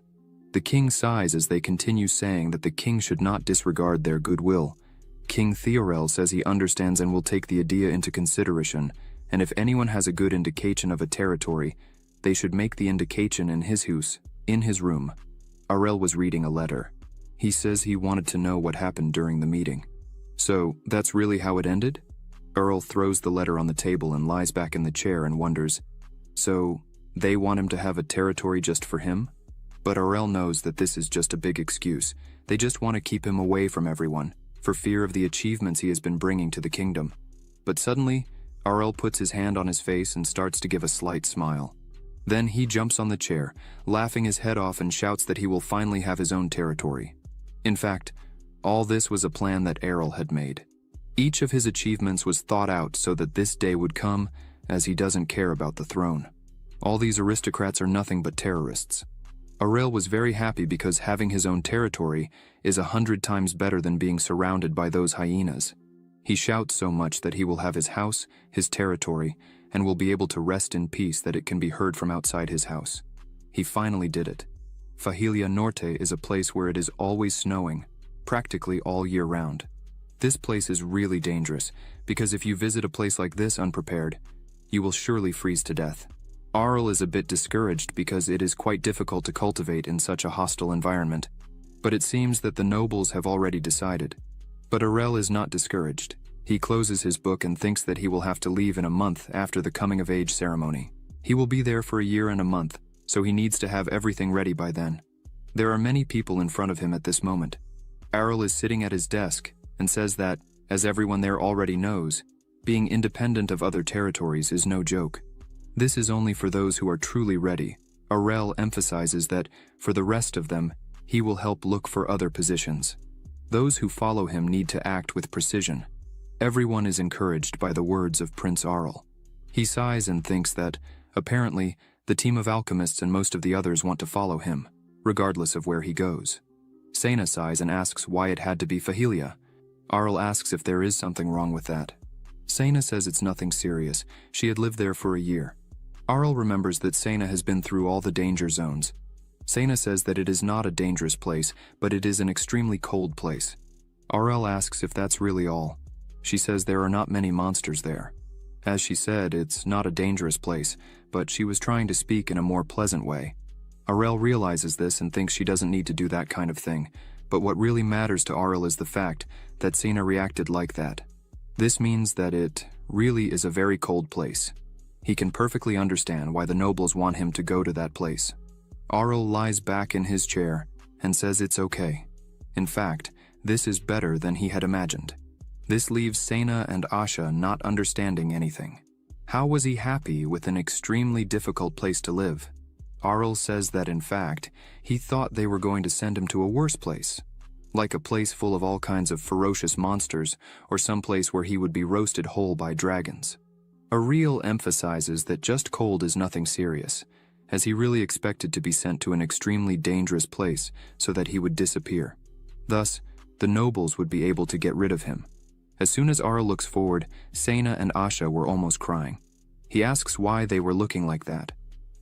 S2: The king sighs as they continue saying that the king should not disregard their goodwill. King Theorel says he understands and will take the idea into consideration, and if anyone has a good indication of a territory, they should make the indication in his house, in his room. Arel was reading a letter. He says he wanted to know what happened during the meeting. So, that's really how it ended? Earl throws the letter on the table and lies back in the chair and wonders, so they want him to have a territory just for him? But Arel knows that this is just a big excuse. They just want to keep him away from everyone, for fear of the achievements he has been bringing to the kingdom. But suddenly, Arel puts his hand on his face and starts to give a slight smile. Then he jumps on the chair, laughing his head off, and shouts that he will finally have his own territory. In fact, all this was a plan that Arel had made. Each of his achievements was thought out so that this day would come, as he doesn't care about the throne. All these aristocrats are nothing but terrorists. Arel was very happy because having his own territory is 100 times better than being surrounded by those hyenas. He shouts so much that he will have his house, his territory, and will be able to rest in peace that it can be heard from outside his house. He finally did it. Fahilia Norte is a place where it is always snowing, practically all year round. This place is really dangerous, because if you visit a place like this unprepared, you will surely freeze to death. Arl is a bit discouraged because it is quite difficult to cultivate in such a hostile environment, but it seems that the nobles have already decided. But Arel is not discouraged. He closes his book and thinks that he will have to leave in a month after the coming-of-age ceremony. He will be there for a year and a month, so he needs to have everything ready by then. There are many people in front of him at this moment. Arel is sitting at his desk and says that, as everyone there already knows, being independent of other territories is no joke. This is only for those who are truly ready. Arel emphasizes that, for the rest of them, he will help look for other positions. Those who follow him need to act with precision. Everyone is encouraged by the words of Prince Arl. He sighs and thinks that, apparently, the team of alchemists and most of the others want to follow him. regardless of where he goes. Sena sighs and asks why it had to be Fahelia. Arl asks if there is something wrong with that. Sena says it's nothing serious. She had lived there for a year. Arl remembers that Sena has been through all the danger zones. Sena says that it is not a dangerous place, but it is an extremely cold place. Arl asks if that's really all. She says there are not many monsters there. As she said, it's not a dangerous place, but she was trying to speak in a more pleasant way. Arel realizes this and thinks she doesn't need to do that kind of thing, but what really matters to Arl is the fact that Sena reacted like that. This means that it really is a very cold place. He can perfectly understand why the nobles want him to go to that place. Arl lies back in his chair and says it's okay. In fact, this is better than he had imagined. This leaves Sena and Asha not understanding anything. How was he happy with an extremely difficult place to live? Arl says that in fact, he thought they were going to send him to a worse place, like a place full of all kinds of ferocious monsters, or some place where he would be roasted whole by dragons. Arel emphasizes that just cold is nothing serious, as he really expected to be sent to an extremely dangerous place so that he would disappear. Thus, the nobles would be able to get rid of him. As soon as Arl looks forward, Sena and Asha were almost crying. He asks why they were looking like that.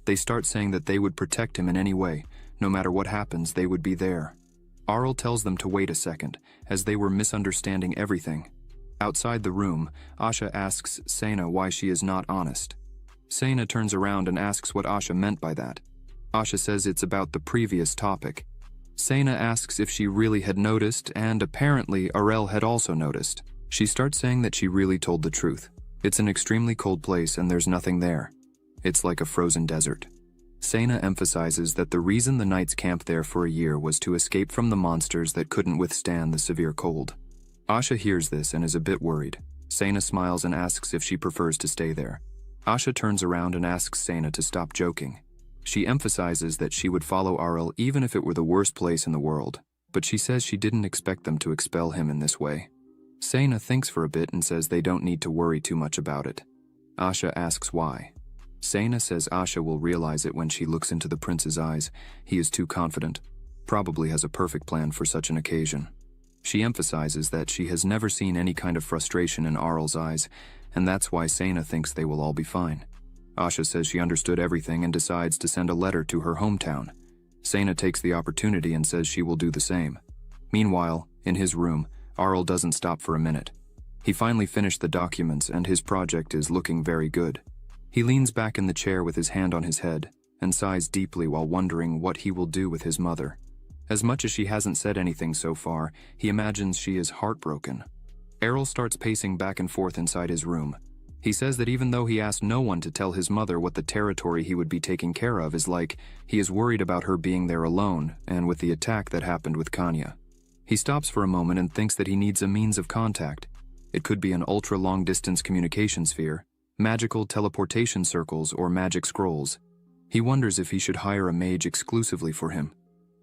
S2: They start saying that they would protect him in any way. No matter what happens, they would be there. Arl tells them to wait a second, as they were misunderstanding everything. Outside the room, Asha asks Sena why she is not honest. Sena turns around and asks what Asha meant by that. Asha says it's about the previous topic. Sena asks if she really had noticed, and apparently Arel had also noticed. She starts saying that she really told the truth. It's an extremely cold place and there's nothing there. It's like a frozen desert. Sena emphasizes that the reason the knights camped there for a year was to escape from the monsters that couldn't withstand the severe cold. Asha hears this and is a bit worried. Sena smiles and asks if she prefers to stay there. Asha turns around and asks Sena to stop joking. She emphasizes that she would follow Arel even if it were the worst place in the world, but she says she didn't expect them to expel him in this way. Sena thinks for a bit and says they don't need to worry too much about it. Asha asks why. Sena says Asha will realize it when she looks into the prince's eyes. He is too confident, probably has a perfect plan for such an occasion. She emphasizes that she has never seen any kind of frustration in Arel's eyes, and that's why Sena thinks they will all be fine. Asha says she understood everything and decides to send a letter to her hometown. Sena takes the opportunity and says she will do the same. Meanwhile, in his room, Arl doesn't stop for a minute. He finally finished the documents and his project is looking very good. He leans back in the chair with his hand on his head and sighs deeply while wondering what he will do with his mother. As much as she hasn't said anything so far, he imagines she is heartbroken. Errol starts pacing back and forth inside his room. He says that even though he asked no one to tell his mother what the territory he would be taking care of is like, he is worried about her being there alone and with the attack that happened with Kanya. He stops for a moment and thinks that he needs a means of contact. It could be an ultra-long-distance communication sphere, magical teleportation circles, or magic scrolls. He wonders if he should hire a mage exclusively for him.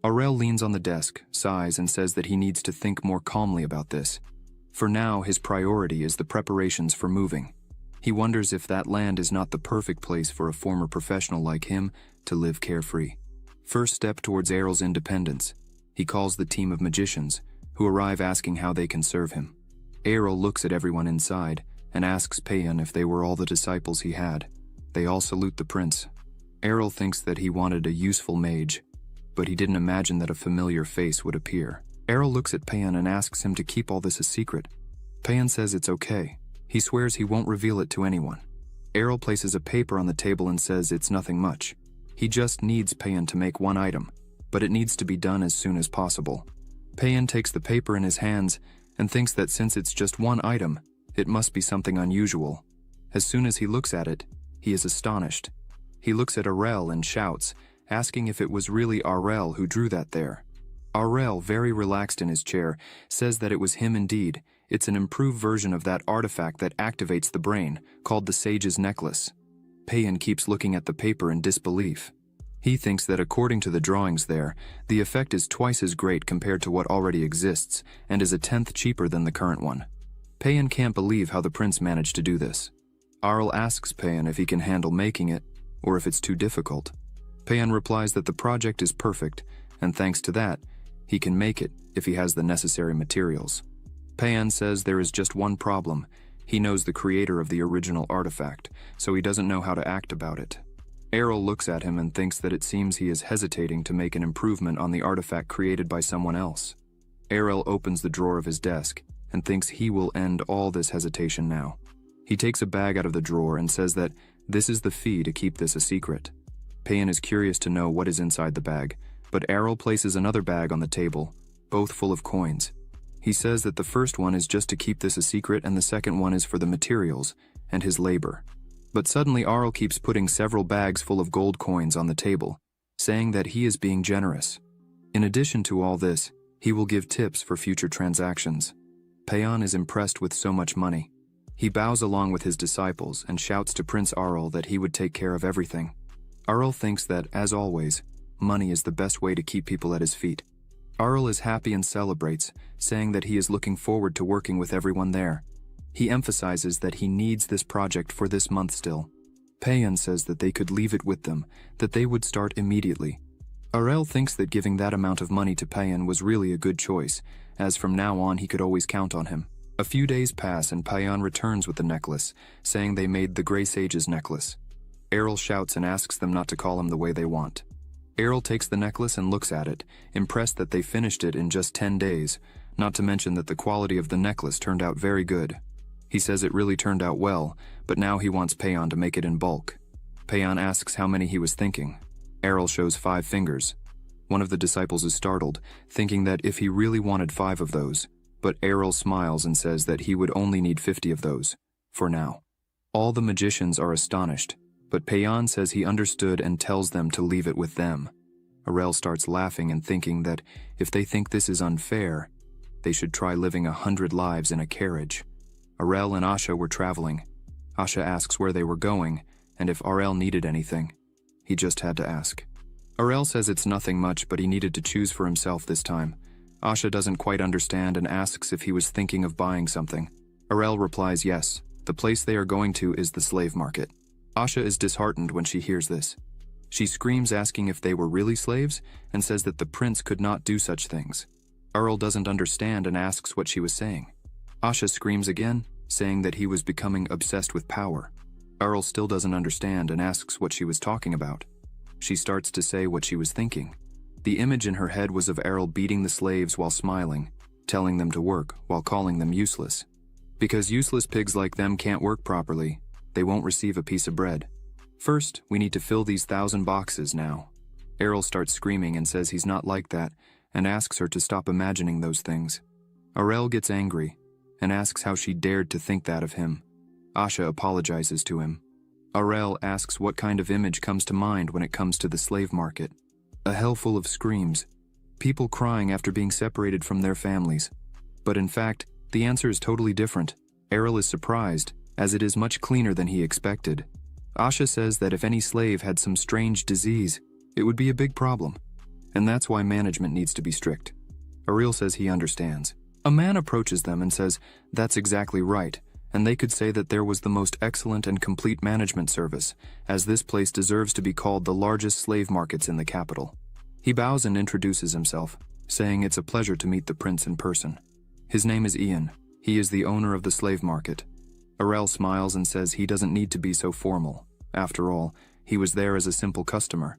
S2: Arel leans on the desk, sighs, and says that he needs to think more calmly about this. For now, his priority is the preparations for moving. He wonders if that land is not the perfect place for a former professional like him to live carefree. First step towards Errol's independence. He calls the team of magicians, who arrive asking how they can serve him. Errol looks at everyone inside and asks Payan if they were all the disciples he had. They all salute the prince. Errol thinks that he wanted a useful mage, but he didn't imagine that a familiar face would appear. Errol looks at Payan and asks him to keep all this a secret. Payan says it's okay. He swears he won't reveal it to anyone. Errol places a paper on the table and says it's nothing much. He just needs Payan to make one item, but it needs to be done as soon as possible. Payan takes the paper in his hands and thinks that since it's just one item, it must be something unusual. As soon as he looks at it, he is astonished. He looks at Arel and shouts, asking if it was really Arel who drew that there. Arel, very relaxed in his chair, says that it was him indeed. It's an improved version of that artifact that activates the brain, called the Sage's Necklace. Payan keeps looking at the paper in disbelief. He thinks that according to the drawings there, the effect is twice as great compared to what already exists, and is 1/10 cheaper than the current one. Payan can't believe how the prince managed to do this. Arl asks Payan if he can handle making it, or if it's too difficult. Payan replies that the project is perfect, and thanks to that, he can make it if he has the necessary materials. Payan says there is just one problem. He knows the creator of the original artifact, so he doesn't know how to act about it. Errol looks at him and thinks that it seems he is hesitating to make an improvement on the artifact created by someone else. Errol opens the drawer of his desk and thinks he will end all this hesitation now. He takes a bag out of the drawer and says that this is the fee to keep this a secret. Payan is curious to know what is inside the bag, but Errol places another bag on the table, both full of coins. He says that the first one is just to keep this a secret and the second one is for the materials and his labor. But suddenly Errol keeps putting several bags full of gold coins on the table, saying that he is being generous. In addition to all this, he will give tips for future transactions. Payan is impressed with so much money. He bows along with his disciples and shouts to Prince Errol that he would take care of everything. Errol thinks that, as always, money is the best way to keep people at his feet. Errol is happy and celebrates, saying that he is looking forward to working with everyone there. He emphasizes that he needs this project for this month still. Payan says that they could leave it with them, that they would start immediately. Errol thinks that giving that amount of money to Payan was really a good choice, as from now on he could always count on him. A few days pass and Payan returns with the necklace, saying they made the Grey Sage's necklace. Errol shouts and asks them not to call him the way they want. Errol takes the necklace and looks at it, impressed that they finished it in just 10 days, not to mention that the quality of the necklace turned out very good. He says it really turned out well, but now he wants Payan to make it in bulk. Payan asks how many he was thinking. Errol shows 5 fingers. One of the disciples is startled, thinking that if he really wanted 5 of those, but Errol smiles and says that he would only need 50 of those, for now. All the magicians are astonished, but Payan says he understood and tells them to leave it with them. Errol starts laughing and thinking that if they think this is unfair, they should try living 100 lives in a carriage. Errol and Asha were traveling. Asha asks where they were going, and if Errol needed anything. He just had to ask. Errol says it's nothing much, but he needed to choose for himself this time. Asha doesn't quite understand and asks if he was thinking of buying something. Errol replies yes, the place they are going to is the slave market. Asha is disheartened when she hears this. She screams asking if they were really slaves and says that the prince could not do such things. Errol doesn't understand and asks what she was saying. Asha screams again, saying that he was becoming obsessed with power. Errol still doesn't understand and asks what she was talking about. She starts to say what she was thinking. The image in her head was of Errol beating the slaves while smiling, telling them to work while calling them useless. Because useless pigs like them can't work properly, they won't receive a piece of bread. First, we need to fill these 1,000 boxes now. Errol starts screaming and says he's not like that, and asks her to stop imagining those things. Errol gets angry, and asks how she dared to think that of him. Asha apologizes to him. Errol asks what kind of image comes to mind when it comes to the slave market. A hell full of screams. People crying after being separated from their families. But in fact, the answer is totally different. Errol is surprised, as it is much cleaner than he expected. Asha says that if any slave had some strange disease, it would be a big problem. And that's why management needs to be strict. Errol says he understands. A man approaches them and says, that's exactly right, and they could say that there was the most excellent and complete management service, as this place deserves to be called the largest slave markets in the capital. He bows and introduces himself, saying it's a pleasure to meet the prince in person. His name is Ian. He is the owner of the slave market. Errol smiles and says he doesn't need to be so formal. After all, he was there as a simple customer.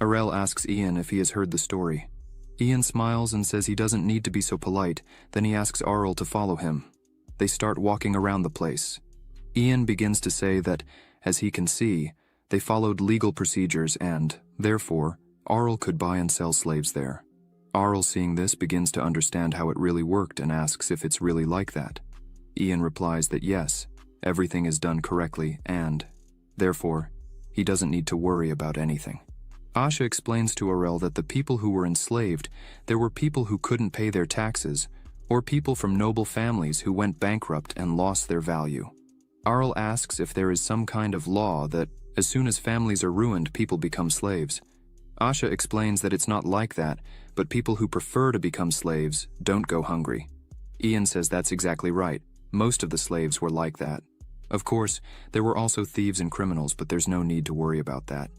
S2: Errol asks Ian if he has heard the story. Ian smiles and says he doesn't need to be so polite, then he asks Errol to follow him. They start walking around the place. Ian begins to say that, as he can see, they followed legal procedures and, therefore, Errol could buy and sell slaves there. Errol, seeing this, begins to understand how it really worked and asks if it's really like that. Ian replies that yes, everything is done correctly and, therefore, he doesn't need to worry about anything. Asha explains to Errol that the people who were enslaved, there were people who couldn't pay their taxes, or people from noble families who went bankrupt and lost their value. Errol asks if there is some kind of law that, as soon as families are ruined, people become slaves. Asha explains that it's not like that, but people who prefer to become slaves don't go hungry. Ian says that's exactly right. Most of the slaves were like that. Of course, there were also thieves and criminals, but there's no need to worry about that.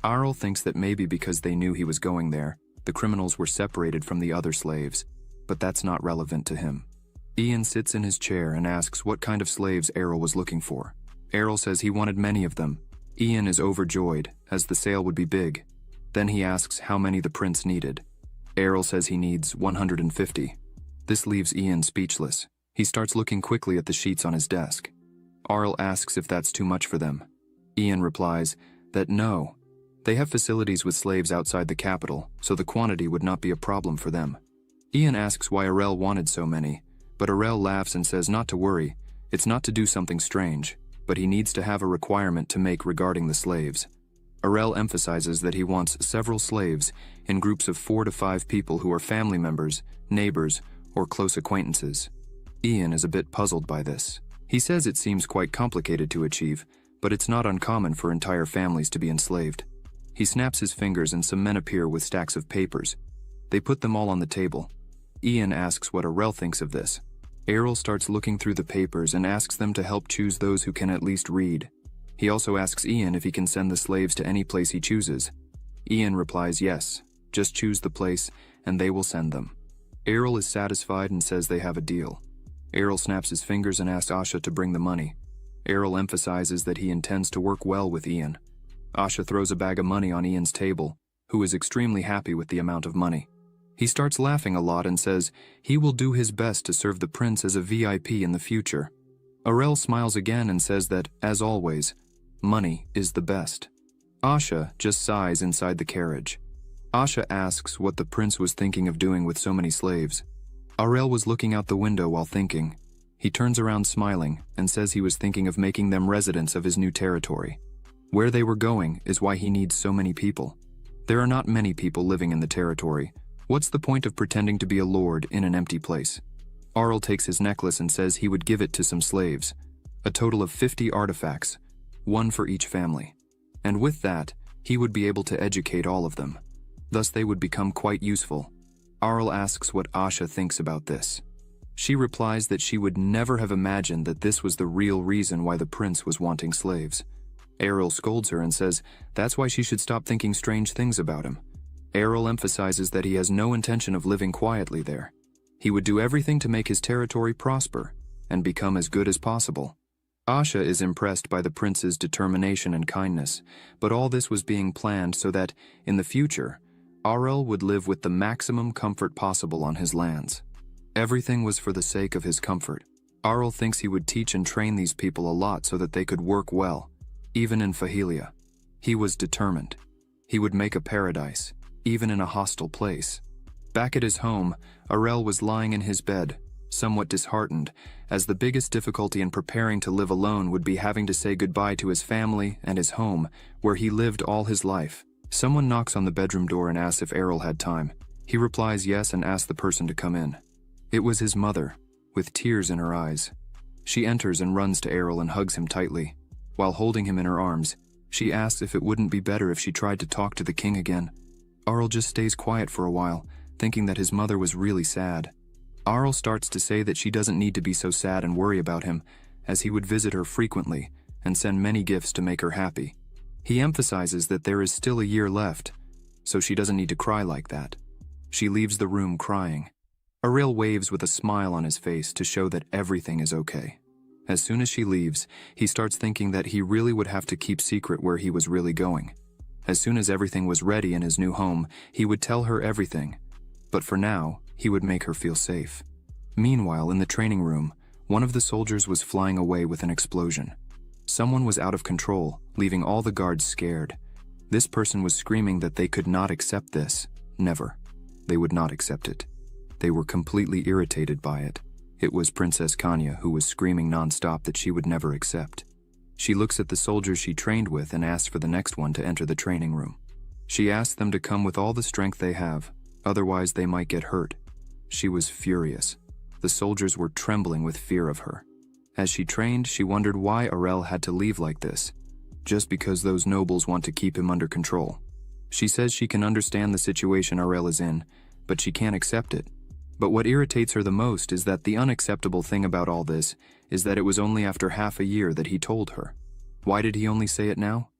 S2: Errol thinks that maybe because they knew he was going there, The criminals were separated from the other slaves, but that's not relevant to him. Ian sits in his chair and asks what kind of slaves Errol was looking for. Errol says he wanted many of them. Ian is overjoyed, as the sale would be big. Then he asks how many the prince needed. Errol says he needs 150. This leaves Ian speechless. He starts looking quickly at the sheets on his desk. Errol asks if that's too much for them. Ian replies that no. They have facilities with slaves outside the capital, so the quantity would not be a problem for them. Ian asks why Errol wanted so many, but Errol laughs and says not to worry. It's not to do something strange, but he needs to have a requirement to make regarding the slaves. Errol emphasizes that he wants several slaves in groups of 4 to 5 people who are family members, neighbors, or close acquaintances. Ian is a bit puzzled by this. He says it seems quite complicated to achieve, but it's not uncommon for entire families to be enslaved. He snaps his fingers and some men appear with stacks of papers. They put them all on the table. Ian asks what Errol thinks of this. Errol starts looking through the papers and asks them to help choose those who can at least read. He also asks Ian if he can send the slaves to any place he chooses. Ian replies yes, just choose the place and they will send them. Errol is satisfied and says they have a deal. Errol snaps his fingers and asks Asha to bring the money. Errol emphasizes that he intends to work well with Ian. Asha throws a bag of money on Ian's table, who is extremely happy with the amount of money. He starts laughing a lot and says he will do his best to serve the prince as a VIP in the future. Errol smiles again and says that, as always, money is the best. Asha just sighs inside the carriage. Asha asks what the prince was thinking of doing with so many slaves. Errol was looking out the window while thinking. He turns around smiling and says he was thinking of making them residents of his new territory. Where they were going is why he needs so many people. There are not many people living in the territory. What's the point of pretending to be a lord in an empty place? Errol takes his necklace and says he would give it to some slaves. A total of 50 artifacts, 1 for each family. And with that, he would be able to educate all of them. Thus they would become quite useful. Errol asks what Asha thinks about this. She replies that she would never have imagined that this was the real reason why the prince was wanting slaves. Errol scolds her and says that's why she should stop thinking strange things about him. Errol emphasizes that he has no intention of living quietly there. He would do everything to make his territory prosper and become as good as possible. Asha is impressed by the prince's determination and kindness, but all this was being planned so that, in the future, Errol would live with the maximum comfort possible on his lands. Everything was for the sake of his comfort. Errol thinks he would teach and train these people a lot so that they could work well, even in Fahilia. He was determined. He would make a paradise, even in a hostile place. Back at his home, Errol was lying in his bed, somewhat disheartened, as the biggest difficulty in preparing to live alone would be having to say goodbye to his family and his home, where he lived all his life. Someone knocks on the bedroom door and asks if Errol had time. He replies yes and asks the person to come in. It was his mother, with tears in her eyes. She enters and runs to Errol and hugs him tightly. While holding him in her arms, she asks if it wouldn't be better if she tried to talk to the king again. Errol just stays quiet for a while, thinking that his mother was really sad. Errol starts to say that she doesn't need to be so sad and worry about him, as he would visit her frequently and send many gifts to make her happy. He emphasizes that there is still a year left, so she doesn't need to cry like that. She leaves the room crying. Errol waves with a smile on his face to show that everything is okay. As soon as she leaves, he starts thinking that he really would have to keep secret where he was really going. As soon as everything was ready in his new home, he would tell her everything. But for now, he would make her feel safe. Meanwhile, in the training room, one of the soldiers was flying away with an explosion. Someone was out of control, leaving all the guards scared. This person was screaming that they could not accept this. Never. They would not accept it. They were completely irritated by it. It was Princess Kanya who was screaming non-stop that she would never accept. She looks at the soldiers she trained with and asks for the next one to enter the training room. She asks them to come with all the strength they have, otherwise they might get hurt. She was furious. The soldiers were trembling with fear of her. As she trained, she wondered why Errol had to leave like this, just because those nobles want to keep him under control. She says she can understand the situation Errol is in, but she can't accept it. But what irritates her the most is that the unacceptable thing about all this is that it was only after half a year that he told her. Why did he only say it now?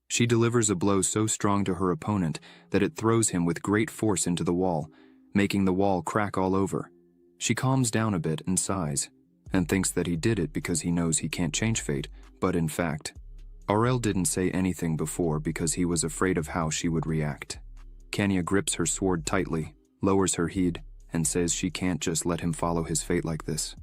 S2: She delivers a blow so strong to her opponent that it throws him with great force into the wall, making the wall crack all over. She calms down a bit and sighs, and thinks that he did it because he knows he can't change fate, but in fact, Aurel didn't say anything before because he was afraid of how she would react. Kanya grips her sword tightly, lowers her head, and says she can't just let him follow his fate like this.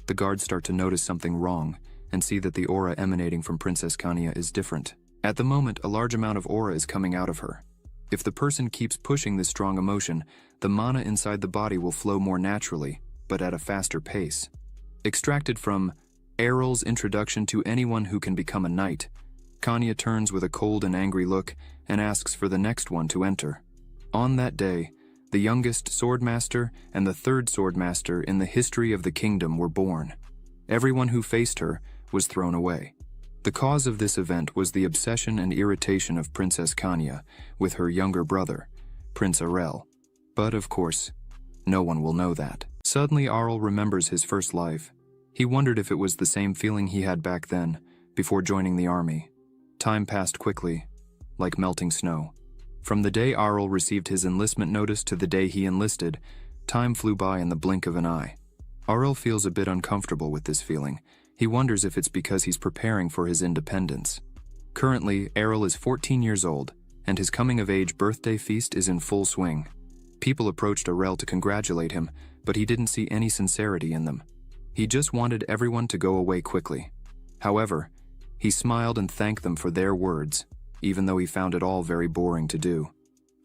S2: The guards start to notice something wrong and see that the aura emanating from Princess Kanya is different. At the moment, a large amount of aura is coming out of her. If the person keeps pushing this strong emotion, the mana inside the body will flow more naturally, but at a faster pace. Extracted from Aurel's Introduction to Anyone Who Can Become a Knight, Kanya turns with a cold and angry look and asks for the next one to enter. On that day, the youngest swordmaster and the third swordmaster in the history of the kingdom were born. Everyone who faced her was thrown away. The cause of this event was the obsession and irritation of Princess Kanya with her younger brother, Prince Aurel. But of course, no one will know that. Suddenly Aurel remembers his first life. He wondered if it was the same feeling he had back then, before joining the army. Time passed quickly, like melting snow. From the day Aurel received his enlistment notice to the day he enlisted, time flew by in the blink of an eye. Aurel feels a bit uncomfortable with this feeling. He wonders if it's because he's preparing for his independence. Currently, Aurel is 14 years old, and his coming-of-age birthday feast is in full swing. People approached Aurel to congratulate him, but he didn't see any sincerity in them. He just wanted everyone to go away quickly. However, he smiled and thanked them for their words, even though he found it all very boring to do.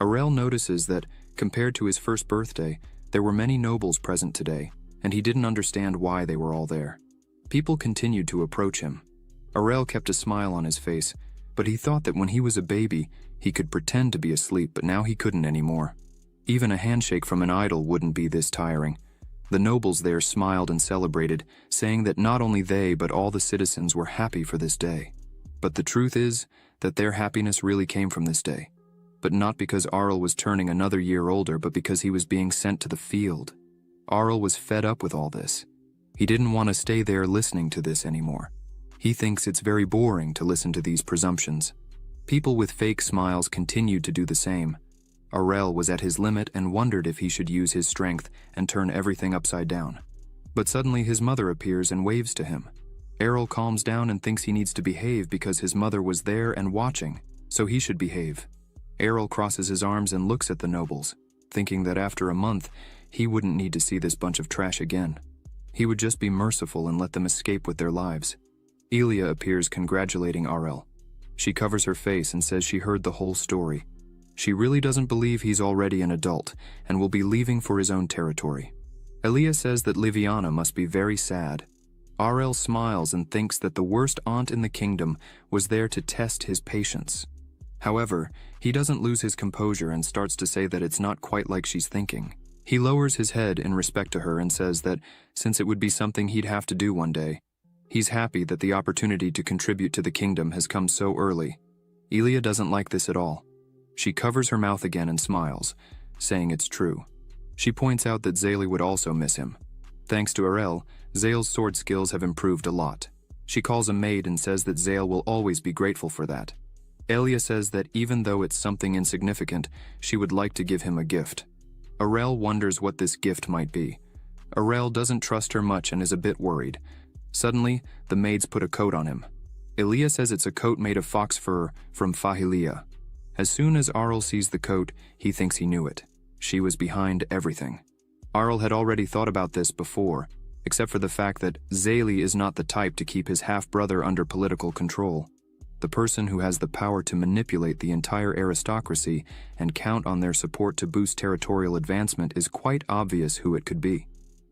S2: Aurel notices that, compared to his first birthday, there were many nobles present today, and he didn't understand why they were all there. People continued to approach him. Aurel kept a smile on his face, but he thought that when he was a baby, he could pretend to be asleep, but now he couldn't anymore. Even a handshake from an idol wouldn't be this tiring. The nobles there smiled and celebrated, saying that not only they but all the citizens were happy for this day. But the truth is that their happiness really came from this day. But not because Aurel was turning another year older, but because he was being sent to the field. Aurel was fed up with all this. He didn't want to stay there listening to this anymore. He thinks it's very boring to listen to these presumptions. People with fake smiles continued to do the same. Aurel was at his limit and wondered if he should use his strength and turn everything upside down. But suddenly his mother appears and waves to him. Aurel calms down and thinks he needs to behave because his mother was there and watching, so he should behave. Aurel crosses his arms and looks at the nobles, thinking that after a month, he wouldn't need to see this bunch of trash again. He would just be merciful and let them escape with their lives. Elia appears congratulating Aurel. She covers her face and says she heard the whole story. She really doesn't believe he's already an adult and will be leaving for his own territory. Elia says that Liviana must be very sad. Aurel smiles and thinks that the worst aunt in the kingdom was there to test his patience. However, he doesn't lose his composure and starts to say that it's not quite like she's thinking. He lowers his head in respect to her and says that, since it would be something he'd have to do one day, he's happy that the opportunity to contribute to the kingdom has come so early. Elia doesn't like this at all. She covers her mouth again and smiles, saying it's true. She points out that Zayli would also miss him. Thanks to Aurel, Zale's sword skills have improved a lot. She calls a maid and says that Zale will always be grateful for that. Elia says that even though it's something insignificant, she would like to give him a gift. Aurel wonders what this gift might be. Aurel doesn't trust her much and is a bit worried. Suddenly, the maids put a coat on him. Elia says it's a coat made of fox fur from Fahilia. As soon as Aurel sees the coat, he thinks he knew it. She was behind everything. Aurel had already thought about this before, except for the fact that Zayli is not the type to keep his half-brother under political control. The person who has the power to manipulate the entire aristocracy and count on their support to boost territorial advancement is quite obvious who it could be.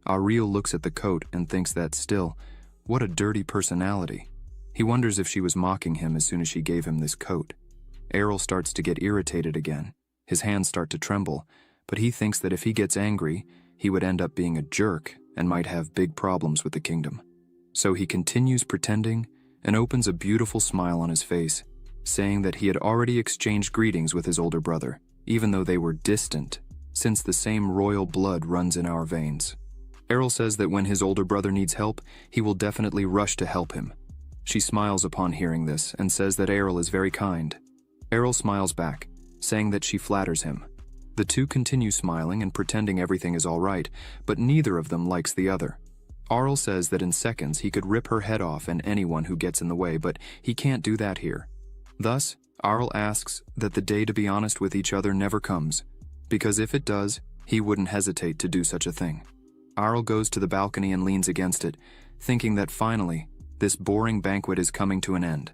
S2: Aurel looks at the coat and thinks that still, what a dirty personality. He wonders if she was mocking him as soon as she gave him this coat. Aurel starts to get irritated again. His hands start to tremble, but he thinks that if he gets angry, he would end up being a jerk and might have big problems with the kingdom. So he continues pretending and opens a beautiful smile on his face, saying that he had already exchanged greetings with his older brother, even though they were distant, since the same royal blood runs in our veins. Aurel says that when his older brother needs help, he will definitely rush to help him. She smiles upon hearing this and says that Aurel is very kind. Errol smiles back, saying that she flatters him. The two continue smiling and pretending everything is all right, but neither of them likes the other. Arl says that in seconds he could rip her head off and anyone who gets in the way, but he can't do that here. Thus, Arl asks that the day to be honest with each other never comes, because if it does, he wouldn't hesitate to do such a thing. Arl goes to the balcony and leans against it, thinking that finally, this boring banquet is coming to an end.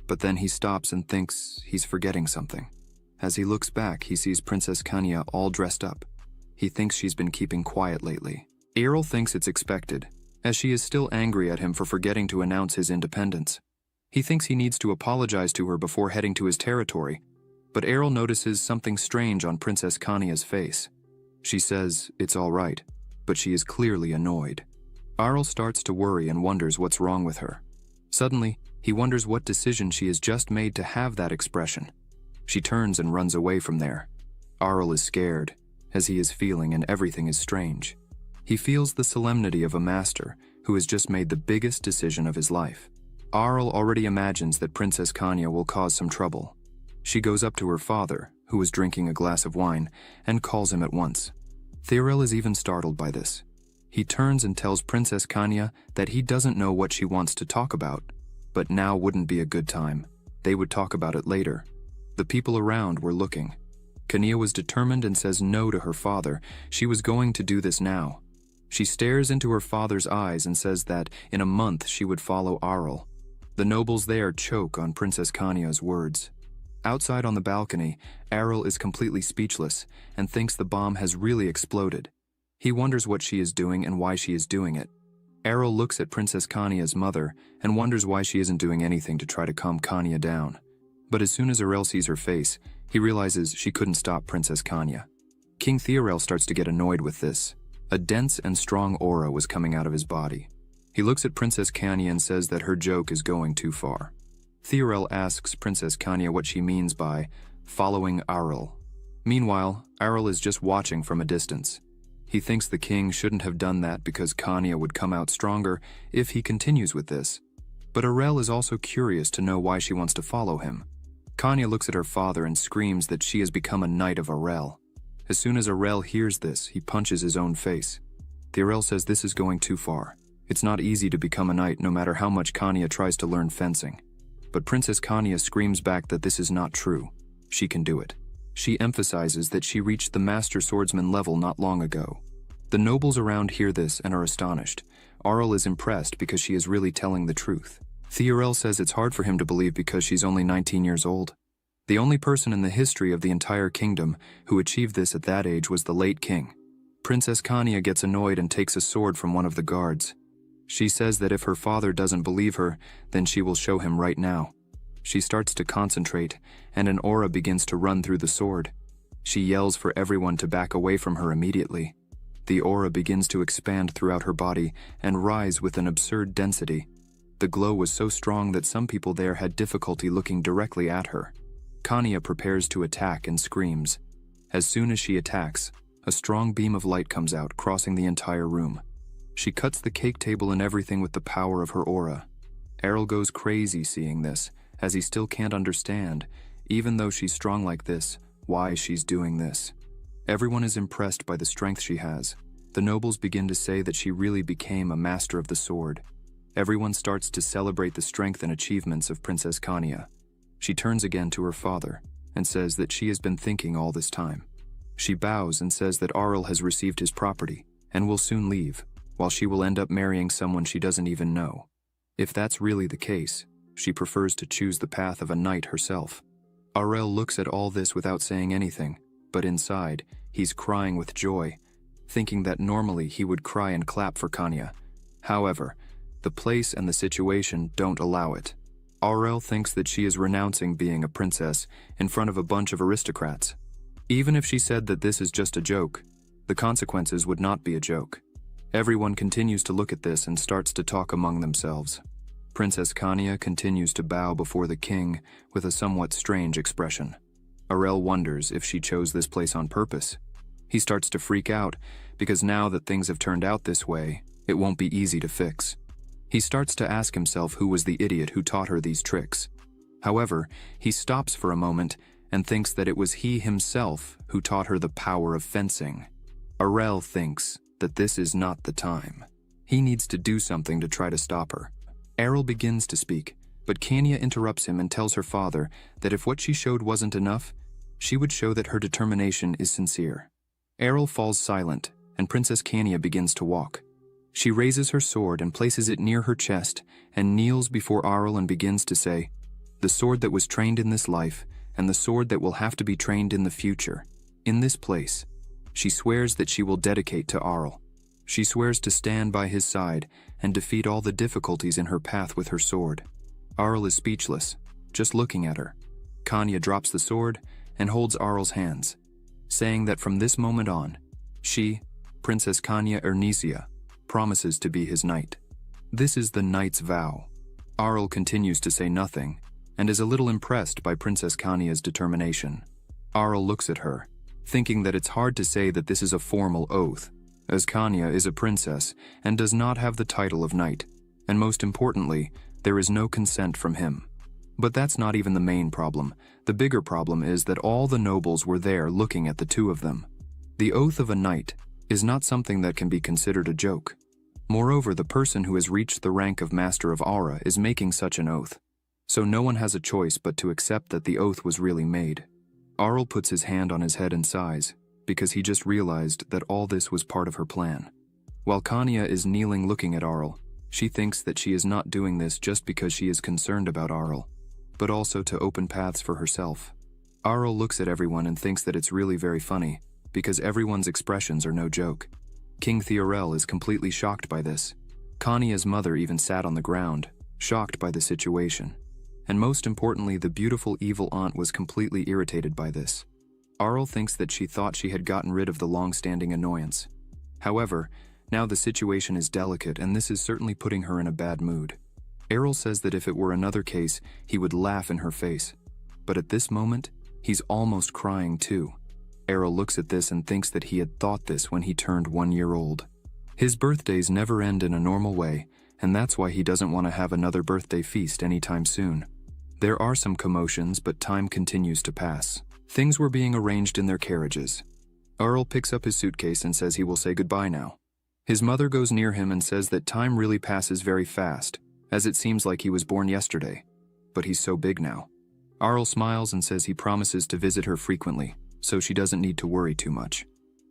S2: But then he stops and thinks he's forgetting something. As he looks back, he sees Princess Kanya all dressed up. He thinks she's been keeping quiet lately. Errol thinks it's expected, as she is still angry at him for forgetting to announce his independence. He thinks he needs to apologize to her before heading to his territory, but Errol notices something strange on Princess Kanya's face. She says it's all right, but she is clearly annoyed. Arl starts to worry and wonders what's wrong with her. Suddenly, he wonders what decision she has just made to have that expression. She turns and runs away from there. Arl is scared, as he is feeling, and everything is strange. He feels the solemnity of a master who has just made the biggest decision of his life. Arl already imagines that Princess Kanya will cause some trouble. She goes up to her father, who is drinking a glass of wine, and calls him at once. Theorel is even startled by this. He turns and tells Princess Kanya that he doesn't know what she wants to talk about, but now wouldn't be a good time. They would talk about it later. The people around were looking. Kanya was determined and says no to her father. She was going to do this now. She stares into her father's eyes and says that in a month she would follow Arl. The nobles there choke on Princess Kanya's words. Outside on the balcony, Arl is completely speechless and thinks the bomb has really exploded. He wonders what she is doing and why she is doing it. Arl looks at Princess Kanya's mother and wonders why she isn't doing anything to try to calm Kanya down. But as soon as Arel sees her face, he realizes she couldn't stop Princess Kanya. King Theorel starts to get annoyed with this. A dense and strong aura was coming out of his body. He looks at Princess Kanya and says that her joke is going too far. Theorel asks Princess Kanya what she means by following Arl. Meanwhile, Arl is just watching from a distance. He thinks the king shouldn't have done that because Kanya would come out stronger if he continues with this. But Arel is also curious to know why she wants to follow him. Kanya looks at her father and screams that she has become a knight of Arel. As soon as Arel hears this, he punches his own face. Theorel says this is going too far. It's not easy to become a knight no matter how much Kanya tries to learn fencing. But Princess Kanya screams back that this is not true. She can do it. She emphasizes that she reached the master swordsman level not long ago. The nobles around hear this and are astonished. Arl is impressed because she is really telling the truth. Theorel says it's hard for him to believe because she's only 19 years old. The only person in the history of the entire kingdom who achieved this at that age was the late king. Princess Kanya gets annoyed and takes a sword from one of the guards. She says that if her father doesn't believe her, then she will show him right now. She starts to concentrate, and an aura begins to run through the sword. She yells for everyone to back away from her immediately. The aura begins to expand throughout her body and rise with an absurd density. The glow was so strong that some people there had difficulty looking directly at her. Kanya prepares to attack and screams. As soon as she attacks, a strong beam of light comes out, crossing the entire room. She cuts the cake table and everything with the power of her aura. Errol goes crazy seeing this, as he still can't understand, even though she's strong like this, why she's doing this. Everyone is impressed by the strength she has. The nobles begin to say that she really became a master of the sword. Everyone starts to celebrate the strength and achievements of Princess Kanya. She turns again to her father and says that she has been thinking all this time. She bows and says that Arl has received his property and will soon leave, while she will end up marrying someone she doesn't even know. If that's really the case, she prefers to choose the path of a knight herself. Arel looks at all this without saying anything, but inside, he's crying with joy, thinking that normally he would cry and clap for Kanya. However, the place and the situation don't allow it. Arel thinks that she is renouncing being a princess in front of a bunch of aristocrats. Even if she said that this is just a joke, the consequences would not be a joke. Everyone continues to look at this and starts to talk among themselves. Princess Kanya continues to bow before the king with a somewhat strange expression. Arel wonders if she chose this place on purpose. He starts to freak out because now that things have turned out this way, it won't be easy to fix. He starts to ask himself who was the idiot who taught her these tricks. However, he stops for a moment and thinks that it was he himself who taught her the power of fencing. Arel thinks that this is not the time. He needs to do something to try to stop her. Arel begins to speak, but Kanya interrupts him and tells her father that if what she showed wasn't enough, she would show that her determination is sincere. Arel falls silent, and Princess Kanya begins to walk. She raises her sword and places it near her chest and kneels before Arel and begins to say, "The sword that was trained in this life, and the sword that will have to be trained in the future, in this place." She swears that she will dedicate to Arel. She swears to stand by his side and defeat all the difficulties in her path with her sword. Arel is speechless, just looking at her. Kanya drops the sword and holds Arel's hands, saying that from this moment on, she, Princess Kanya Ernisia, promises to be his knight. This is the knight's vow. Arel continues to say nothing and is a little impressed by Princess Kanya's determination. Arel looks at her, thinking that it's hard to say that this is a formal oath, as Kanya is a princess and does not have the title of knight, and most importantly, there is no consent from him. But that's not even the main problem. The bigger problem is that all the nobles were there looking at the two of them. The oath of a knight is not something that can be considered a joke. Moreover, the person who has reached the rank of Master of Aura is making such an oath, so no one has a choice but to accept that the oath was really made. Arel puts his hand on his head and sighs, because he just realized that all this was part of her plan. While Kanya is kneeling looking at Arel, she thinks that she is not doing this just because she is concerned about Arel, but also to open paths for herself. Arel looks at everyone and thinks that it's really very funny, because everyone's expressions are no joke. King Theorel is completely shocked by this. Kanya's mother even sat on the ground, shocked by the situation. And most importantly, the beautiful evil aunt was completely irritated by this. Arel thinks that she thought she had gotten rid of the long-standing annoyance. However, now the situation is delicate and this is certainly putting her in a bad mood. Arel says that if it were another case, he would laugh in her face. But at this moment, he's almost crying too. Arel looks at this and thinks that he had thought this when he turned 1 year old. His birthdays never end in a normal way, and that's why he doesn't want to have another birthday feast anytime soon. There are some commotions, but time continues to pass. Things were being arranged in their carriages. Arel picks up his suitcase and says he will say goodbye now. His mother goes near him and says that time really passes very fast, as it seems like he was born yesterday. But he's so big now. Arel smiles and says he promises to visit her frequently, so she doesn't need to worry too much.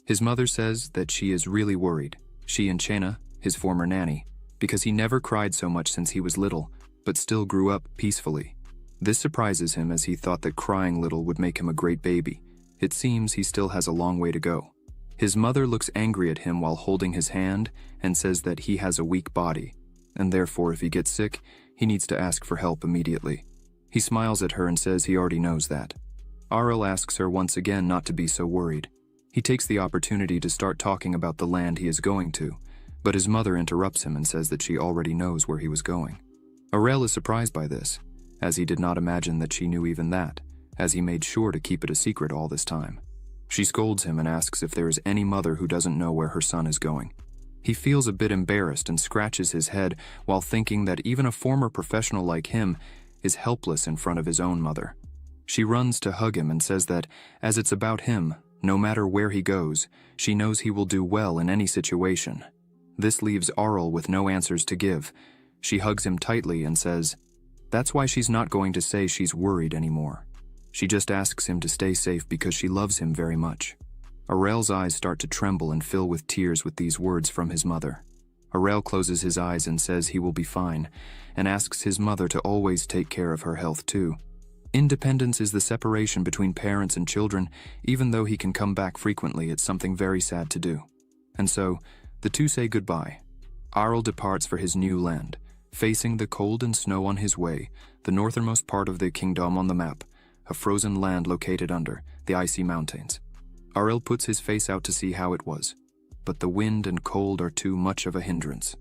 S2: His mother says that she is really worried, she and Chena, his former nanny, because he never cried so much since he was little, but still grew up peacefully. This surprises him as he thought that crying little would make him a great baby. It seems he still has a long way to go. His mother looks angry at him while holding his hand and says that he has a weak body, and therefore if he gets sick, he needs to ask for help immediately. He smiles at her and says he already knows that. Arel asks her once again not to be so worried. He takes the opportunity to start talking about the land he is going to, but his mother interrupts him and says that she already knows where he was going. Arel is surprised by this, as he did not imagine that she knew even that, as he made sure to keep it a secret all this time. She scolds him and asks if there is any mother who doesn't know where her son is going. He feels a bit embarrassed and scratches his head while thinking that even a former professional like him is helpless in front of his own mother. She runs to hug him and says that, as it's about him, no matter where he goes, she knows he will do well in any situation. This leaves Arel with no answers to give. She hugs him tightly and says, that's why she's not going to say she's worried anymore. She just asks him to stay safe because she loves him very much. Arel's eyes start to tremble and fill with tears with these words from his mother. Arel closes his eyes and says he will be fine, and asks his mother to always take care of her health too. Independence is the separation between parents and children. Even though he can come back frequently, it's something very sad to do. And so, the two say goodbye. Arel departs for his new land, facing the cold and snow on his way, the northernmost part of the kingdom on the map, a frozen land located under the icy mountains. Arel puts his face out to see how it was, but the wind and cold are too much of a hindrance.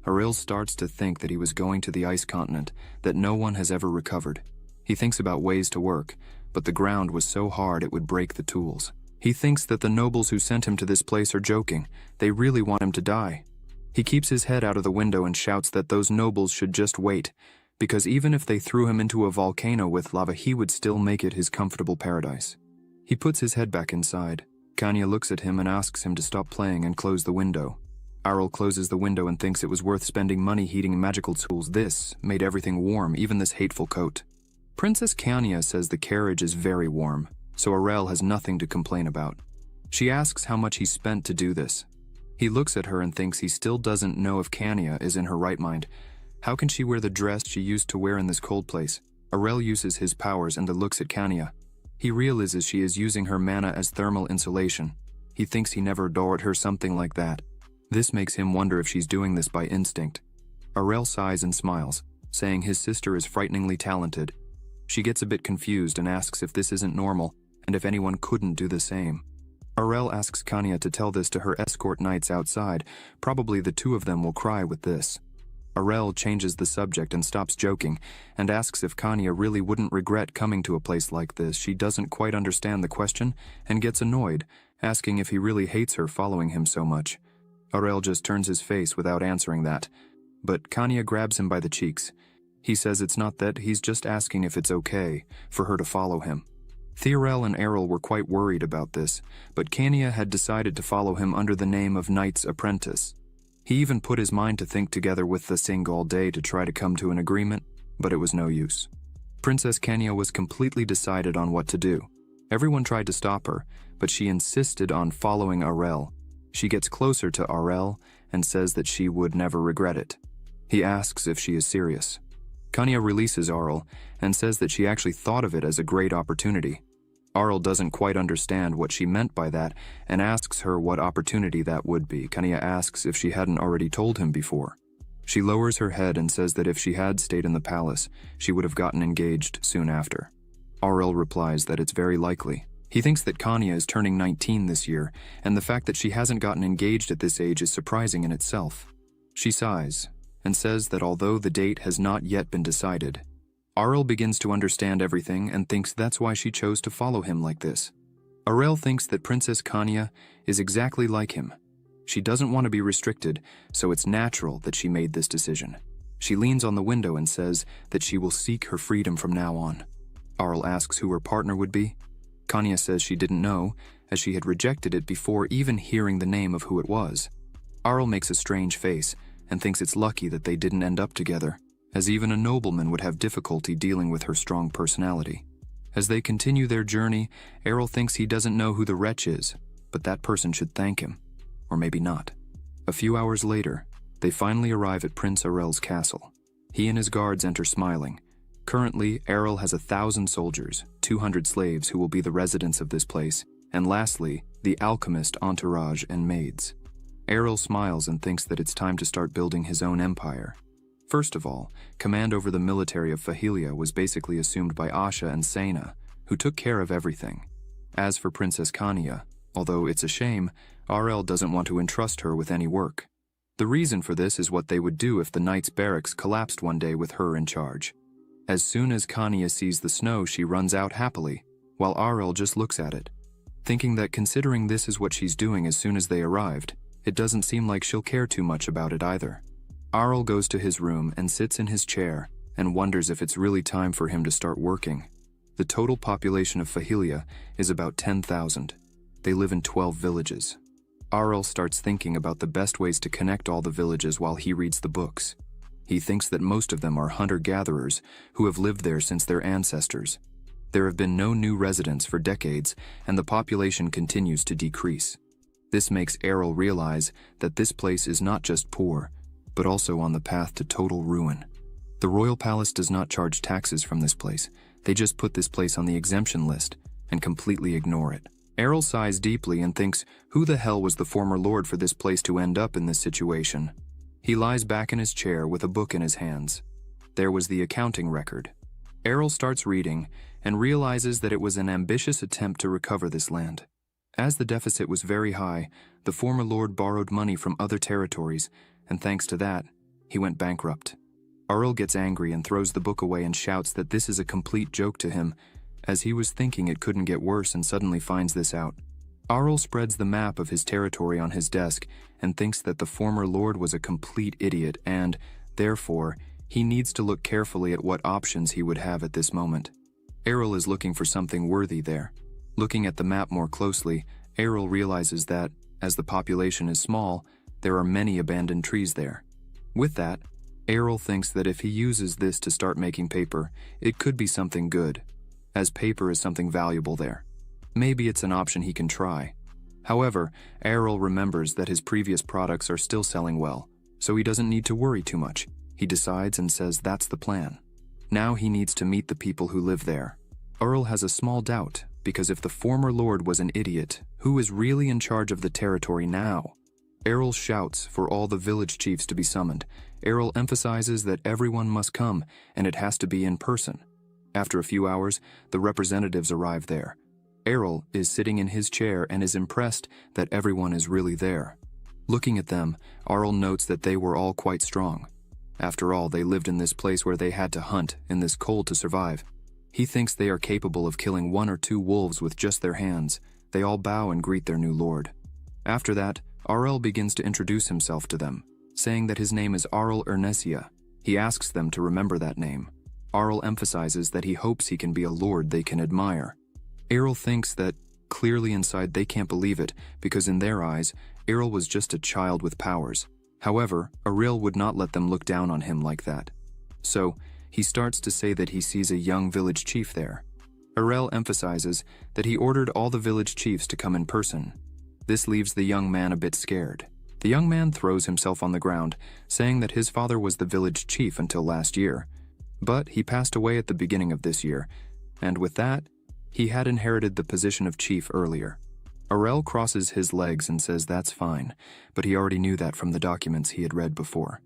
S2: Arel starts to think that he was going to the ice continent that no one has ever recovered. He thinks about ways to work, but the ground was so hard it would break the tools. He thinks that the nobles who sent him to this place are joking. They really want him to die. He keeps his head out of the window and shouts that those nobles should just wait. because even if they threw him into a volcano with lava, he would still make it his comfortable paradise. He puts his head back inside. Kanya looks at him and asks him to stop playing and close the window. Arul closes the window and thinks it was worth spending money heating magical tools. This made everything warm, even this hateful coat. Princess Kanya says the carriage is very warm, so Arul has nothing to complain about. She asks how much he spent to do this. He looks at her and thinks he still doesn't know if Kanya is in her right mind. How can she wear the dress she used to wear in this cold place? Arul uses his powers and looks at Kanya. He realizes she is using her mana as thermal insulation. He thinks he never adored her something like that. This makes him wonder if she's doing this by instinct. Arul sighs and smiles, saying his sister is frighteningly talented. She gets a bit confused and asks if this isn't normal and if anyone couldn't do the same. Arul asks Kanya to tell this to her escort knights outside. Probably the two of them will cry with this. Arul changes the subject and stops joking and asks if Kanya really wouldn't regret coming to a place like this. She doesn't quite understand the question and gets annoyed, asking if he really hates her following him so much. Arul just turns his face without answering that, but Kanya grabs him by the cheeks. He says it's not that, he's just asking if it's okay for her to follow him. Theorel and Arul were quite worried about this, but Kanya had decided to follow him under the name of Knight's Apprentice. He even put his mind to think together with the Singh all day to try to come to an agreement, but it was no use. Princess Kanya was completely decided on what to do. Everyone tried to stop her, but she insisted on following Arul. She gets closer to Arul and says that she would never regret it. He asks if she is serious. Kanya releases Arul and says that she actually thought of it as a great opportunity. Arul doesn't quite understand what she meant by that and asks her what opportunity that would be. Kanya asks if she hadn't already told him before. She lowers her head and says that if she had stayed in the palace, she would have gotten engaged soon after. Arul replies that it's very likely. He thinks that Kanya is turning 19 this year, and the fact that she hasn't gotten engaged at this age is surprising in itself. She sighs and says that although the date has not yet been decided, Arul begins to understand everything and thinks that's why she chose to follow him like this. Arul thinks that Princess Kanya is exactly like him. She doesn't want to be restricted, so it's natural that she made this decision. She leans on the window and says that she will seek her freedom from now on. Arul asks who her partner would be. Kanya says she didn't know, as she had rejected it before even hearing the name of who it was. Arul makes a strange face and thinks it's lucky that they didn't end up together, as even a nobleman would have difficulty dealing with her strong personality. As they continue their journey, Arul thinks he doesn't know who the wretch is, but that person should thank him. Or maybe not. A few hours later, they finally arrive at Prince Arul's castle. He and his guards enter smiling. Currently, Arul has 1,000 soldiers, 200 slaves who will be the residents of this place, and lastly, the alchemist entourage and maids. Arul smiles and thinks that it's time to start building his own empire. First of all, command over the military of Fahilia was basically assumed by Asha and Sena, who took care of everything. As for Princess Kanya, although it's a shame, Arul doesn't want to entrust her with any work. The reason for this is what they would do if the Knights' barracks collapsed one day with her in charge. As soon as Kanya sees the snow, she runs out happily, while Arul just looks at it. Thinking that considering this is what she's doing as soon as they arrived, it doesn't seem like she'll care too much about it either. Arul goes to his room and sits in his chair and wonders if it's really time for him to start working. The total population of Fahilia is about 10,000. They live in 12 villages. Arul starts thinking about the best ways to connect all the villages while he reads the books. He thinks that most of them are hunter-gatherers who have lived there since their ancestors. There have been no new residents for decades, and the population continues to decrease. This makes Arul realize that this place is not just poor, but also on the path to total ruin. The royal palace does not charge taxes from this place. They just put this place on the exemption list and completely ignore it. Arul sighs deeply and thinks, who the hell was the former lord for this place to end up in this situation? He lies back in his chair with a book in his hands. There was the accounting record. Arul starts reading and realizes that it was an ambitious attempt to recover this land. As the deficit was very high, the former lord borrowed money from other territories, and thanks to that, he went bankrupt. Arul gets angry and throws the book away and shouts that this is a complete joke to him, as he was thinking it couldn't get worse and suddenly finds this out. Arul spreads the map of his territory on his desk and thinks that the former lord was a complete idiot and, therefore, He needs to look carefully at what options he would have at this moment. Errol is looking for something worthy there. Looking at the map more closely, Errol realizes that, as the population is small, there are many abandoned trees there. With that, Errol thinks that if he uses this to start making paper, it could be something good, as paper is something valuable there. Maybe it's an option he can try. However, Errol remembers that his previous products are still selling well, so he doesn't need to worry too much. He decides and says that's the plan. Now he needs to meet the people who live there. Errol has a small doubt, because if the former lord was an idiot, who is really in charge of the territory now? Errol shouts for all the village chiefs to be summoned. Errol emphasizes that everyone must come, and it has to be in person. After a few hours, the representatives arrive there. Errol is sitting in his chair and is impressed that everyone is really there. Looking at them, Errol notes that they were all quite strong. After all, they lived in this place where they had to hunt in this cold to survive. He thinks they are capable of killing 1 or 2 wolves with just their hands. They all bow and greet their new lord. After that, Errol begins to introduce himself to them, saying that his name is Errol Ernesia. He asks them to remember that name. Errol emphasizes that he hopes he can be a lord they can admire. Errol thinks that, clearly inside they can't believe it, because in their eyes, Errol was just a child with powers. However, Errol would not let them look down on him like that. So, he starts to say that he sees a young village chief there. Errol emphasizes that he ordered all the village chiefs to come in person. This leaves the young man a bit scared. The young man throws himself on the ground, saying that his father was the village chief until last year. But he passed away at the beginning of this year, and with that, he had inherited the position of chief earlier. Errol crosses his legs and says that's fine, but he already knew that from the documents he had read before.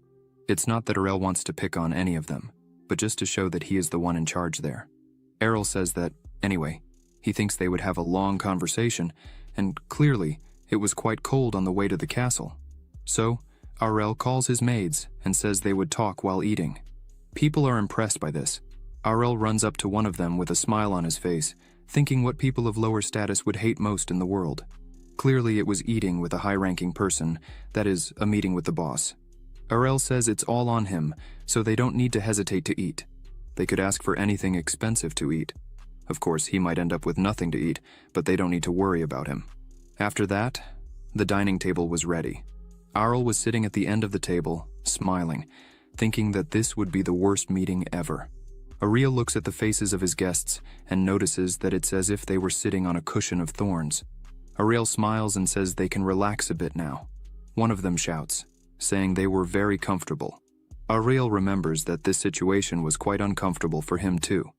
S2: It's not that Errol wants to pick on any of them, but just to show that he is the one in charge there. Errol says that, anyway, he thinks they would have a long conversation, and clearly, it was quite cold on the way to the castle. So, Errol calls his maids and says they would talk while eating. People are impressed by this. Errol runs up to one of them with a smile on his face, thinking what people of lower status would hate most in the world. Clearly it was eating with a high-ranking person, that is, a meeting with the boss. Errol says it's all on him, so they don't need to hesitate to eat. They could ask for anything expensive to eat. Of course, he might end up with nothing to eat, but they don't need to worry about him. After that, the dining table was ready. Errol was sitting at the end of the table, smiling, thinking that this would be the worst meeting ever. Errol looks at the faces of his guests and notices that it's as if they were sitting on a cushion of thorns. Errol smiles and says they can relax a bit now. One of them shouts, saying they were very comfortable. Errol remembers that this situation was quite uncomfortable for him too.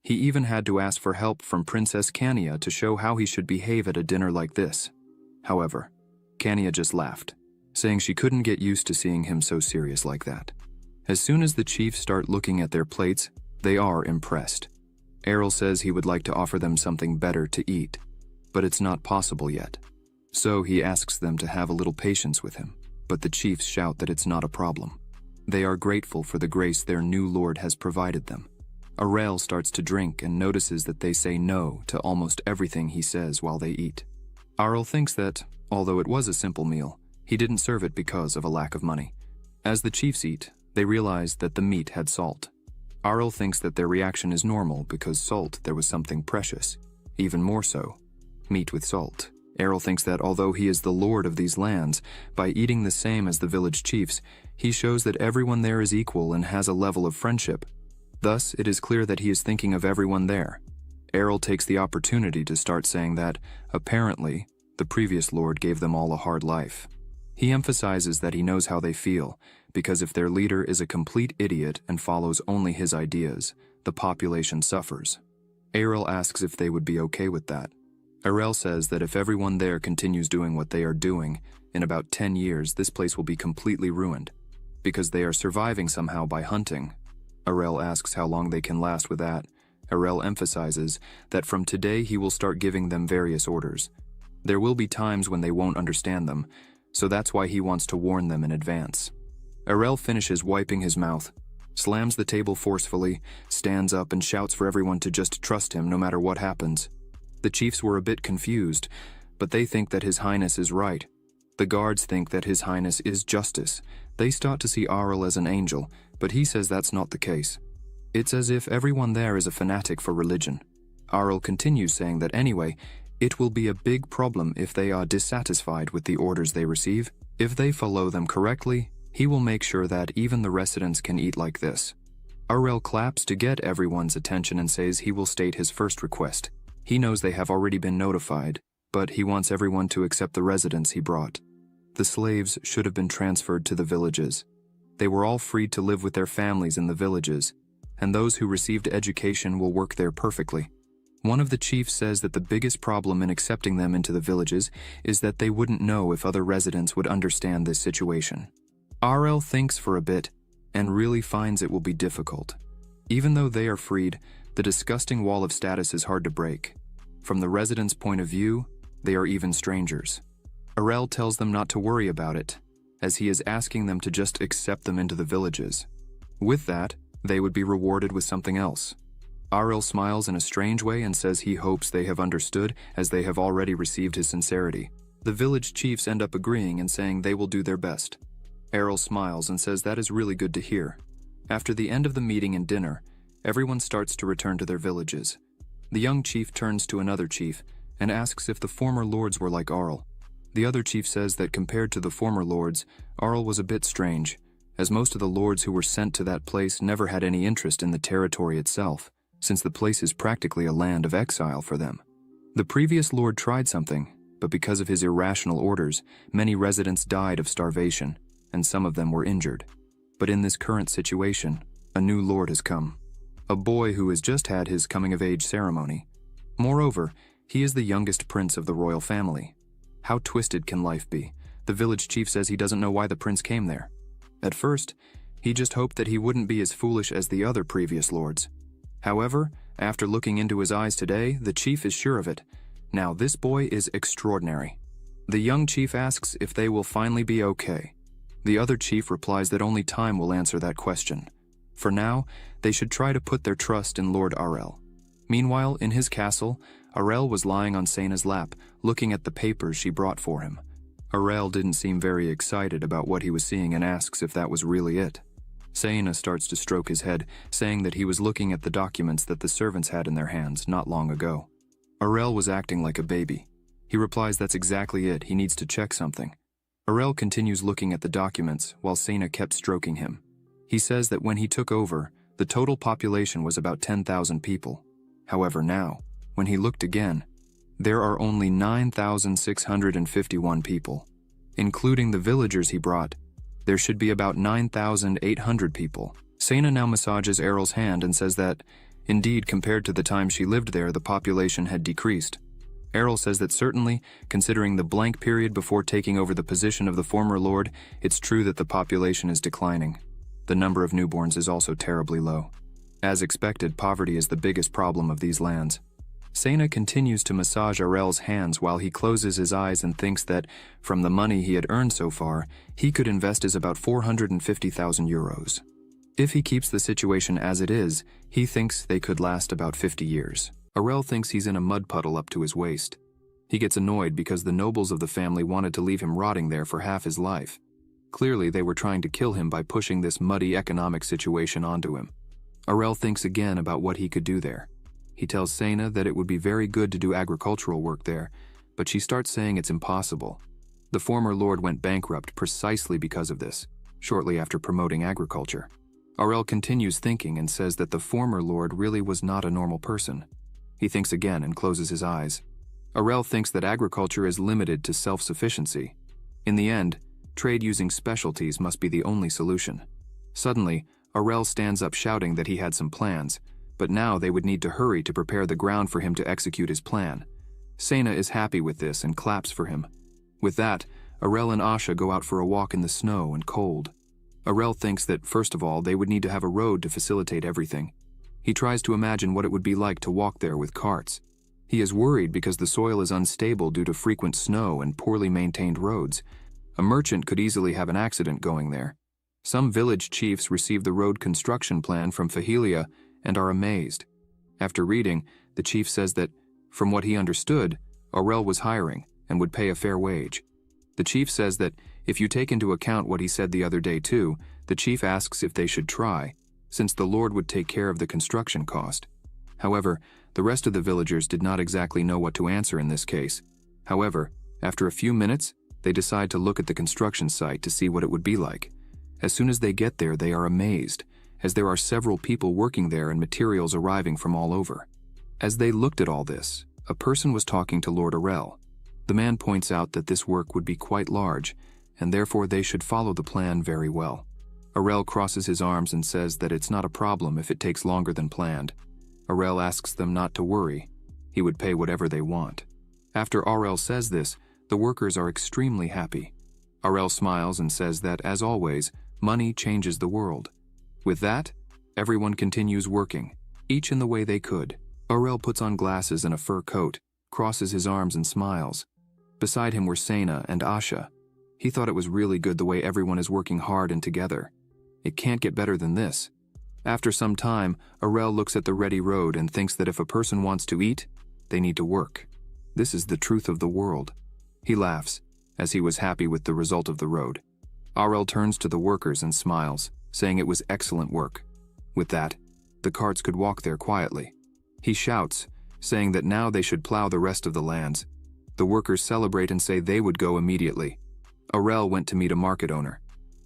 S2: He even had to ask for help from Princess Kania to show how he should behave at a dinner like this. However, Kania just laughed, saying she couldn't get used to seeing him so serious like that. As soon as the chiefs start looking at their plates, they are impressed. Errol says he would like to offer them something better to eat, but it's not possible yet. So he asks them to have a little patience with him, but the chiefs shout that it's not a problem. They are grateful for the grace their new lord has provided them. Errol starts to drink and notices that they say no to almost everything he says while they eat. Errol thinks that, although it was a simple meal, he didn't serve it because of a lack of money. As the chiefs eat, they realize that the meat had salt. Errol thinks that their reaction is normal because salt there was something precious. Even more so, meat with salt. Errol thinks that although he is the lord of these lands, by eating the same as the village chiefs, he shows that everyone there is equal and has a level of friendship. Thus, it is clear that he is thinking of everyone there. Errol takes the opportunity to start saying that, apparently, the previous lord gave them all a hard life. He emphasizes that he knows how they feel, because if their leader is a complete idiot and follows only his ideas, the population suffers. Errol asks if they would be okay with that. Errol says that if everyone there continues doing what they are doing, in about 10 years this place will be completely ruined, because they are surviving somehow by hunting. Errol asks how long they can last with that. Errol emphasizes that from today he will start giving them various orders. There will be times when they won't understand them, so that's why he wants to warn them in advance. Errol finishes wiping his mouth, slams the table forcefully, stands up and shouts for everyone to just trust him no matter what happens. The chiefs were a bit confused, but they think that His Highness is right. The guards think that His Highness is justice. They start to see Errol as an angel, But he says that's not the case. It's as if everyone there is a fanatic for religion. Arl continues saying that anyway, it will be a big problem if they are dissatisfied with the orders they receive. If they follow them correctly, he will make sure that even the residents can eat like this. Arel claps to get everyone's attention and says he will state his first request. He knows they have already been notified, but he wants everyone to accept the residents he brought. The slaves should have been transferred to the villages. They were all freed to live with their families in the villages, and those who received education will work there perfectly. One of the chiefs says that the biggest problem in accepting them into the villages is that they wouldn't know if other residents would understand this situation. Arel thinks for a bit and really finds it will be difficult. Even though they are freed, the disgusting wall of status is hard to break. From the residents' point of view, they are even strangers. Arel tells them not to worry about it, as he is asking them to just accept them into the villages. With that, they would be rewarded with something else. Arel smiles in a strange way and says he hopes they have understood, as they have already received his sincerity. The village chiefs end up agreeing and saying they will do their best. Arel smiles and says that is really good to hear. After the end of the meeting and dinner, everyone starts to return to their villages. The young chief turns to another chief and asks if the former lords were like Arel. The other chief says that compared to the former lords, Arel was a bit strange, as most of the lords who were sent to that place never had any interest in the territory itself, since the place is practically a land of exile for them. The previous lord tried something, but because of his irrational orders, many residents died of starvation, and some of them were injured. But in this current situation, a new lord has come, a boy who has just had his coming-of-age ceremony. Moreover, he is the youngest prince of the royal family. How twisted can life be? The village chief says he doesn't know why the prince came there. At first, he just hoped that he wouldn't be as foolish as the other previous lords. However, after looking into his eyes today, the chief is sure of it. Now this boy is extraordinary. The young chief asks if they will finally be okay. The other chief replies that only time will answer that question. For now, they should try to put their trust in Lord Arel. Meanwhile, in his castle, Arel was lying on Seina's lap, looking at the papers she brought for him. Arel didn't seem very excited about what he was seeing and asks if that was really it. Seina starts to stroke his head, saying that he was looking at the documents that the servants had in their hands not long ago. Arel was acting like a baby. He replies that's exactly it, he needs to check something. Arel continues looking at the documents while Seina kept stroking him. He says that when he took over, the total population was about 10,000 people. However now, when he looked again, there are only 9,651 people. Including the villagers he brought, there should be about 9,800 people. Seina now massages Arel's hand and says that, indeed, compared to the time she lived there, the population had decreased. Arel says that certainly, considering the blank period before taking over the position of the former lord, it's true that the population is declining. The number of newborns is also terribly low. As expected, poverty is the biggest problem of these lands. Seina continues to massage Arel's hands while he closes his eyes and thinks that, from the money he had earned so far, he could invest is about 450,000 euros. If he keeps the situation as it is, he thinks they could last about 50 years. Arel thinks he's in a mud puddle up to his waist. He gets annoyed because the nobles of the family wanted to leave him rotting there for half his life. Clearly, they were trying to kill him by pushing this muddy economic situation onto him. Arel thinks again about what he could do there. He tells Seina that it would be very good to do agricultural work there, but she starts saying it's impossible. The former lord went bankrupt precisely because of this, shortly after promoting agriculture. Arel continues thinking and says that the former lord really was not a normal person. He thinks again and closes his eyes. Arel thinks that agriculture is limited to self-sufficiency. In the end, trade using specialties must be the only solution. Suddenly, Arel stands up shouting that he had some plans, but now they would need to hurry to prepare the ground for him to execute his plan. Seina is happy with this and claps for him. With that, Arel and Asha go out for a walk in the snow and cold. Arel thinks that, first of all, they would need to have a road to facilitate everything. He tries to imagine what it would be like to walk there with carts. He is worried because the soil is unstable due to frequent snow and poorly maintained roads. A merchant could easily have an accident going there. Some village chiefs receive the road construction plan from Fahilia and are amazed. After reading, the chief says that, from what he understood, Arel was hiring and would pay a fair wage. The chief says that if you take into account what he said the other day too, The chief asks if they should try, since the Lord would take care of the construction cost. However, the rest of the villagers did not exactly know what to answer in this case. However, after a few minutes, they decide to look at the construction site to see what it would be like. As soon as they get there, they are amazed, as there are several people working there and materials arriving from all over. As they looked at all this, a person was talking to Lord Arel. The man points out that this work would be quite large, and therefore they should follow the plan very well. Arel crosses his arms and says that it's not a problem if it takes longer than planned. Arel asks them not to worry. He would pay whatever they want. After Arel says this, the workers are extremely happy. Arel smiles and says that, as always, money changes the world. With that, everyone continues working, each in the way they could. Arel puts on glasses and a fur coat, crosses his arms and smiles. Beside him were Sena and Asha. He thought it was really good the way everyone is working hard and together. It can't get better than this. After some time, Arel looks at the ready road and thinks that if a person wants to eat, they need to work. This is the truth of the world. He laughs, as he was happy with the result of the road. Arel turns to the workers and smiles, saying it was excellent work. With that, the carts could walk there quietly. He shouts, saying that now they should plow the rest of the lands. The workers celebrate and say they would go immediately. Arel went to meet a market owner.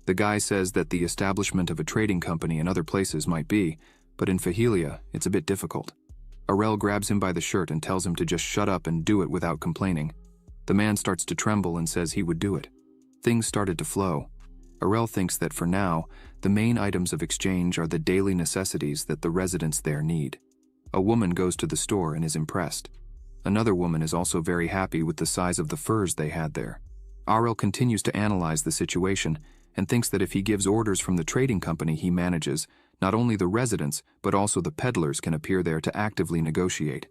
S2: The guy says that the establishment of a trading company in other places might be, but in Fahelia, it's a bit difficult. Arel grabs him by the shirt and tells him to just shut up and do it without complaining. The man starts to tremble and says he would do it. Things started to flow. Arel thinks that for now, the main items of exchange are the daily necessities that the residents there need. A woman goes to the store and is impressed. Another woman is also very happy with the size of the furs they had there. Arel continues to analyze the situation and thinks that if he gives orders from the trading company he manages, not only the residents but also the peddlers can appear there to actively negotiate.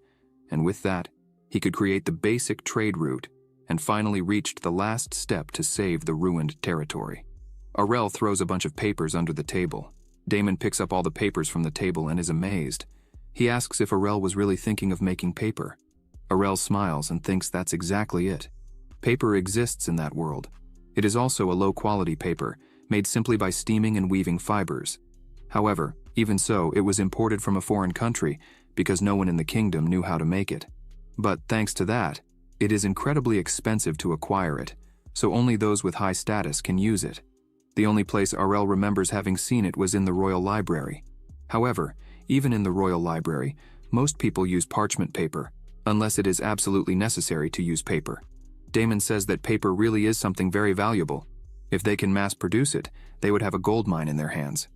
S2: And with that, he could create the basic trade route and finally reached the last step to save the ruined territory. Arel throws a bunch of papers under the table. Damon picks up all the papers from the table and is amazed. He asks if Arel was really thinking of making paper. Arel smiles and thinks that's exactly it. Paper exists in that world. It is also a low-quality paper, made simply by steaming and weaving fibers. However, even so, it was imported from a foreign country because no one in the kingdom knew how to make it. But thanks to that, it is incredibly expensive to acquire it, so only those with high status can use it. The only place Arel remembers having seen it was in the royal library. However, even in the royal library, most people use parchment paper, unless it is absolutely necessary to use paper. Damon says that paper really is something very valuable. If they can mass produce it, they would have a gold mine in their hands.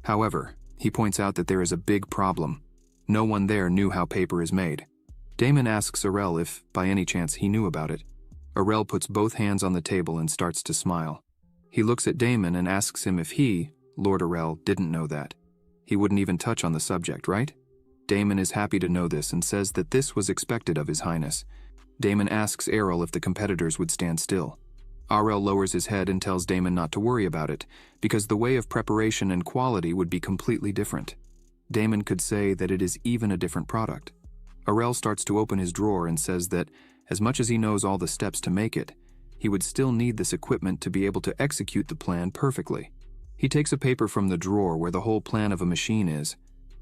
S2: However, he points out that there is a big problem. No one there knew how paper is made. Damon asks Arel if, by any chance, he knew about it. Arel puts both hands on the table and starts to smile. He looks at Damon and asks him if he, Lord Arel, didn't know that. He wouldn't even touch on the subject, right? Damon is happy to know this and says that this was expected of His Highness. Damon asks Arel if the competitors would stand still. Arel lowers his head and tells Damon not to worry about it, because the way of preparation and quality would be completely different. Damon could say that it is even a different product. Arel starts to open his drawer and says that, as much as he knows all the steps to make it, he would still need this equipment to be able to execute the plan perfectly. He takes a paper from the drawer where the whole plan of a machine is.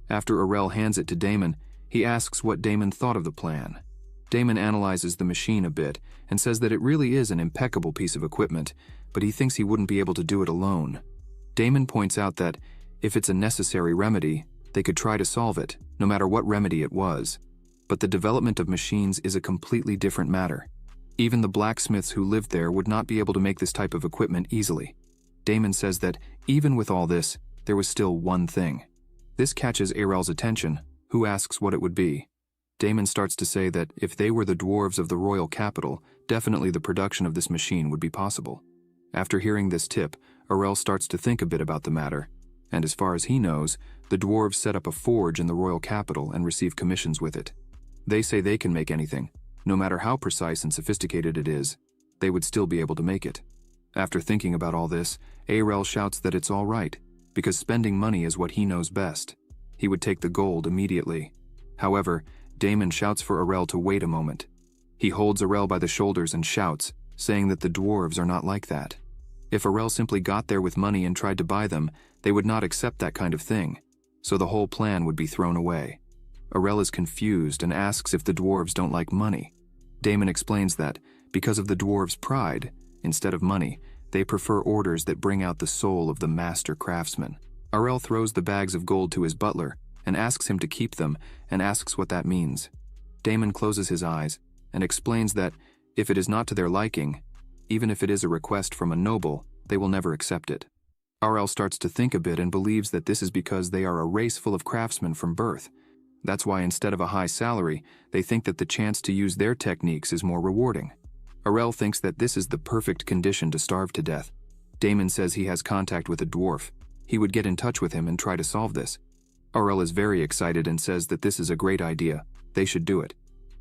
S2: After Arel hands it to Damon, he asks what Damon thought of the plan. Damon analyzes the machine a bit and says that it really is an impeccable piece of equipment, but he thinks he wouldn't be able to do it alone. Damon points out that, if it's a necessary remedy, they could try to solve it, no matter what remedy it was. But the development of machines is a completely different matter. Even the blacksmiths who lived there would not be able to make this type of equipment easily. Damon says that, even with all this, there was still one thing. This catches Arel's attention, who asks what it would be. Damon starts to say that if they were the dwarves of the royal capital, definitely the production of this machine would be possible. After hearing this tip, Arel starts to think a bit about the matter, and as far as he knows, the dwarves set up a forge in the royal capital and receive commissions with it. They say they can make anything, no matter how precise and sophisticated it is, they would still be able to make it. After thinking about all this, Arel shouts that it's all right, because spending money is what he knows best. He would take the gold immediately. However, Damon shouts for Arel to wait a moment. He holds Arel by the shoulders and shouts, saying that the dwarves are not like that. If Arel simply got there with money and tried to buy them, they would not accept that kind of thing, so the whole plan would be thrown away. Arel is confused and asks if the dwarves don't like money. Damon explains that, because of the dwarves' pride, instead of money, they prefer orders that bring out the soul of the master craftsman. Arel throws the bags of gold to his butler and asks him to keep them and asks what that means. Damon closes his eyes and explains that if it is not to their liking, even if it is a request from a noble, they will never accept it. Arel starts to think a bit and believes that this is because they are a race full of craftsmen from birth. That's why instead of a high salary, they think that the chance to use their techniques is more rewarding. Arel thinks that this is the perfect condition to starve to death. Damon says he has contact with a dwarf. He would get in touch with him and try to solve this. Arel is very excited and says that this is a great idea. They should do it.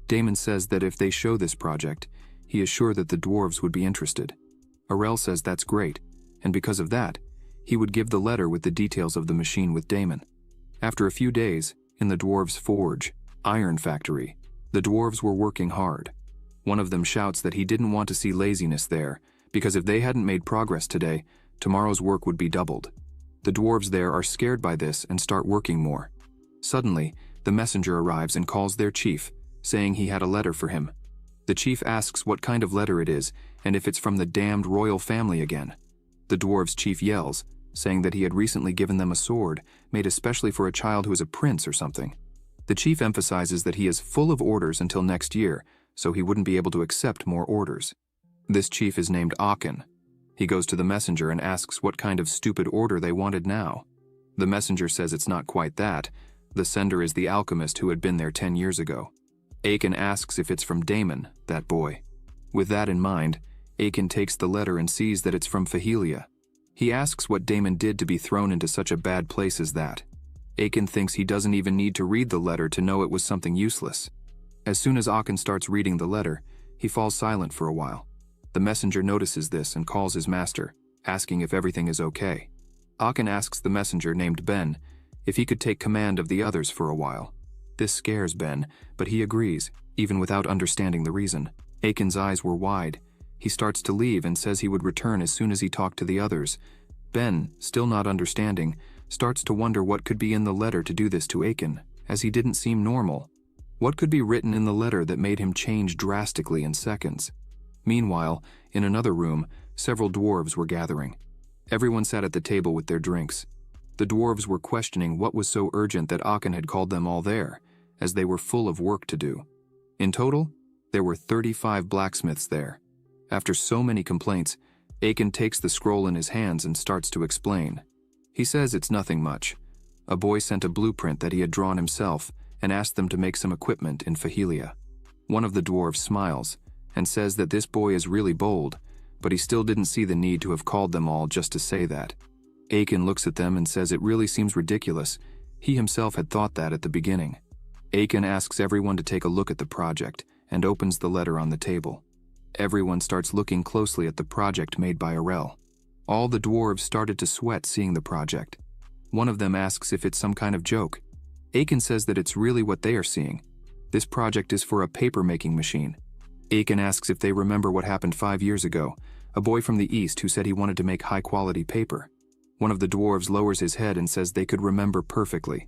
S2: Damon says that if they show this project, he is sure that the dwarves would be interested. Arel says that's great, and because of that, he would give the letter with the details of the machine with Damon. After a few days, in the dwarves' forge, iron factory, the dwarves were working hard. One of them shouts that he didn't want to see laziness there, because if they hadn't made progress today, tomorrow's work would be doubled. The dwarves there are scared by this and start working more. Suddenly, the messenger arrives and calls their chief, saying he had a letter for him. The chief asks what kind of letter it is and if it's from the damned royal family again. The dwarves' chief yells, saying that he had recently given them a sword made especially for a child who is a prince or something. The chief emphasizes that he is full of orders until next year, so he wouldn't be able to accept more orders. This chief is named Akin. He goes to the messenger and asks what kind of stupid order they wanted now. The messenger says it's not quite that. The sender is the alchemist who had been there 10 years ago. Akin asks if it's from Damon, that boy. With that in mind, Akin takes the letter and sees that it's from Fahelia. He asks what Damon did to be thrown into such a bad place as that. Akin thinks he doesn't even need to read the letter to know it was something useless. As soon as Akin starts reading the letter, he falls silent for a while. The messenger notices this and calls his master, asking if everything is okay. Akin asks the messenger named Ben if he could take command of the others for a while. This scares Ben, but he agrees, even without understanding the reason. Akin's eyes were wide. He starts to leave and says he would return as soon as he talked to the others. Ben, still not understanding, starts to wonder what could be in the letter to do this to Akin, as he didn't seem normal. What could be written in the letter that made him change drastically in seconds? Meanwhile, in another room, several dwarves were gathering. Everyone sat at the table with their drinks. The dwarves were questioning what was so urgent that Akin had called them all there, as they were full of work to do. In total, there were 35 blacksmiths there. After so many complaints, Akin takes the scroll in his hands and starts to explain. He says it's nothing much. A boy sent a blueprint that he had drawn himself and asked them to make some equipment in Fahelia. One of the dwarves smiles and says that this boy is really bold, but he still didn't see the need to have called them all just to say that. Akin looks at them and says it really seems ridiculous. He himself had thought that at the beginning. Akin asks everyone to take a look at the project and opens the letter on the table. Everyone starts looking closely at the project made by Arel. All the dwarves started to sweat seeing the project. One of them asks if it's some kind of joke. Akin says that it's really what they are seeing. This project is for a paper-making machine. Akin asks if they remember what happened 5 years ago, a boy from the east who said he wanted to make high-quality paper. One of the dwarves lowers his head and says they could remember perfectly.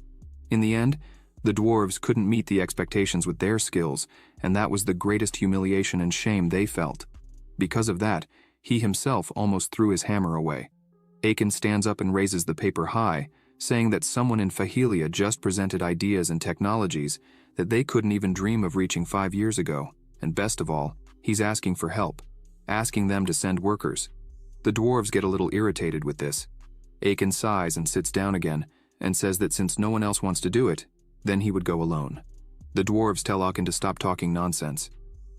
S2: In the end, the dwarves couldn't meet the expectations with their skills, and that was the greatest humiliation and shame they felt. Because of that, he himself almost threw his hammer away. Akin stands up and raises the paper high, saying that someone in Fahelia just presented ideas and technologies that they couldn't even dream of reaching 5 years ago. And best of all, he's asking for help, asking them to send workers. The dwarves get a little irritated with this. Akin sighs and sits down again, and says that since no one else wants to do it, then he would go alone. The dwarves tell Akin to stop talking nonsense.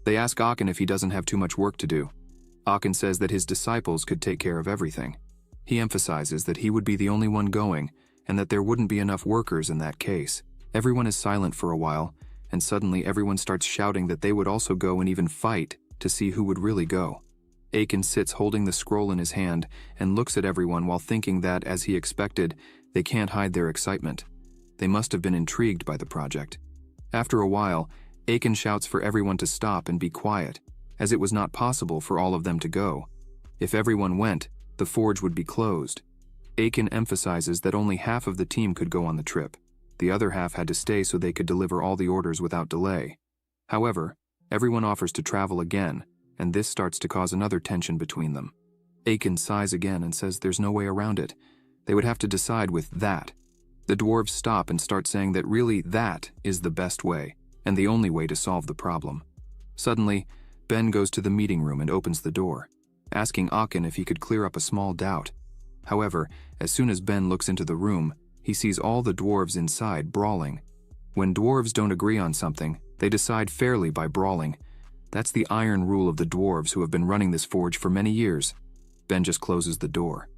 S2: They ask Akin if he doesn't have too much work to do. Akin says that his disciples could take care of everything. He emphasizes that he would be the only one going, and that there wouldn't be enough workers in that case. Everyone is silent for a while, and suddenly everyone starts shouting that they would also go and even fight to see who would really go. Akin sits holding the scroll in his hand and looks at everyone while thinking that, as he expected, they can't hide their excitement. They must have been intrigued by the project. After a while, Akin shouts for everyone to stop and be quiet, as it was not possible for all of them to go. If everyone went, the forge would be closed. Aiken emphasizes that only half of the team could go on the trip. The other half had to stay so they could deliver all the orders without delay. However, everyone offers to travel again, and this starts to cause another tension between them. Aiken sighs again and says there's no way around it. They would have to decide with that. The dwarves stop and start saying that really that is the best way, and the only way to solve the problem. Suddenly, Ben goes to the meeting room and opens the door, asking Aachen if he could clear up a small doubt. However, as soon as Ben looks into the room, he sees all the dwarves inside brawling. When dwarves don't agree on something, they decide fairly by brawling. That's the iron rule of the dwarves who have been running this forge for many years. Ben just closes the door.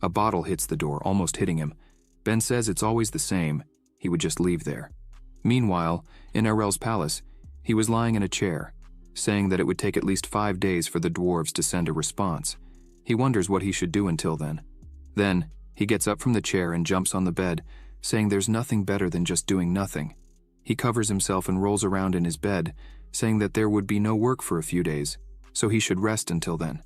S2: A bottle hits the door, almost hitting him. Ben says it's always the same, he would just leave there. Meanwhile, in Arel's palace, he was lying in a chair, saying that it would take at least 5 days for the dwarves to send a response. He wonders what he should do until then. Then, he gets up from the chair and jumps on the bed, saying there's nothing better than just doing nothing. He covers himself and rolls around in his bed, saying that there would be no work for a few days, so he should rest until then.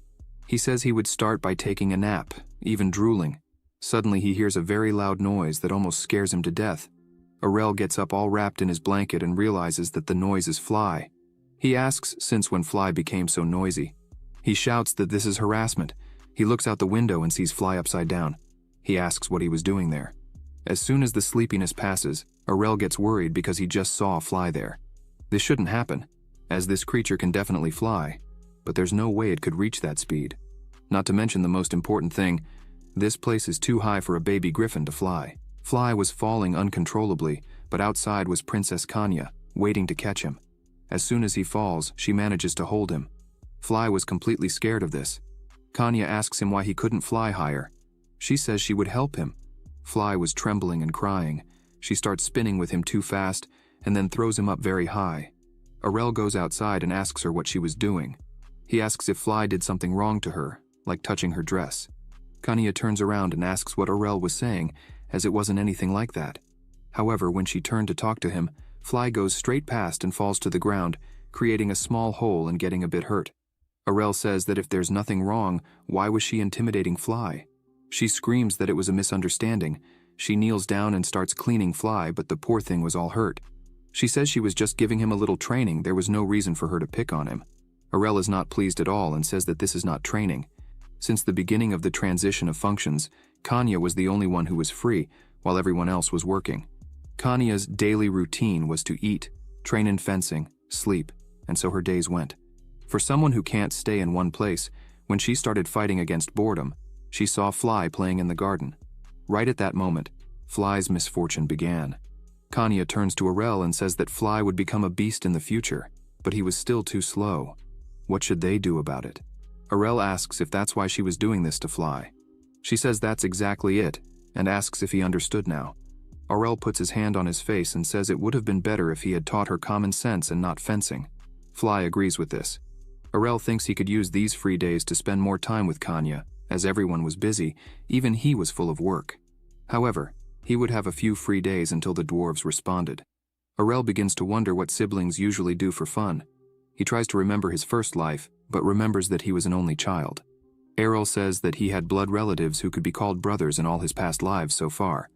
S2: He says he would start by taking a nap, even drooling. Suddenly he hears a very loud noise that almost scares him to death. Arel gets up all wrapped in his blanket and realizes that the noise is Fly. He asks since when Fly became so noisy. He shouts that this is harassment. He looks out the window and sees Fly upside down. He asks what he was doing there. As soon as the sleepiness passes, Arel gets worried because he just saw Fly there. This shouldn't happen, as this creature can definitely fly, but there's no way it could reach that speed. Not to mention the most important thing, this place is too high for a baby griffin to fly. Fly was falling uncontrollably, but outside was Princess Kanya, waiting to catch him. As soon as he falls, she manages to hold him. Fly was completely scared of this. Kanya asks him why he couldn't fly higher. She says she would help him. Fly was trembling and crying. She starts spinning with him too fast, and then throws him up very high. Arel goes outside and asks her what she was doing. He asks if Fly did something wrong to her, like touching her dress. Kanya turns around and asks what Arel was saying, as it wasn't anything like that. However, when she turned to talk to him, Fly goes straight past and falls to the ground, creating a small hole and getting a bit hurt. Arel says that if there's nothing wrong, why was she intimidating Fly? She screams that it was a misunderstanding. She kneels down and starts cleaning Fly, but the poor thing was all hurt. She says she was just giving him a little training, there was no reason for her to pick on him. Arel is not pleased at all and says that this is not training. Since the beginning of the transition of functions, Kanya was the only one who was free, while everyone else was working. Kanya's daily routine was to eat, train in fencing, sleep, and so her days went. For someone who can't stay in one place, when she started fighting against boredom, she saw Fly playing in the garden. Right at that moment, Fly's misfortune began. Kanya turns to Arel and says that Fly would become a beast in the future, but he was still too slow. What should they do about it? Arel asks if that's why she was doing this to Fly. She says that's exactly it, and asks if he understood now. Arel puts his hand on his face and says it would have been better if he had taught her common sense and not fencing. Fly agrees with this. Arel thinks he could use these free days to spend more time with Kanya, as everyone was busy, even he was full of work. However, he would have a few free days until the dwarves responded. Arel begins to wonder what siblings usually do for fun. He tries to remember his first life, but remembers that he was an only child. Arel says that he had blood relatives who could be called brothers in all his past lives so far,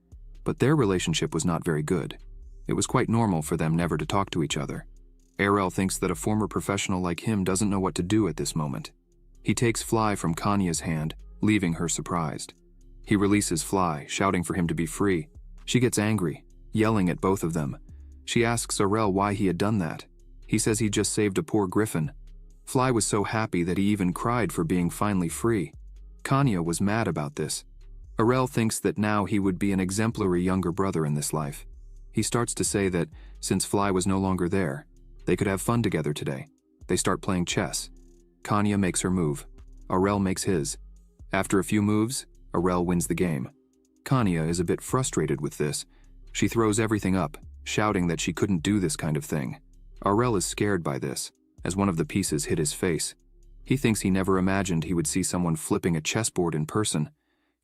S2: but their relationship was not very good. It was quite normal for them never to talk to each other. Arel thinks that a former professional like him doesn't know what to do at this moment. He takes Fly from Kanya's hand, leaving her surprised. He releases Fly, shouting for him to be free. She gets angry, yelling at both of them. She asks Arel why he had done that. He says he just saved a poor griffin. Fly was so happy that he even cried for being finally free. Kanya was mad about this. Arel thinks that now he would be an exemplary younger brother in this life. He starts to say that, since Fly was no longer there, they could have fun together today. They start playing chess. Kanya makes her move. Arel makes his. After a few moves, Arel wins the game. Kanya is a bit frustrated with this. She throws everything up, shouting that she couldn't do this kind of thing. Arel is scared by this, as one of the pieces hit his face. He thinks he never imagined he would see someone flipping a chessboard in person.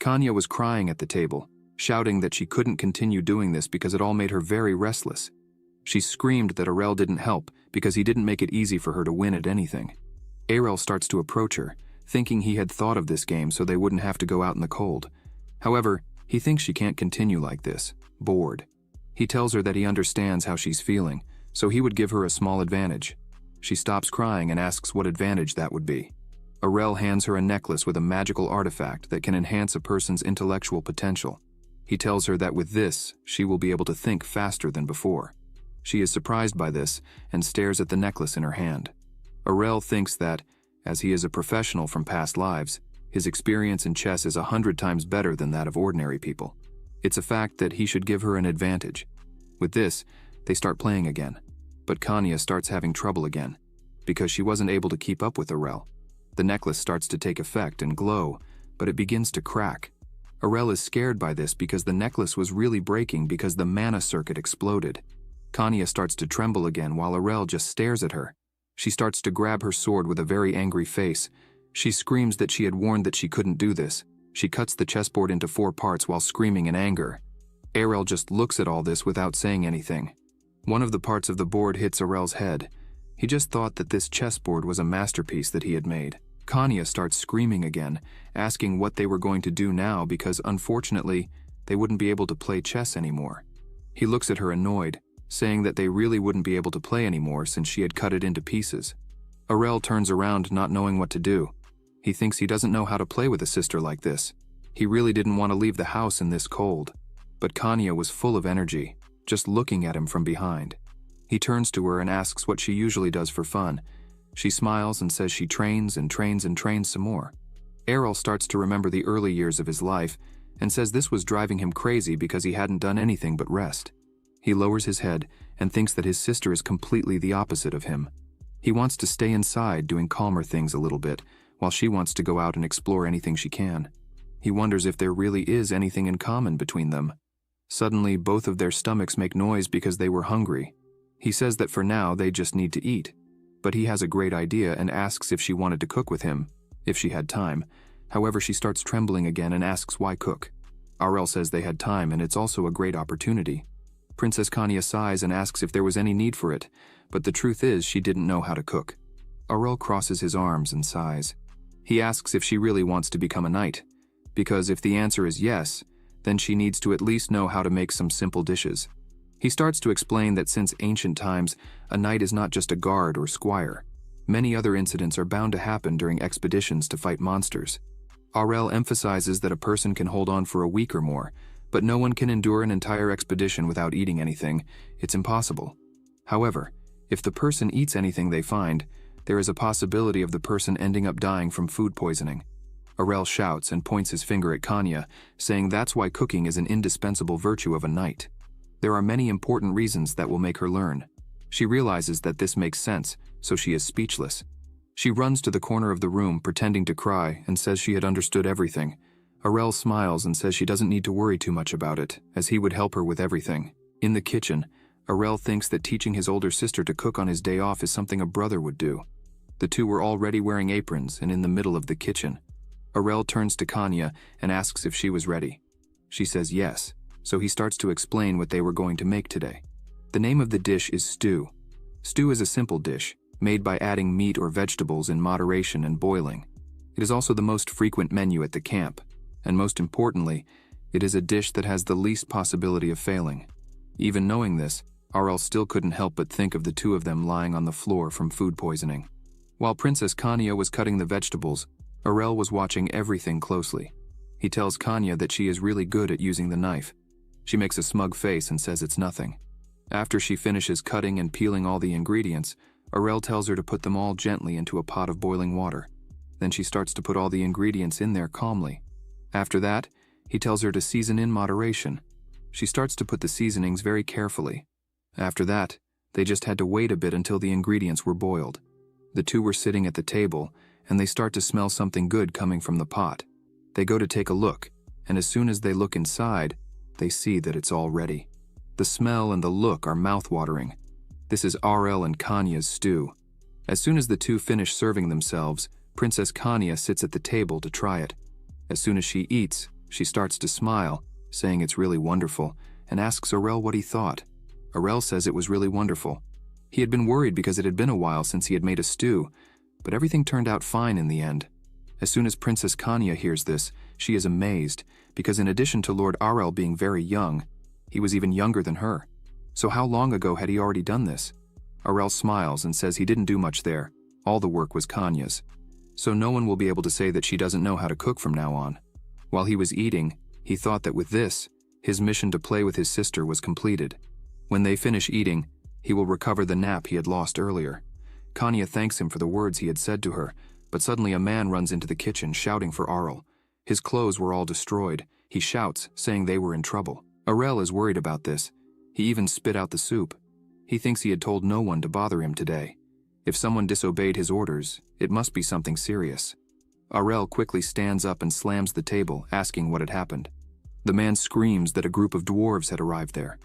S2: Kanya was crying at the table, shouting that she couldn't continue doing this because it all made her very restless. She screamed that Arel didn't help because he didn't make it easy for her to win at anything. Arel starts to approach her, thinking he had thought of this game so they wouldn't have to go out in the cold. However, he thinks she can't continue like this, bored. He tells her that he understands how she's feeling, so he would give her a small advantage. She stops crying and asks what advantage that would be. Aurel hands her a necklace with a magical artifact that can enhance a person's intellectual potential. He tells her that with this, she will be able to think faster than before. She is surprised by this and stares at the necklace in her hand. Aurel thinks that, as he is a professional from past lives, his experience in chess is 100 times better than that of ordinary people. It's a fact that he should give her an advantage. With this, they start playing again. But Kanya starts having trouble again, because she wasn't able to keep up with Aurel. The necklace starts to take effect and glow, but it begins to crack. Aurel is scared by this because the necklace was really breaking because the mana circuit exploded. Kanya starts to tremble again while Aurel just stares at her. She starts to grab her sword with a very angry face. She screams that she had warned that she couldn't do this. She cuts the chessboard into 4 parts while screaming in anger. Aurel just looks at all this without saying anything. One of the parts of the board hits Aurel's head. He just thought that this chessboard was a masterpiece that he had made. Kanya starts screaming again, asking what they were going to do now because unfortunately, they wouldn't be able to play chess anymore. He looks at her annoyed, saying that they really wouldn't be able to play anymore since she had cut it into pieces. Aurel turns around not knowing what to do. He thinks he doesn't know how to play with a sister like this. He really didn't want to leave the house in this cold. But Kanya was full of energy, just looking at him from behind. He turns to her and asks what she usually does for fun. She smiles and says she trains and trains and trains some more. Aurel starts to remember the early years of his life and says this was driving him crazy because he hadn't done anything but rest. He lowers his head and thinks that his sister is completely the opposite of him. He wants to stay inside doing calmer things a little bit, while she wants to go out and explore anything she can. He wonders if there really is anything in common between them. Suddenly, both of their stomachs make noise because they were hungry. He says that for now they just need to eat. But he has a great idea and asks if she wanted to cook with him, if she had time. However, she starts trembling again and asks why cook. Aurel says they had time and it's also a great opportunity. Princess Kanya sighs and asks if there was any need for it, but the truth is she didn't know how to cook. Aurel crosses his arms and sighs. He asks if she really wants to become a knight, because if the answer is yes, then she needs to at least know how to make some simple dishes. He starts to explain that since ancient times, a knight is not just a guard or squire. Many other incidents are bound to happen during expeditions to fight monsters. Aurel emphasizes that a person can hold on for a week or more, but no one can endure an entire expedition without eating anything. It's impossible. However, if the person eats anything they find, there is a possibility of the person ending up dying from food poisoning. Aurel shouts and points his finger at Kanya, saying that's why cooking is an indispensable virtue of a knight. There are many important reasons that will make her learn. She realizes that this makes sense, so she is speechless. She runs to the corner of the room, pretending to cry, and says she had understood everything. Aurel smiles and says she doesn't need to worry too much about it, as he would help her with everything. In the kitchen, Aurel thinks that teaching his older sister to cook on his day off is something a brother would do. The two were already wearing aprons and in the middle of the kitchen. Aurel turns to Kanya and asks if she was ready. She says yes, so he starts to explain what they were going to make today. The name of the dish is stew. Stew is a simple dish, made by adding meat or vegetables in moderation and boiling. It is also the most frequent menu at the camp, and most importantly, it is a dish that has the least possibility of failing. Even knowing this, Aurel still couldn't help but think of the two of them lying on the floor from food poisoning. While Princess Kanya was cutting the vegetables, Aurel was watching everything closely. He tells Kanya that she is really good at using the knife. She makes a smug face and says it's nothing. After she finishes cutting and peeling all the ingredients, Aurel tells her to put them all gently into a pot of boiling water. Then she starts to put all the ingredients in there calmly. After that, he tells her to season in moderation. She starts to put the seasonings very carefully. After that, they just had to wait a bit until the ingredients were boiled. The two were sitting at the table, and they start to smell something good coming from the pot. They go to take a look, and as soon as they look inside, they see that it's all ready. The smell and the look are mouth-watering. This is Aurel and Kanya's stew. As soon as the two finish serving themselves, Princess Kanya sits at the table to try it. As soon as she eats, she starts to smile, saying it's really wonderful, and asks Aurel what he thought. Aurel says it was really wonderful. He had been worried because it had been a while since he had made a stew, but everything turned out fine in the end. As soon as Princess Kanya hears this, she is amazed, because in addition to Lord Arel being very young, he was even younger than her. So how long ago had he already done this? Arel smiles and says he didn't do much there. All the work was Kanya's. So no one will be able to say that she doesn't know how to cook from now on. While he was eating, he thought that with this, his mission to play with his sister was completed. When they finish eating, he will recover the nap he had lost earlier. Kanya thanks him for the words he had said to her, but suddenly a man runs into the kitchen shouting for Arel. His clothes were all destroyed. He shouts, saying they were in trouble. Arel is worried about this. He even spit out the soup. He thinks he had told no one to bother him today. If someone disobeyed his orders, it must be something serious. Arel quickly stands up and slams the table, asking what had happened. The man screams that a group of dwarves had arrived there.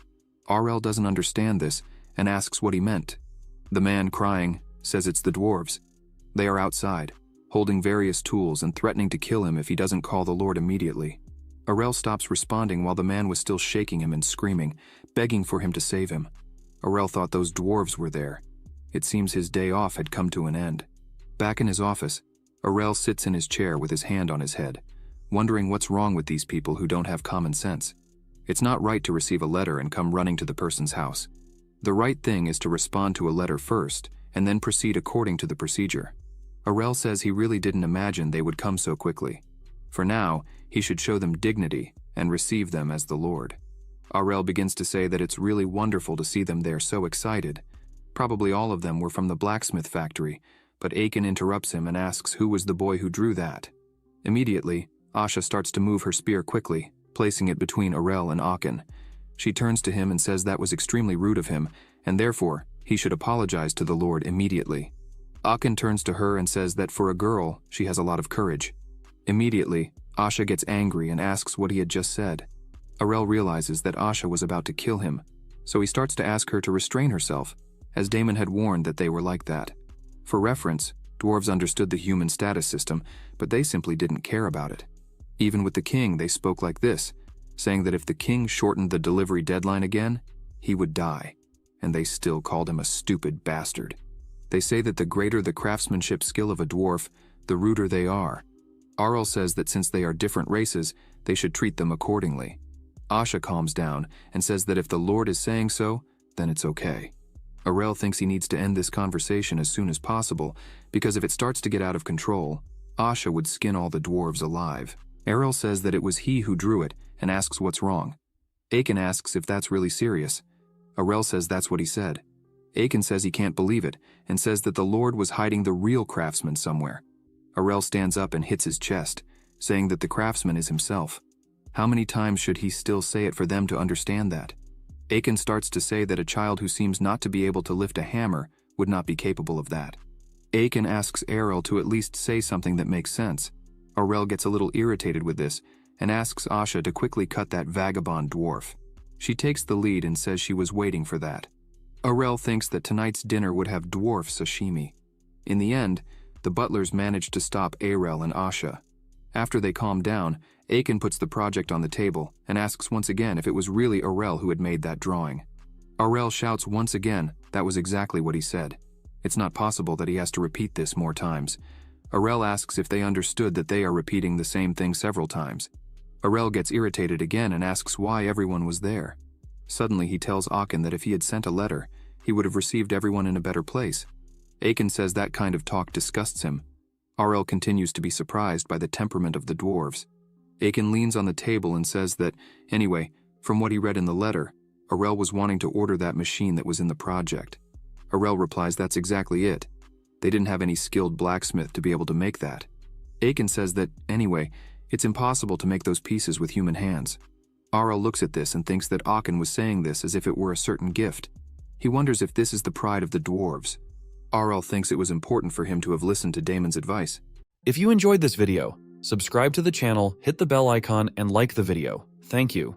S2: Arel doesn't understand this and asks what he meant. The man, crying, says it's the dwarves. They are outside, holding various tools and threatening to kill him if he doesn't call the Lord immediately. Arel stops responding while the man was still shaking him and screaming, begging for him to save him. Arel thought those dwarves were there. It seems his day off had come to an end. Back in his office, Arel sits in his chair with his hand on his head, wondering what's wrong with these people who don't have common sense. It's not right to receive a letter and come running to the person's house. The right thing is to respond to a letter first and then proceed according to the procedure. Arel says he really didn't imagine they would come so quickly. For now, he should show them dignity and receive them as the Lord. Arel begins to say that it's really wonderful to see them there so excited. Probably all of them were from the blacksmith factory, but Aiken interrupts him and asks who was the boy who drew that. Immediately, Asha starts to move her spear quickly, placing it between Arel and Aachen. She turns to him and says that was extremely rude of him, and therefore, he should apologize to the Lord immediately. Aachen turns to her and says that for a girl, she has a lot of courage. Immediately, Asha gets angry and asks what he had just said. Arel realizes that Asha was about to kill him, so he starts to ask her to restrain herself, as Damon had warned that they were like that. For reference, dwarves understood the human status system, but they simply didn't care about it. Even with the king, they spoke like this, saying that if the king shortened the delivery deadline again, he would die, and they still called him a stupid bastard. They say that the greater the craftsmanship skill of a dwarf, the ruder they are. Arel says that since they are different races, they should treat them accordingly. Asha calms down and says that if the Lord is saying so, then it's okay. Arel thinks he needs to end this conversation as soon as possible, because if it starts to get out of control, Asha would skin all the dwarves alive. Arel says that it was he who drew it and asks what's wrong. Aiken asks if that's really serious. Arel says that's what he said. Aiken says he can't believe it and says that the Lord was hiding the real craftsman somewhere. Arel stands up and hits his chest, saying that the craftsman is himself. How many times should he still say it for them to understand that? Aiken starts to say that a child who seems not to be able to lift a hammer would not be capable of that. Aiken asks Arel to at least say something that makes sense. Arel gets a little irritated with this and asks Asha to quickly cut that vagabond dwarf. She takes the lead and says she was waiting for that. Arel thinks that tonight's dinner would have dwarf sashimi. In the end, the butlers managed to stop Arel and Asha. After they calm down, Aiken puts the project on the table and asks once again if it was really Arel who had made that drawing. Arel shouts once again that was exactly what he said. It's not possible that he has to repeat this more times. Arel asks if they understood that they are repeating the same thing several times. Arel gets irritated again and asks why everyone was there. Suddenly he tells Aachen that if he had sent a letter, he would have received everyone in a better place. Aiken says that kind of talk disgusts him. Arel continues to be surprised by the temperament of the dwarves. Aiken leans on the table and says that, anyway, from what he read in the letter, Arel was wanting to order that machine that was in the project. Arel replies that's exactly it. They didn't have any skilled blacksmith to be able to make that. Aiken says that, anyway, it's impossible to make those pieces with human hands. Arel looks at this and thinks that Aachen was saying this as if it were a certain gift. He wonders if this is the pride of the dwarves. Arel thinks it was important for him to have listened to Damon's advice.
S1: If you enjoyed this video, subscribe to the channel, hit the bell icon, and like the video. Thank you.